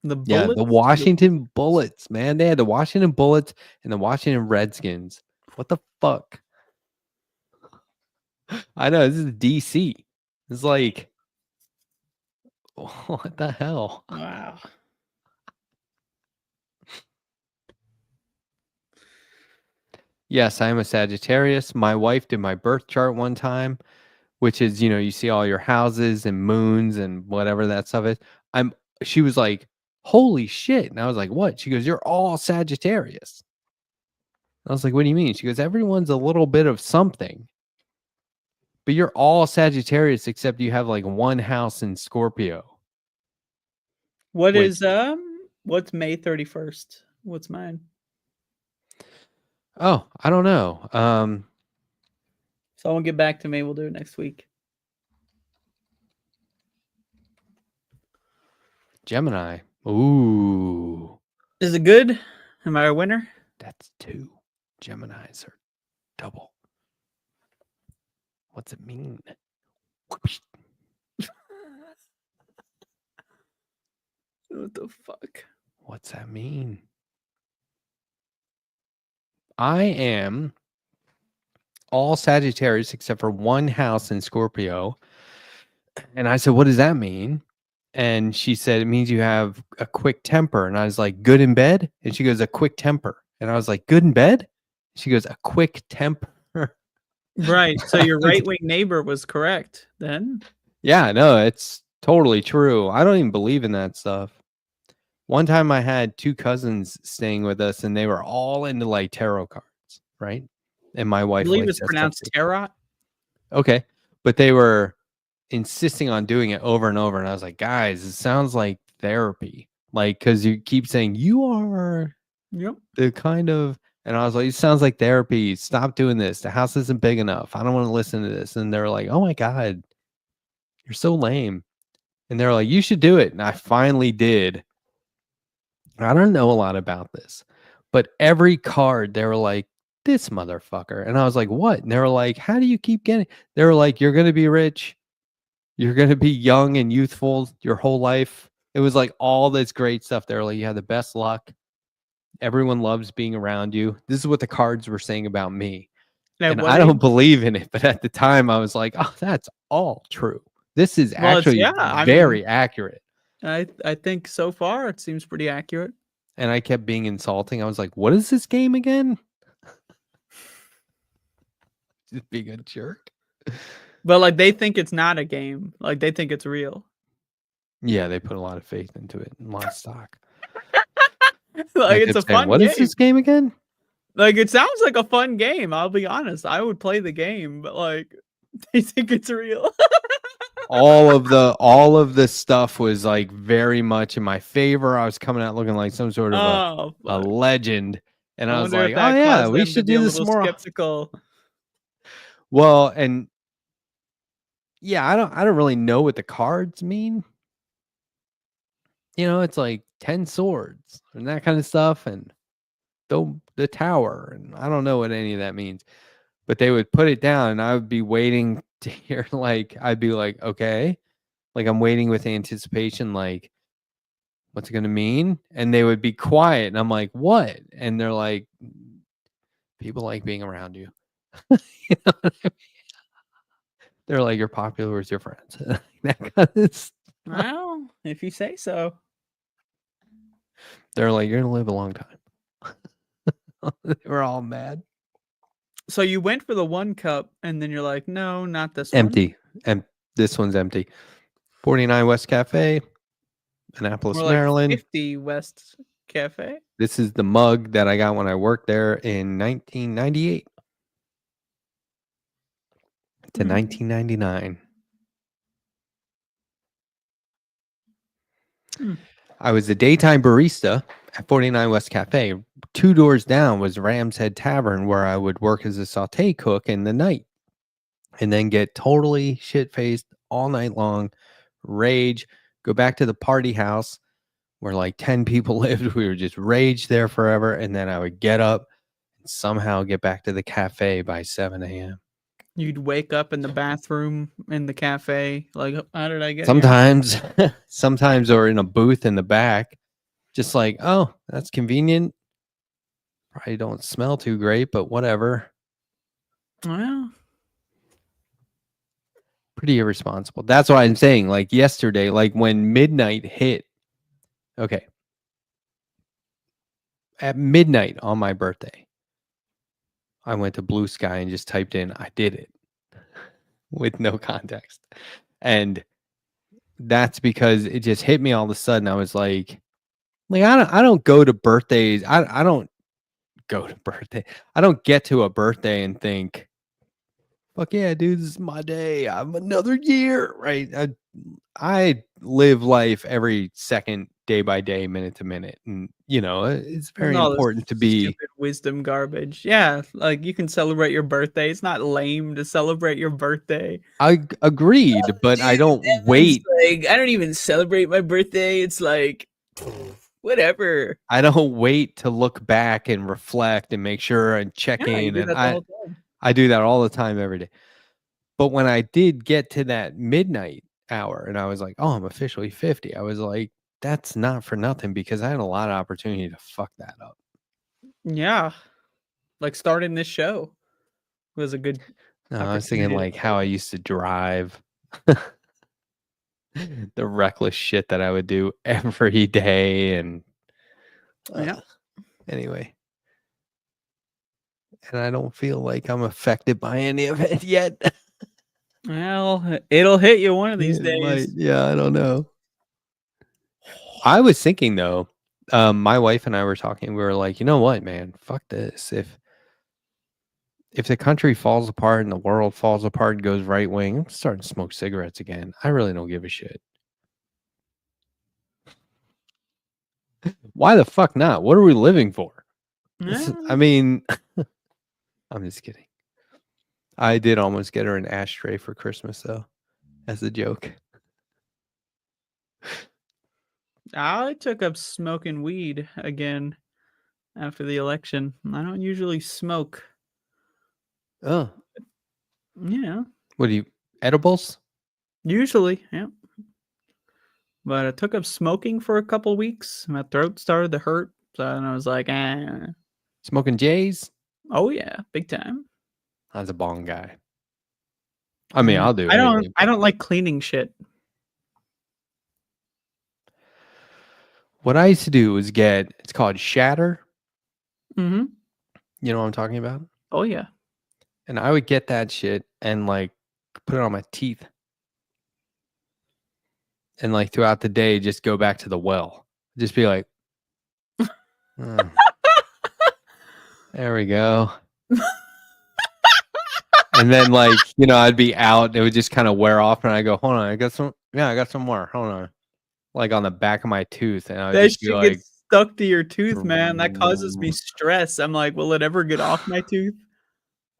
The Yeah, Bullets. the Washington Bullets, man. They had the Washington Bullets and the Washington Redskins. What the fuck? I know, this is DC. It's like, what the hell? Wow. Yes, I am a Sagittarius. My wife did my birth chart one time, which is, you see all your houses and moons and whatever that stuff is. She was like, holy shit. And I was like, what? She goes, you're all Sagittarius. I was like, what do you mean? She goes, everyone's a little bit of something. But you're all Sagittarius except you have like one house in Scorpio. What's May 31st? What's mine? Oh, I don't know. Someone get back to me. We'll do it next week. Gemini. Ooh. Is it good? Am I a winner? That's 2. Geminis are double. What's it mean? What the fuck? What's that mean? I am all Sagittarius except for one house in Scorpio. And I said, what does that mean? And she said, it means you have a quick temper. And I was like, good in bed? And she goes, a quick temper. And I was like, good in bed? She goes, a quick temper. Right. So your right-wing neighbor was correct then? Yeah, no, it's totally true. I don't even believe in that stuff. One time I had 2 cousins staying with us and they were all into like tarot cards, right? And my wife, I believe like, it's pronounced tarot. Okay. But they were insisting on doing it over and over. And I was like, guys, it sounds like therapy. Like, because you keep saying you are the kind of, and I was like, it sounds like therapy. Stop doing this. The house isn't big enough. I don't want to listen to this. And they're like, oh my God, you're so lame. And they're like, you should do it. And I finally did. I don't know a lot about this, but every card they were like, this motherfucker. And I was like, what? And they were like, how do you keep getting? They were like, you're going to be rich. You're going to be young and youthful your whole life. It was like all this great stuff. They were like, you have the best luck. Everyone loves being around you. This is what the cards were saying about me. And I don't believe in it. But at the time I was like, oh, that's all true. This is actually very accurate. I think so far it seems pretty accurate. And I kept being insulting. I was like, what is this game again? Just being a jerk. But like they think it's not a game. Like they think it's real. Yeah, they put a lot of faith into it, a lot of stock. Like it's a fun game. What is this game again? Like it sounds like a fun game. I'll be honest. I would play the game, but like they think it's real. all of the stuff was like very much in my favor. I was coming out looking like some sort of a legend. And I was like, oh yeah, we should do this more. Skeptical. Well, and yeah, I don't really know what the cards mean. It's like 10 swords and that kind of stuff, and the tower, and I don't know what any of that means. But they would put it down, and I would be waiting to hear, like, I'd be like, okay, like I'm waiting with anticipation, like, what's it gonna mean? And they would be quiet, and I'm like, what? And they're like, people like being around you. You know what I mean? They're like, you're popular with your friends. That kind of stuff. Well, if you say so. They're like, you're gonna live a long time. They were all mad. So you went for the 1 cup, and then you're like, no, not this empty. And this one's empty. 49 West Cafe, Annapolis, Maryland. 50 West Cafe. This is the mug that I got when I worked there in 1998 to 1999. I was a daytime barista at 49 West Cafe. 2 doors down was Ram's Head Tavern, where I would work as a saute cook in the night and then get totally shit-faced all night long, rage, go back to the party house, where like 10 people lived. We would just rage there forever. And then I would get up and somehow get back to the cafe by 7 a.m. You'd wake up in the bathroom in the cafe. Like, how did I get here? Sometimes, sometimes, or in a booth in the back, just like, oh, that's convenient. Probably don't smell too great, but whatever. Well, Pretty irresponsible. That's what I'm saying. Like yesterday, like when midnight hit. Okay. At midnight on my birthday, I went to Blue Sky and just typed in, I did it with no context. And that's because it just hit me all of a sudden. I was like I don't go to birthdays. I don't go to birthday. I don't get to a birthday and think, fuck yeah, dude, this is my day. I'm another year, right? I live life every second, day by day, minute to minute. And, you know, it's very important to be stupid wisdom garbage. Yeah. Like you can celebrate your birthday. It's not lame to celebrate your birthday. I agreed, but I don't wait. Like, I don't even celebrate my birthday. It's like, whatever. I don't wait to look back and reflect and make sure and check in. And I do that all the time, every day. But when I did get to that midnight hour and I was like, oh, I'm officially 50, I was like, that's not for nothing because I had a lot of opportunity to fuck that up. Yeah. Like starting this show was a good. No, I was thinking like how I used to drive. The reckless shit that I would do every day. And yeah. Anyway. And I don't feel like I'm affected by any of it yet. Well, it'll hit you one of these days. Yeah, I don't know. I was thinking though, my wife and I were talking, we were like, you know what, man, fuck this. If the country falls apart and the world falls apart and goes right wing, I'm starting to smoke cigarettes again. I really don't give a shit. Why the fuck not? What are we living for? I mean, I'm just kidding. I did almost get her an ashtray for Christmas, though, as a joke. I took up smoking weed again after the election. I don't usually smoke. Oh. Yeah. What do you, edibles? Usually, yeah. But I took up smoking for a couple weeks. My throat started to hurt. So I was like, Smoking J's? Oh, yeah. Big time. I was a bong guy. I mean, I'll do it. I don't like cleaning shit. What I used to do was it's called shatter. Mm-hmm. You know what I'm talking about? Oh, yeah. And I would get that shit and like put it on my teeth. And like throughout the day, just go back to the well. Just be like, there we go. And then like, you know, I'd be out. It would just kind of wear off. And I go, hold on, I got some more. Hold on. Like on the back of my tooth. And I would that just shit be like, gets stuck to your tooth, man. That causes me stress. I'm like, will it ever get off my tooth?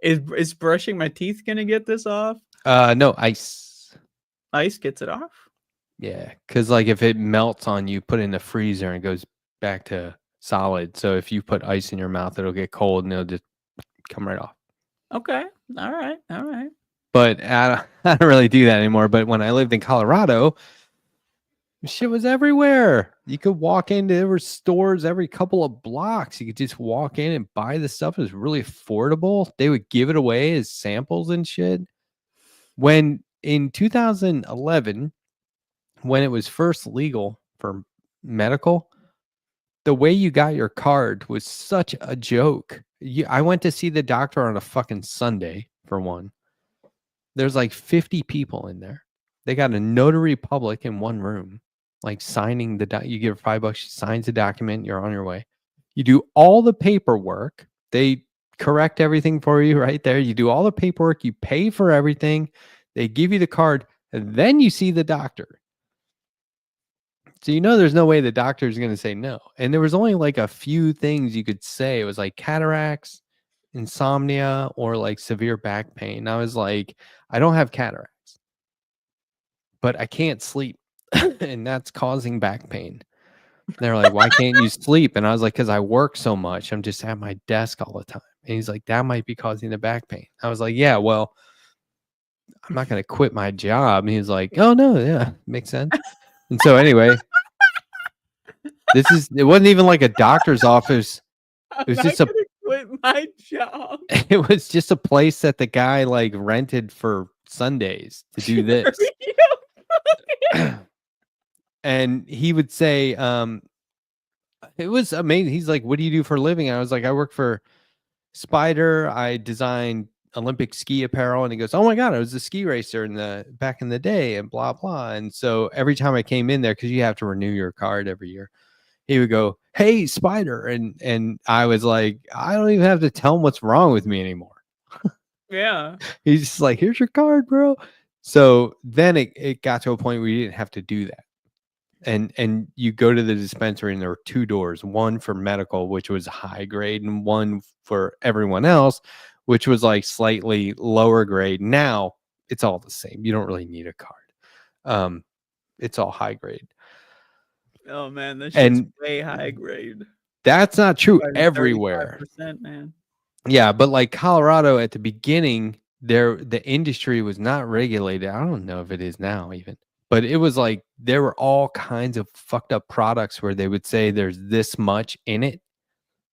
Is brushing my teeth gonna get this off? No, ice. Ice gets it off? Yeah, because like if it melts on you, put it in the freezer and it goes back to solid. So if you put ice in your mouth, it'll get cold and it'll just come right off. Okay. All right. But I don't really do that anymore. But when I lived in Colorado, shit was everywhere. You could walk in, there were stores every couple of blocks. You could just walk in and buy the stuff. It was really affordable. They would give it away as samples and shit. When in 2011, when it was first legal for medical, the way you got your card was such a joke. I went to see the doctor on a fucking Sunday, for one. There's like 50 people in there. They got a notary public in one room, like signing you give her $5, she signs the document, you're on your way. You do all the paperwork. They correct everything for you right there. You do all the paperwork, you pay for everything. They give you the card, and then you see the doctor. So you know there's no way the doctor is going to say no. And there was only like a few things you could say. It was like cataracts, insomnia, or like severe back pain. I was like, I don't have cataracts, but I can't sleep. And that's causing back pain. They're like, why can't you sleep? And I was like, because I work so much. I'm just at my desk all the time. And he's like, that might be causing the back pain. I was like, yeah, well, I'm not going to quit my job. And he was like, oh, no, yeah, makes sense. And so anyway, it wasn't even like a doctor's office. It was just quit my job. It was just a place that the guy like rented for Sundays to do this. And he would say, it was amazing. He's like, what do you do for a living? I was like, I work for Spider. I design Olympic ski apparel. And he goes, oh my God, I was a ski racer back in the day and blah, blah. And so every time I came in there, because you have to renew your card every year, he would go, hey, Spider. And I was like, I don't even have to tell him what's wrong with me anymore. Yeah. He's just like, here's your card, bro. So then it got to a point where you didn't have to do that. And you go to the dispensary and there were 2 doors, one for medical, which was high grade, and one for everyone else, which was like slightly lower grade. Now it's all the same. You don't really need a card. It's all high grade. Oh man, this shit's way high grade. That's not true everywhere. Man. Yeah, but like Colorado at the beginning, the industry was not regulated. I don't know if it is now even. But it was like there were all kinds of fucked up products where they would say there's this much in it,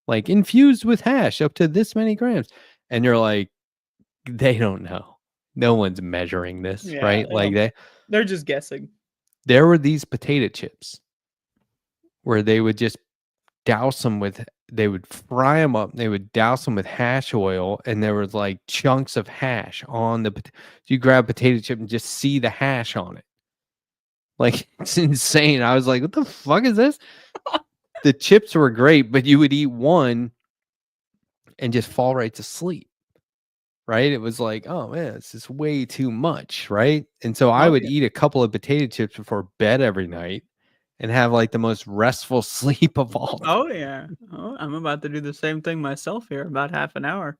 like infused with hash up to this many grams. And you're like, they don't know. No one's measuring this, right? Like they're just guessing. There were these potato chips where they would just douse them they would fry them up. They would douse them with hash oil. And there was like chunks of hash on so you grab a potato chip and just see the hash on it. Like, it's insane. I was like, what the fuck is this? The chips were great, but you would eat one and just fall right to sleep. Right? It was like, oh man, it's just way too much. Right? And so I would eat a couple of potato chips before bed every night and have like the most restful sleep of all time. Oh, yeah. Oh, I'm about to do the same thing myself here, about half an hour.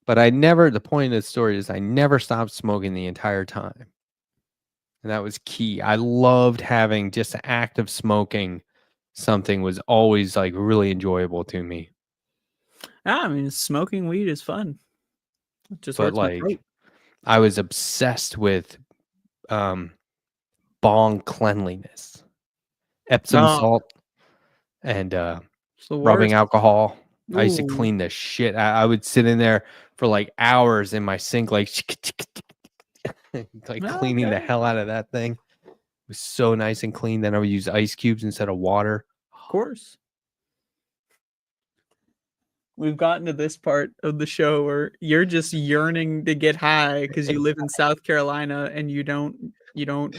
But the point of the story is I never stopped smoking the entire time. And that was key. I loved having just the act of smoking something was always like really enjoyable to me. I mean, smoking weed is fun. It just but like I was obsessed with bong cleanliness, Epsom salt, and rubbing alcohol. Ooh. I used to clean the shit. I would sit in there for like hours in my sink, like cleaning the hell out of that thing. It was so nice and clean. Then I would use ice cubes instead of water. Of course. We've gotten to this part of the show where you're just yearning to get high because you live in South Carolina and you don't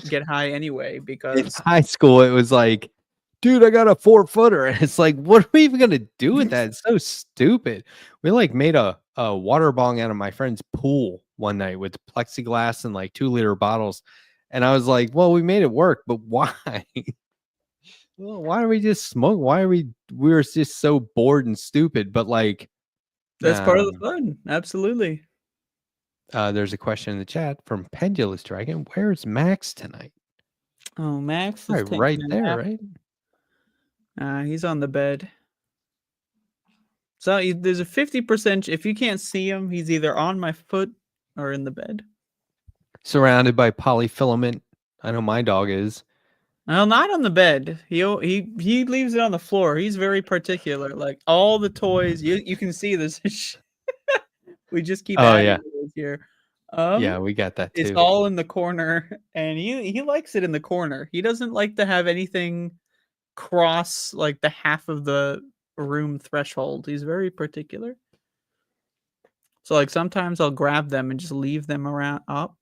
get high anyway because in high school it was like, dude, I got a 4-footer. And it's like, what are we even gonna do with that? It's so stupid. We like made a water bong out of my friend's pool one night with plexiglass and like 2-liter bottles. And I was like, well, we made it work, but why? Well, why don't we just smoke? Why are we were just so bored and stupid? But like that's part of the fun. Absolutely. There's a question in the chat from Pendulous Dragon. Where's Max tonight? Oh, Max is right there, right? He's on the bed. So there's a 50%. If you can't see him, he's either on my foot or in the bed. Surrounded by polyfilament. I know my dog is. Well, not on the bed. He leaves it on the floor. He's very particular. Like all the toys, you can see this. We just keep adding toys here. Yeah, we got that too. It's all in the corner, and he likes it in the corner. He doesn't like to have anything cross like the half of the room threshold. He's very particular. So like sometimes I'll grab them and just leave them around up.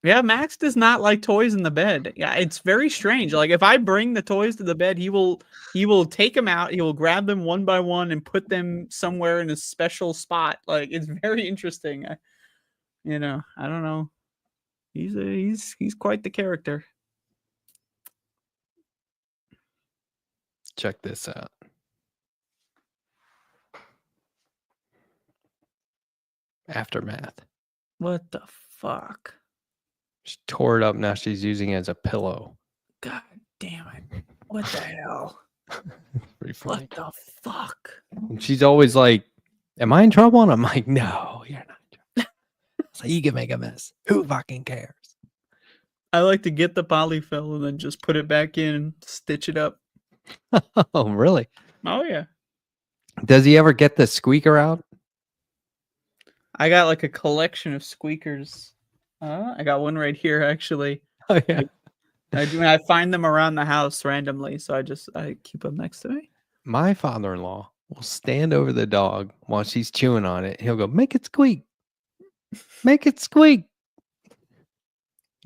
Yeah, Max does not like toys in the bed. Yeah, it's very strange. Like if I bring the toys to the bed, he will take them out. He will grab them one by one and put them somewhere in a special spot. Like it's very interesting. I don't know. He's quite the character. Check this out. Aftermath. What the fuck? She tore it up. Now she's using it as a pillow. God damn it. What the hell? Pretty funny. What the fuck? And she's always like, am I in trouble? And I'm like, no, you're not in trouble. So you can make a mess. Who fucking cares? I like to get the polyfill and then just put it back in and stitch it up. Oh, really? Oh, yeah. Does he ever get the squeaker out? I got like a collection of squeakers. I got one right here, actually. Oh, yeah. I find them around the house randomly, so I keep them next to me. My father-in-law will stand over the dog while she's chewing on it. He'll go, make it squeak. Make it squeak.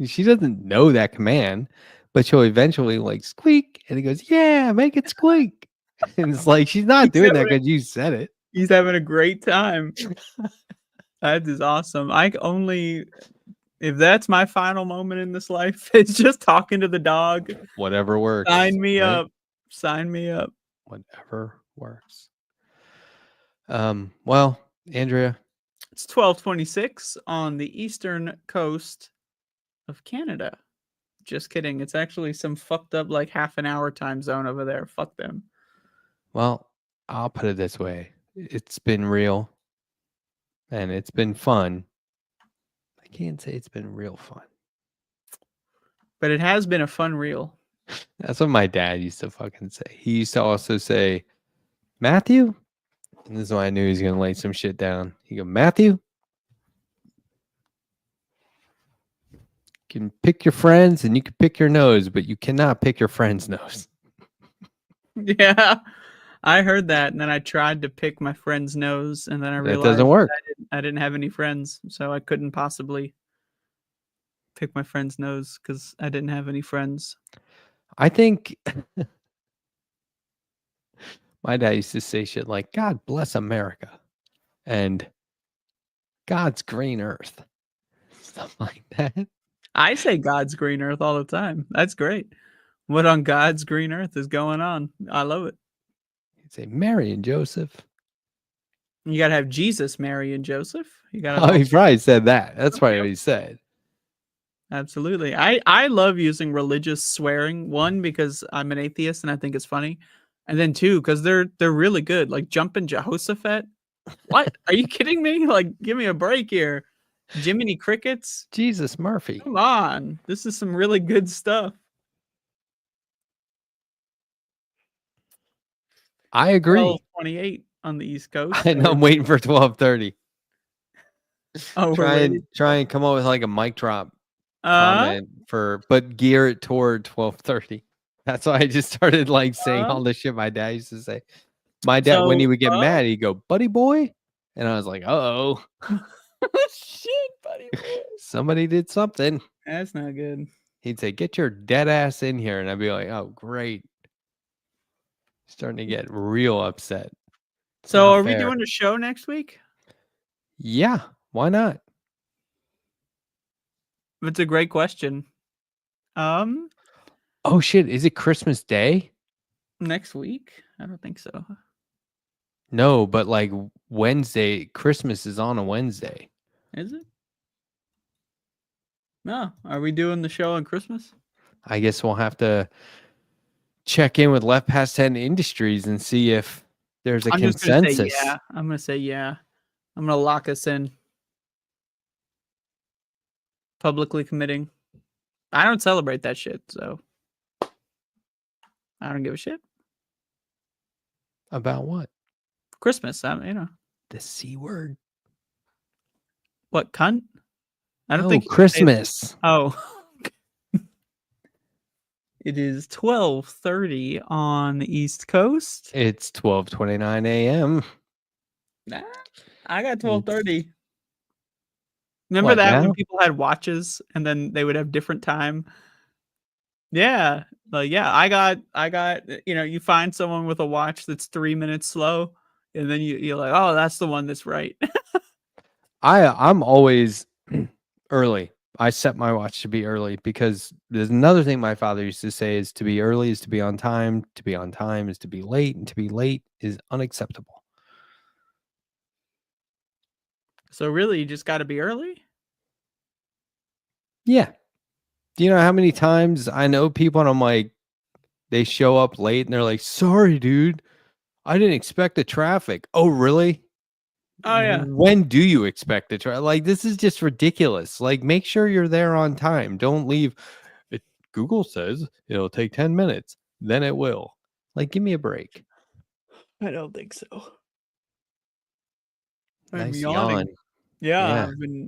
She doesn't know that command, but she'll eventually like squeak. And he goes, yeah, make it squeak. And it's like, she's not doing that because you said it. He's having a great time. That is awesome. If that's my final moment in this life, it's just talking to the dog. Whatever works. Sign me right? up. Sign me up. Whatever works. Well, Andrea. It's 12:26 on the eastern coast of Canada. Just kidding. It's actually some fucked up like half an hour time zone over there. Fuck them. Well, I'll put it this way. It's been real. And it's been fun. I can't say it's been real fun. But it has been a fun reel. That's what my dad used to fucking say. He used to also say, Matthew? And this is why I knew he was going to lay some shit down. He go, Matthew? You can pick your friends and you can pick your nose, but you cannot pick your friend's nose. Yeah. I heard that, and then I tried to pick my friend's nose, and then I realized That doesn't work. I didn't have any friends, so I couldn't possibly pick my friend's nose because I didn't have any friends. I think my dad used to say shit like, God bless America and God's green earth. Stuff like that. I say God's green earth all the time. That's great. What on God's green earth is going on? I love it. He'd say Mary and Joseph. You got to have Jesus, Mary, and Joseph. You got Oh, he probably said that. That's probably what he said. Absolutely. I love using religious swearing. One, because I'm an atheist and I think it's funny. And then two, because they're really good. Like jumping Jehoshaphat. What? Are you kidding me? Like, give me a break here. Jiminy Crickets. Jesus Murphy. Come on. This is some really good stuff. I agree. 12:28 on the East Coast. I know. I'm waiting for 12:30. Oh, try and come up with like a mic drop comment but gear it toward 12:30. That's why I just started like saying all the shit my dad used to say. My dad, when he would get mad, he'd go, buddy boy. And I was like, uh-oh. Shit, buddy boy. Somebody did something. That's not good. He'd say, get your dead ass in here. And I'd be like, oh, great. Starting to get real upset. So are we doing a show next week? Yeah, why not? It's a great question. Oh shit, is it Christmas Day? Next week? I don't think so. No, but like Wednesday, Christmas is on a Wednesday. Is it? No. Are we doing the show on Christmas? I guess we'll have to check in with Left Past 10 Industries and see if there's a consensus. I'm going to say yeah. I'm going to lock us in. Publicly committing. I don't celebrate that shit, so I don't give a shit. About what? Christmas, The C word. What, cunt? I don't No, think Christmas. Oh. It is 12:30 on the East Coast. It's 12:29 a.m. Nah, I got 12:30. Remember that when people had watches and then they would have different time? Yeah. I got, you find someone with a watch that's 3 minutes slow, and then you're like, oh, that's the one that's right. I'm always early. I set my watch to be early because there's another thing my father used to say is to be early is to be on time. To be on time is to be late, and to be late is unacceptable. So really, you just got to be early? Yeah. Do you know how many times I know people and I'm like, they show up late and they're like, sorry, dude, I didn't expect the traffic. Oh, really? Oh yeah. When do you expect the traffic? Like, this is just ridiculous. Like, make sure you're there on time. Don't leave. Google says it'll take 10 minutes. Then it will. Like, give me a break. I don't think so. I'm Nice yawning. yawn. Yeah, Yeah.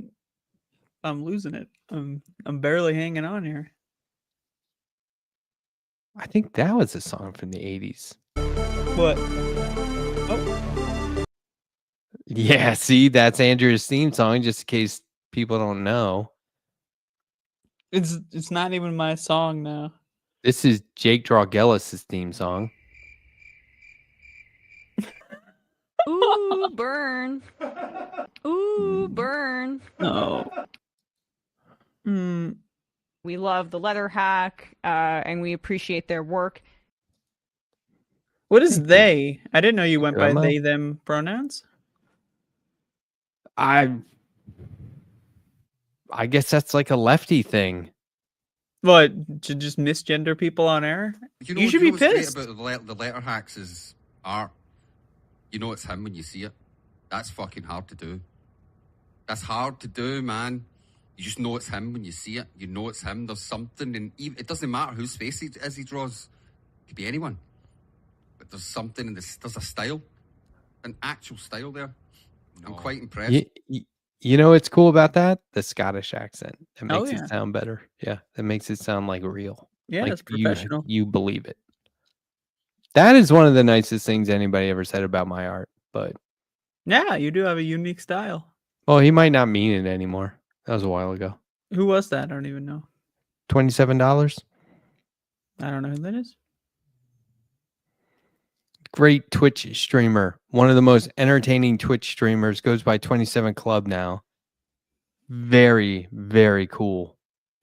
I'm losing it. I'm barely hanging on here. I think that was a song from the 80s. What? Oh. Yeah, see, that's Andrea's theme song, just in case people don't know. It's not even my song now. This is Jake Draugelis' theme song. Ooh, burn. Ooh, burn. No. We love the Letterhack, and we appreciate their work. What is they? I didn't know you went by Grandma? they, them pronouns. I guess that's like a lefty thing. What? To just misgender people on air? You should be what's great pissed. about the Letterhacks is art. You know it's him when you see it. That's fucking hard to do. That's hard to do, man. You just know it's him when you see it. You know it's him. There's something, and it doesn't matter whose face he draws. It could be anyone. But there's something in this. There's a style, an actual style there. I'm quite impressed. You know what's cool about that? The Scottish accent. It Oh, makes yeah. it sound better. Yeah, it makes it sound like real. Yeah, like it's professional. You believe it. That is one of the nicest things anybody ever said about my art. But Yeah, you do have a unique style. well, he might not mean it anymore. That was a while ago. Who was that? I don't even know. $27. I don't know who that is. Great Twitch streamer. One of the most entertaining Twitch streamers. Goes by 27 Club now. Very, very cool.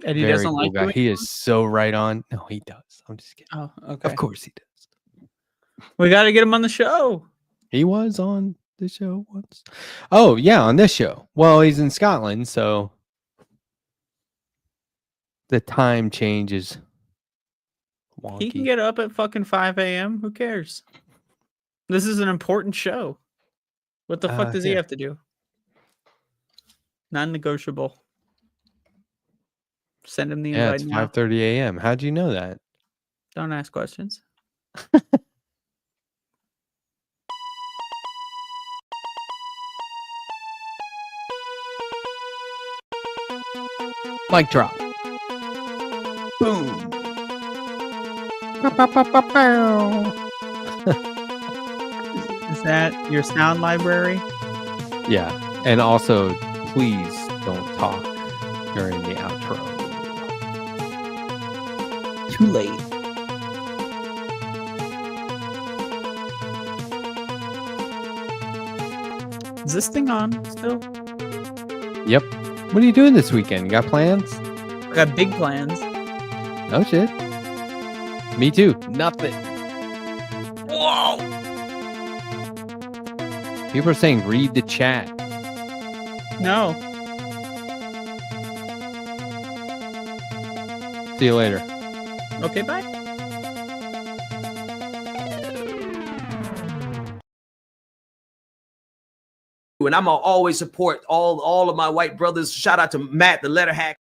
And he Very doesn't cool like guy. you He anymore? is so right on. No, he does. I'm just kidding. Oh, okay. Of course he does. We got to get him on the show. He was on the show once. Oh, yeah, on this show. Well, he's in Scotland, so the time changes. Wonky. He can get up at fucking 5 a.m. Who cares? This is an important show. What the fuck does he yeah. have to do? Non-negotiable. Send him the Yeah, invite it's now. 5:30 a.m. How'd you know that? Don't ask questions. Mic drop. Boom. Is that your sound library? Yeah, and also, please don't talk during the outro. Too late. Is this thing on still? Yep. What are you doing this weekend? You got plans? I got big plans. Oh shit. Me too. Nothing. Whoa! People are saying read the chat. No. See you later. Okay, bye. And I'm gonna always support all of my white brothers. Shout out to Matt, the Letterhack.